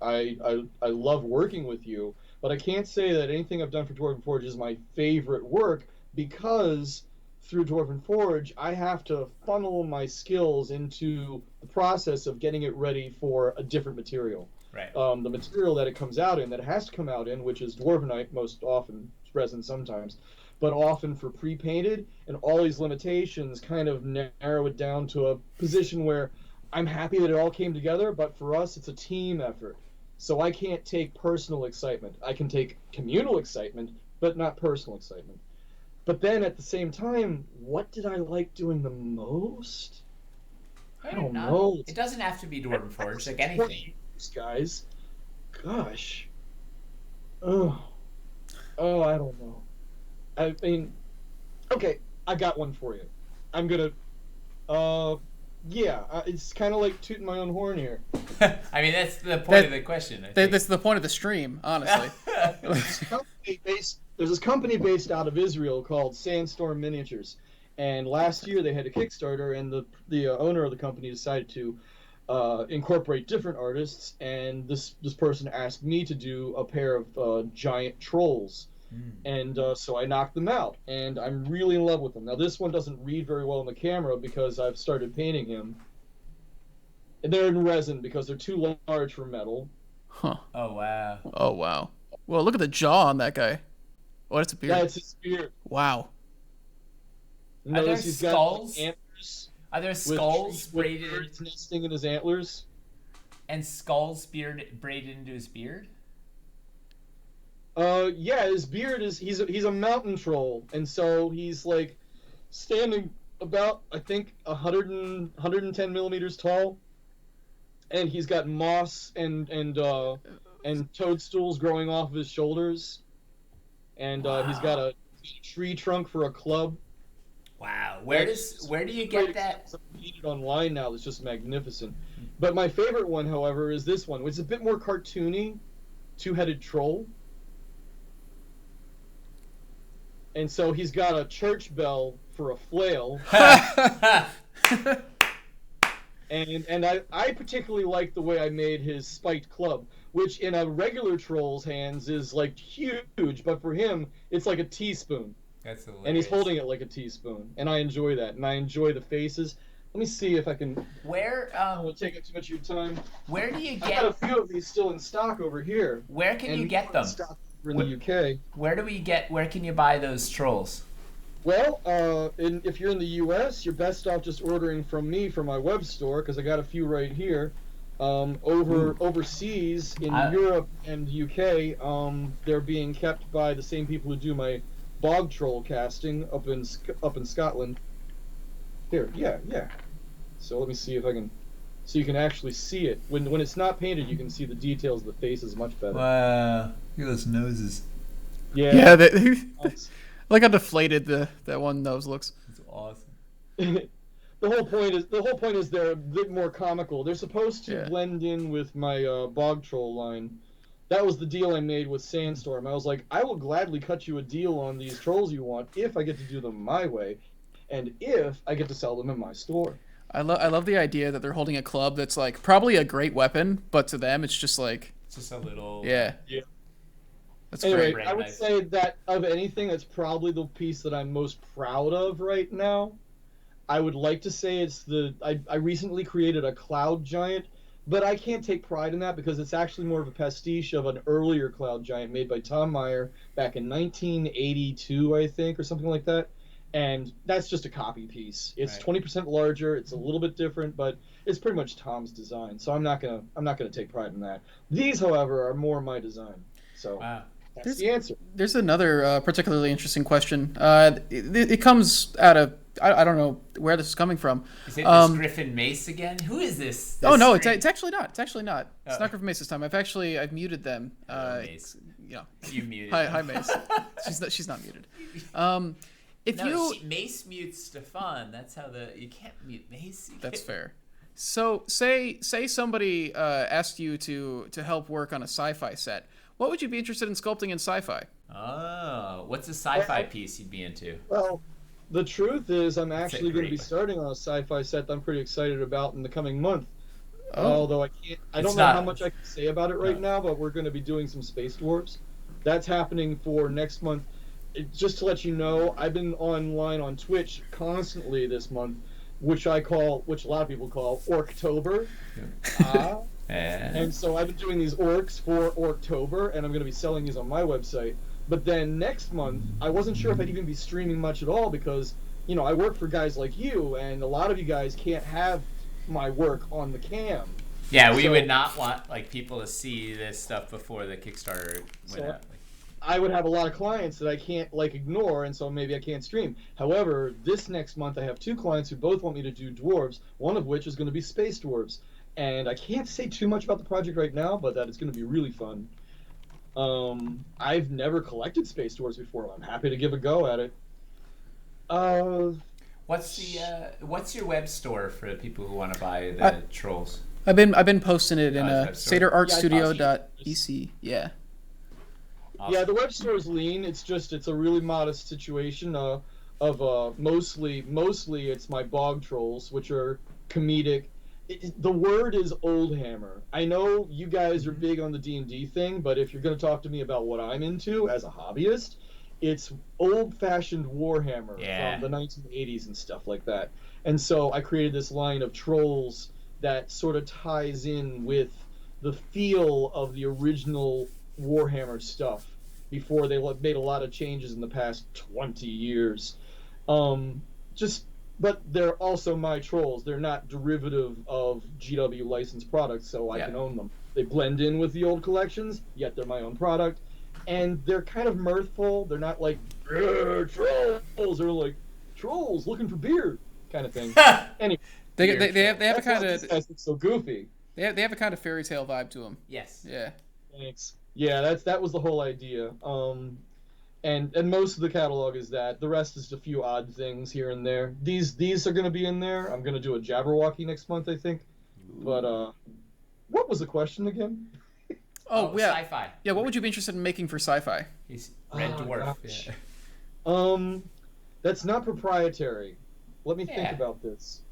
I love working with you, but I can't say that anything I've done for Dwarven Forge is my favorite work because through Dwarven Forge, I have to funnel my skills into the process of getting it ready for a different material. Right. The material that it comes out in, that it has to come out in, which is Dwarvenite most often, resin sometimes, but often for pre-painted, and all these limitations kind of narrow it down to a position where I'm happy that it all came together, but for us it's a team effort. So I can't take personal excitement. I can take communal excitement, but not personal excitement. But then at the same time, what did I like doing the most? I don't know. It doesn't have to be Dwarven Forge, like anything. Guys, gosh. Oh, I don't know. I mean, okay, I got one for you. I'm gonna, yeah, it's kind of like tooting my own horn here. I mean, that's the point of the question. I think. That's the point of the stream, honestly. There's this company based out of Israel called Sandstorm Miniatures, and last year they had a Kickstarter, and the owner of the company decided to incorporate different artists, and this person asked me to do a pair of giant trolls. And so I knocked them out, and I'm really in love with them. Now, this one doesn't read very well on the camera because I've started painting him. And they're in resin because they're too large for metal. Huh. Oh, wow. Oh, wow. Well, look at the jaw on that guy. Oh, that's a beard. That's his beard. Wow. Are there He's skulls? got, like, antlers Are there skulls braided birds nesting in his antlers? and skulls braided into his beard? Yeah, his beard is he's a mountain troll, and so he's like standing about, I think, 110 millimeters tall, and he's got moss and toadstools growing off of his shoulders, and he's got a tree trunk for a club. Wow. Where do you get that? Painted online now. It's just magnificent. But my favorite one, however, is this one, which is a bit more cartoony, two-headed troll. And so he's got a church bell for a flail. and I particularly like the way I made his spiked club, which in a regular troll's hands is like huge, but for him it's like a teaspoon. That's hilarious. And he's holding it like a teaspoon, and I enjoy that, and I enjoy the faces. Let me see if I can. I won't take up too much of your time. Where do you I got get? a few of these still in stock over here. Where can you get them? Stock over in the UK. Where can you buy those trolls? Well, if you're in the U.S., you're best off just ordering from me from my web store, because I got a few right here. Overseas in Europe and UK, they're being kept by the same people who do my bog troll casting up in Scotland. Here, yeah. So let me see if I can. So you can actually see it when it's not painted. You can see the details of the faces much better. Wow, look at those noses. Yeah. Like how deflated that one nose looks. That's awesome. The whole point is they're a bit more comical. They're supposed to blend in with my bog troll line. That was the deal I made with Sandstorm. I was like, I will gladly cut you a deal on these trolls you want if I get to do them my way, and if I get to sell them in my store. I love the idea that they're holding a club that's like probably a great weapon, but to them it's just like It's just a little. Yeah. That's anyway, great. I would say that of anything, that's probably the piece that I'm most proud of right now. I would like to say it's I recently created a cloud giant, but I can't take pride in that because it's actually more of a pastiche of an earlier cloud giant made by Tom Meyer back in 1982, I think, or something like that. And that's just a copy piece. It's 20% larger. It's a little bit different, but it's pretty much Tom's design. So I'm not gonna take pride in that. These, however, are more my design. So that's the answer. There's another particularly interesting question. It comes out of I don't know where this is coming from. Is it this Griffin Mace again? Who is this? Oh no, it's actually not. It's actually not. It's not Griffin Mace this time. I've muted them. Mace. You know. You muted. Hi Mace. She's not muted. Mace mutes Stefan. That's how you can't mute Mace. That's fair. So say somebody asked you to help work on a sci-fi set. What would you be interested in sculpting in sci-fi? Oh, what's a sci-fi piece you'd be into? Well, The truth is, I'm That's a actually going to great be one. starting on a sci-fi set that I'm pretty excited about in the coming month. Oh. Although I It's don't know not- how much I can say about it right now, but we're going to be doing some space dwarves. That's happening for next month. Just to let you know, I've been online on Twitch constantly this month, which a lot of people call Orktober. And so I've been doing these orcs for Orktober, and I'm going to be selling these on my website. But then next month, I wasn't sure if I'd even be streaming much at all because, you know, I work for guys like you, and a lot of you guys can't have my work on the cam. Yeah, we would not want like people to see this stuff before the Kickstarter went out. I would have a lot of clients that I can't like ignore, and so maybe I can't stream. However, this next month I have 2 clients who both want me to do dwarves, one of which is going to be space dwarves. And I can't say too much about the project right now, but that it's going to be really fun. I've never collected space dwarves before. I'm happy to give a go at it. What's your web store for the people who want to buy the trolls? I've been posting it in web store. satyartstudio.ec. Yeah. Awesome. Yeah, the web store is lean. It's a really modest situation of mostly it's my bog trolls, which are comedic. The word is old hammer. I know you guys are big on the D&D thing, but if you're going to talk to me about what I'm into as a hobbyist, it's old-fashioned Warhammer from the 1980s and stuff like that. And so I created this line of trolls that sort of ties in with the feel of the original Warhammer stuff before they made a lot of changes in the past 20 years. But they're also my trolls. They're not derivative of GW licensed products, so I can own them. They blend in with the old collections, yet they're my own product. And they're kind of mirthful. They're not like, trolls. They're like, trolls looking for beer kind of thing. Anyway. They have a kind of... That's so goofy. They have a kind of fairy tale vibe to them. Yes. Yeah. Thanks. Yeah, that was the whole idea. And most of the catalog is that. The rest is a few odd things here and there. These are going to be in there. I'm going to do a Jabberwocky next month, I think. But what was the question again? Oh yeah, sci-fi. Yeah, what would you be interested in making for sci-fi? He's Red Dwarf. Yeah. That's not proprietary. Let me think about this.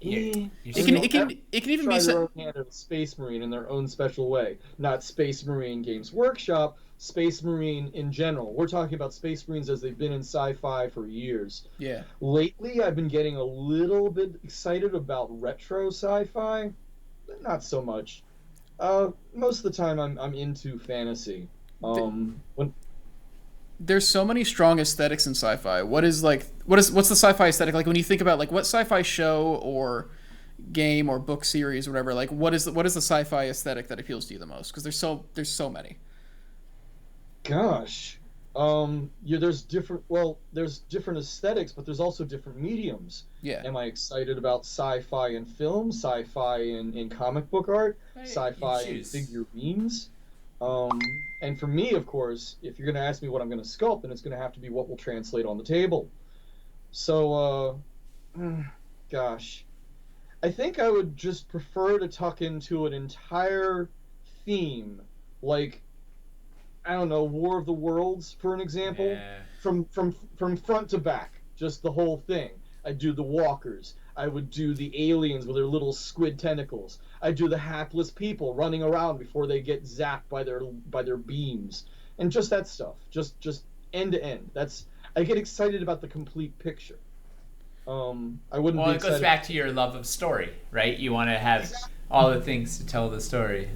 It can even be their own hand of Space Marine in their own special way. Not Space Marine Games Workshop, Space Marine in general. We're talking about Space Marines as they've been in sci-fi for years. Yeah. Lately, I've been getting a little bit excited about retro sci-fi. Not so much. Most of the time, I'm into fantasy. There's so many strong aesthetics in sci-fi. What's the sci-fi aesthetic like when you think about like what sci-fi show or game or book series or whatever? Like what is the sci-fi aesthetic that appeals to you the most? Because there's so many. Gosh, there's different aesthetics, but there's also different mediums. Yeah. Am I excited about sci-fi in film, sci-fi in comic book art, sci-fi in figurines? And for me, of course, if you're going to ask me what I'm going to sculpt, then it's going to have to be what will translate on the table. So, gosh, I think I would just prefer to tuck into an entire theme, like, I don't know, War of the Worlds, for an example, from front to back, just the whole thing. I'd do the walkers. I would do the aliens with their little squid tentacles. I'd do the hapless people running around before they get zapped by their beams, and just that stuff, just end to end. I get excited about the complete picture. I wouldn't. Well, it goes back to your love of story, right? You want to have all the things to tell the story.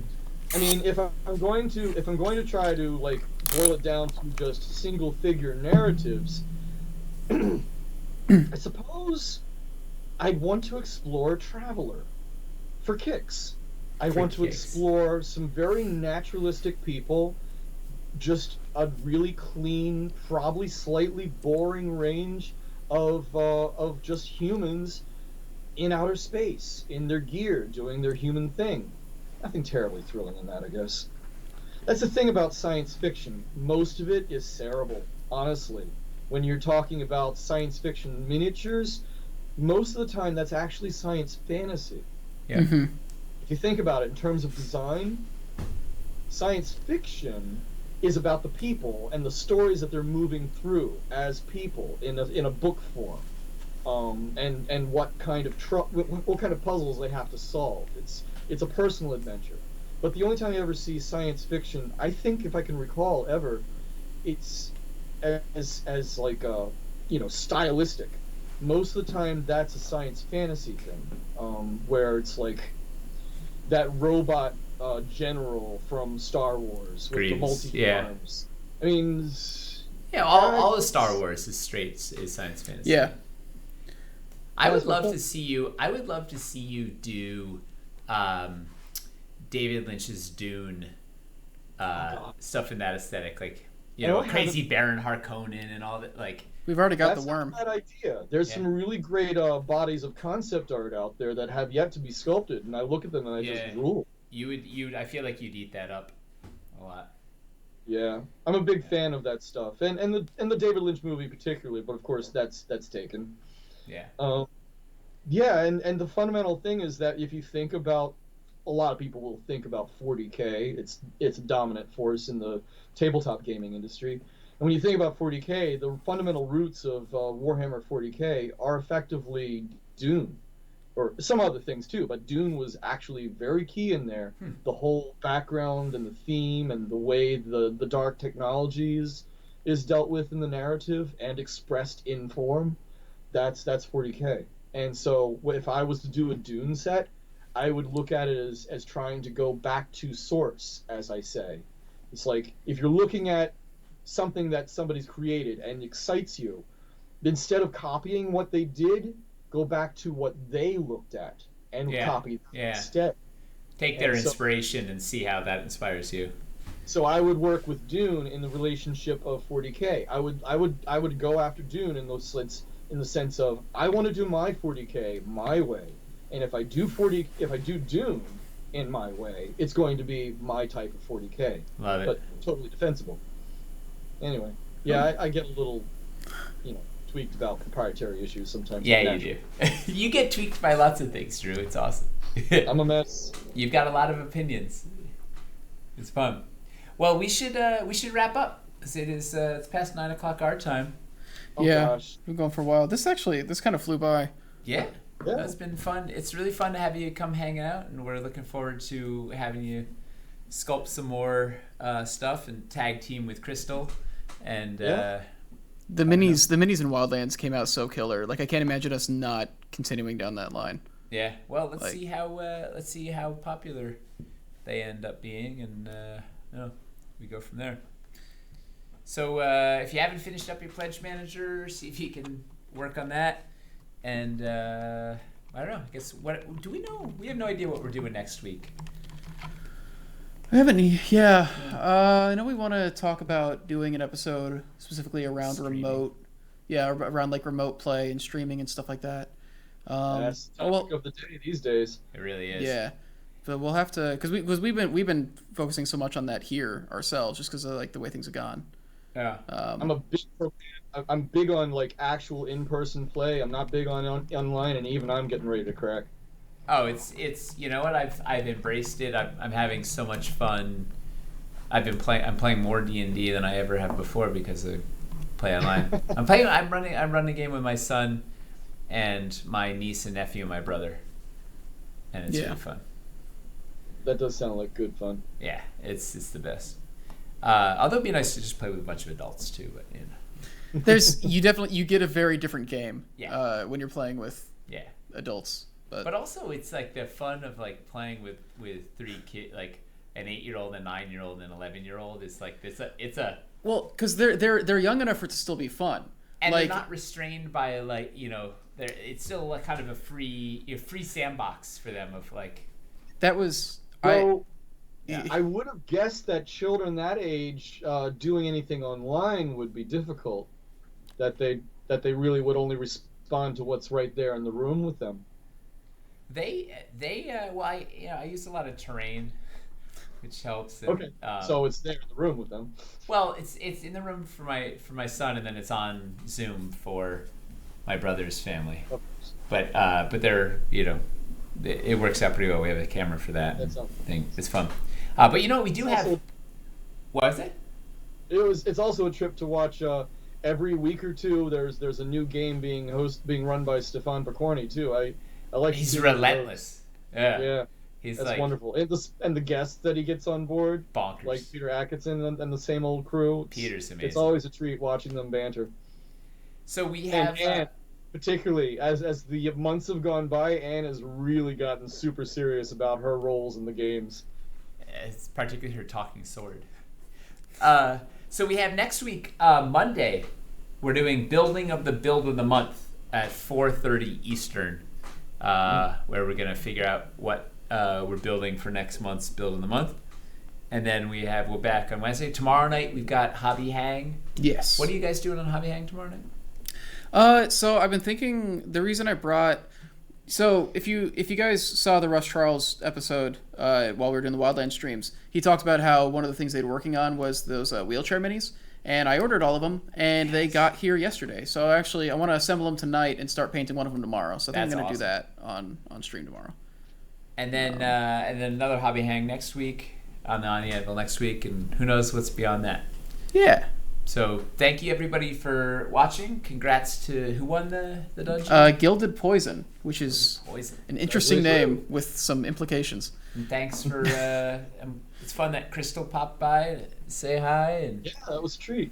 I mean, if I'm going to try to like boil it down to just single figure narratives, I suppose I'd want to explore Traveler for kicks. I want to explore some very naturalistic people, just a really clean, probably slightly boring range of just humans in outer space, in their gear, doing their human thing. Nothing terribly thrilling in that, I guess. That's the thing about science fiction. Most of it is cerebral, honestly. When you're talking about science fiction miniatures, most of the time that's actually science fantasy. Yeah. Mm-hmm. If you think about it in terms of design, science fiction is about the people and the stories that they're moving through as people in a book form, and what kind of what kind of puzzles they have to solve. It's a personal adventure. But the only time you ever see science fiction, I think, if I can recall ever, it's as like stylistic. Most of the time, that's a science fantasy thing, where it's like that robot general from Star Wars with the multi arms. I mean, yeah, all of Star Wars is science fantasy. Yeah. I would love to see you. I would love to see you do David Lynch's Dune stuff in that aesthetic, like crazy Baron Harkonnen and all that. Like we've already got that's the worm. Not a bad idea. There's some really great bodies of concept art out there that have yet to be sculpted, and I look at them and I just drool. You I feel like you'd eat that up a lot. Yeah, I'm a big fan of that stuff, and the David Lynch movie particularly, but of course that's taken. Yeah. Yeah, and the fundamental thing is that if you think about, a lot of people will think about 40K. It's a dominant force in the tabletop gaming industry. And when you think about 40K, the fundamental roots of Warhammer 40K are effectively Dune, or some other things too, but Dune was actually very key in there. The whole background and the theme and the way the dark technologies is dealt with in the narrative and expressed in form, that's 40K. And so if I was to do a Dune set, I would look at it as trying to go back to source, as I say. It's like, if you're looking at something that somebody's created and excites you, instead of copying what they did, go back to what they looked at and copy that instead. Take their inspiration and see how that inspires you. So I would work with Dune in the relationship of 40K. I would go after Dune in those slits, in the sense of, I want to do my 40K my way, and if I do Dune in my way, it's going to be my type of 40K. Love it. But totally defensible. Anyway, yeah, I get a little, tweaked about proprietary issues sometimes. Yeah, you do. You get tweaked by lots of things, Drew. It's awesome. I'm a mess. You've got a lot of opinions. It's fun. Well, we should wrap up. It's past 9 o'clock our time. Oh, gosh. We've been going for a while. This kind of flew by. Yeah. It's been fun. It's really fun to have you come hang out, and we're looking forward to having you sculpt some more stuff and tag team with Crystal. And the minis in Wildlands came out so killer. Like, I can't imagine us not continuing down that line. Yeah. Well, let's see how popular they end up being, and we go from there. So if you haven't finished up your pledge manager, see if you can work on that. And I don't know. I guess what do we know? We have no idea what we're doing next week. I haven't. Yeah. I know we want to talk about doing an episode specifically around streaming. Remote. Yeah, around like remote play and streaming and stuff like that. That's the topic of the day these days. It really is. Yeah. But we'll have to, because we've been focusing so much on that here ourselves, just because of like the way things have gone. Yeah. I'm big on like actual in-person play. I'm not big on online, and even I'm getting ready to crack. Oh, it's you know what, I've embraced it. I'm having so much fun. I'm playing more D&D than I ever have before because of play online. I'm running a game with my son and my niece and nephew and my brother, and it's really fun. That does sound like good fun. Yeah, it's the best. Although it'd be nice to just play with a bunch of adults too, but you get a very different game when you're playing with adults. But also it's like the fun of like playing with 3 kids, like an 8-year-old, a 9-year-old, and an 11-year-old. It's like well, because they're young enough for it to still be fun, and they're not restrained by like it's still like kind of a free sandbox for them of like that was. I would have guessed that children that age doing anything online would be difficult. That they really would only respond to what's right there in the room with them. I use a lot of terrain, which helps. And, okay, so it's there in the room with them. Well, it's in the room for my son, and then it's on Zoom for my brother's family. But they're it works out pretty well. We have a camera for that thing. It's fun. But we do have. What was it? It's also a trip to watch. Every week or two, there's a new game being run by Stefan Picorni too. I like. He's relentless. Yeah. He's That's like wonderful. And the guests that he gets on board, bonkers. like Peter Atkinson and the same old crew. Peter's amazing. It's always a treat watching them banter. So we have and particularly as the months have gone by, Anne has really gotten super serious about her roles in the games. It's particularly her talking sword. So we have next week, Monday, we're doing Building of the Build of the Month at 4:30 Eastern, where we're going to figure out what we're building for next month's Build of the Month. And then we're back on Wednesday. Tomorrow night, we've got Hobby Hang. Yes. What are you guys doing on Hobby Hang tomorrow night? So I've been thinking the reason I brought. So if you guys saw the Russ Charles episode while we were doing the Wildland streams, he talked about how one of the things they were working on was those wheelchair minis, and I ordered all of them, and they got here yesterday. So actually, I want to assemble them tonight and start painting one of them tomorrow. So I think I'm going to do that on stream tomorrow. And then another Hobby Hang next week on the Anvil next week, and who knows what's beyond that. Yeah. So thank you everybody for watching. Congrats to who won the dungeon? Gilded Poison, which is an interesting name with some implications. And thanks for it's fun that Crystal popped by to say hi, and yeah, that was a treat.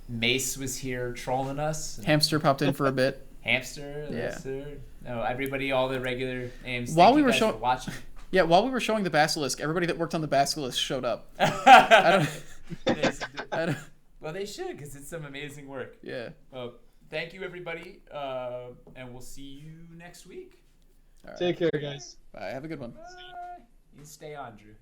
Mace was here trolling us. Hamster popped in for a bit. Hamster, yeah. No, everybody, all the regular names. While Thank we you were guys for watching. Yeah, while we were showing the Basilisk, everybody that worked on the Basilisk showed up. Well, they should, because it's some amazing work. Yeah. Well, thank you, everybody, and we'll see you next week. All right. Take care, guys. Bye. Have a good one. Bye. You stay on, Drew.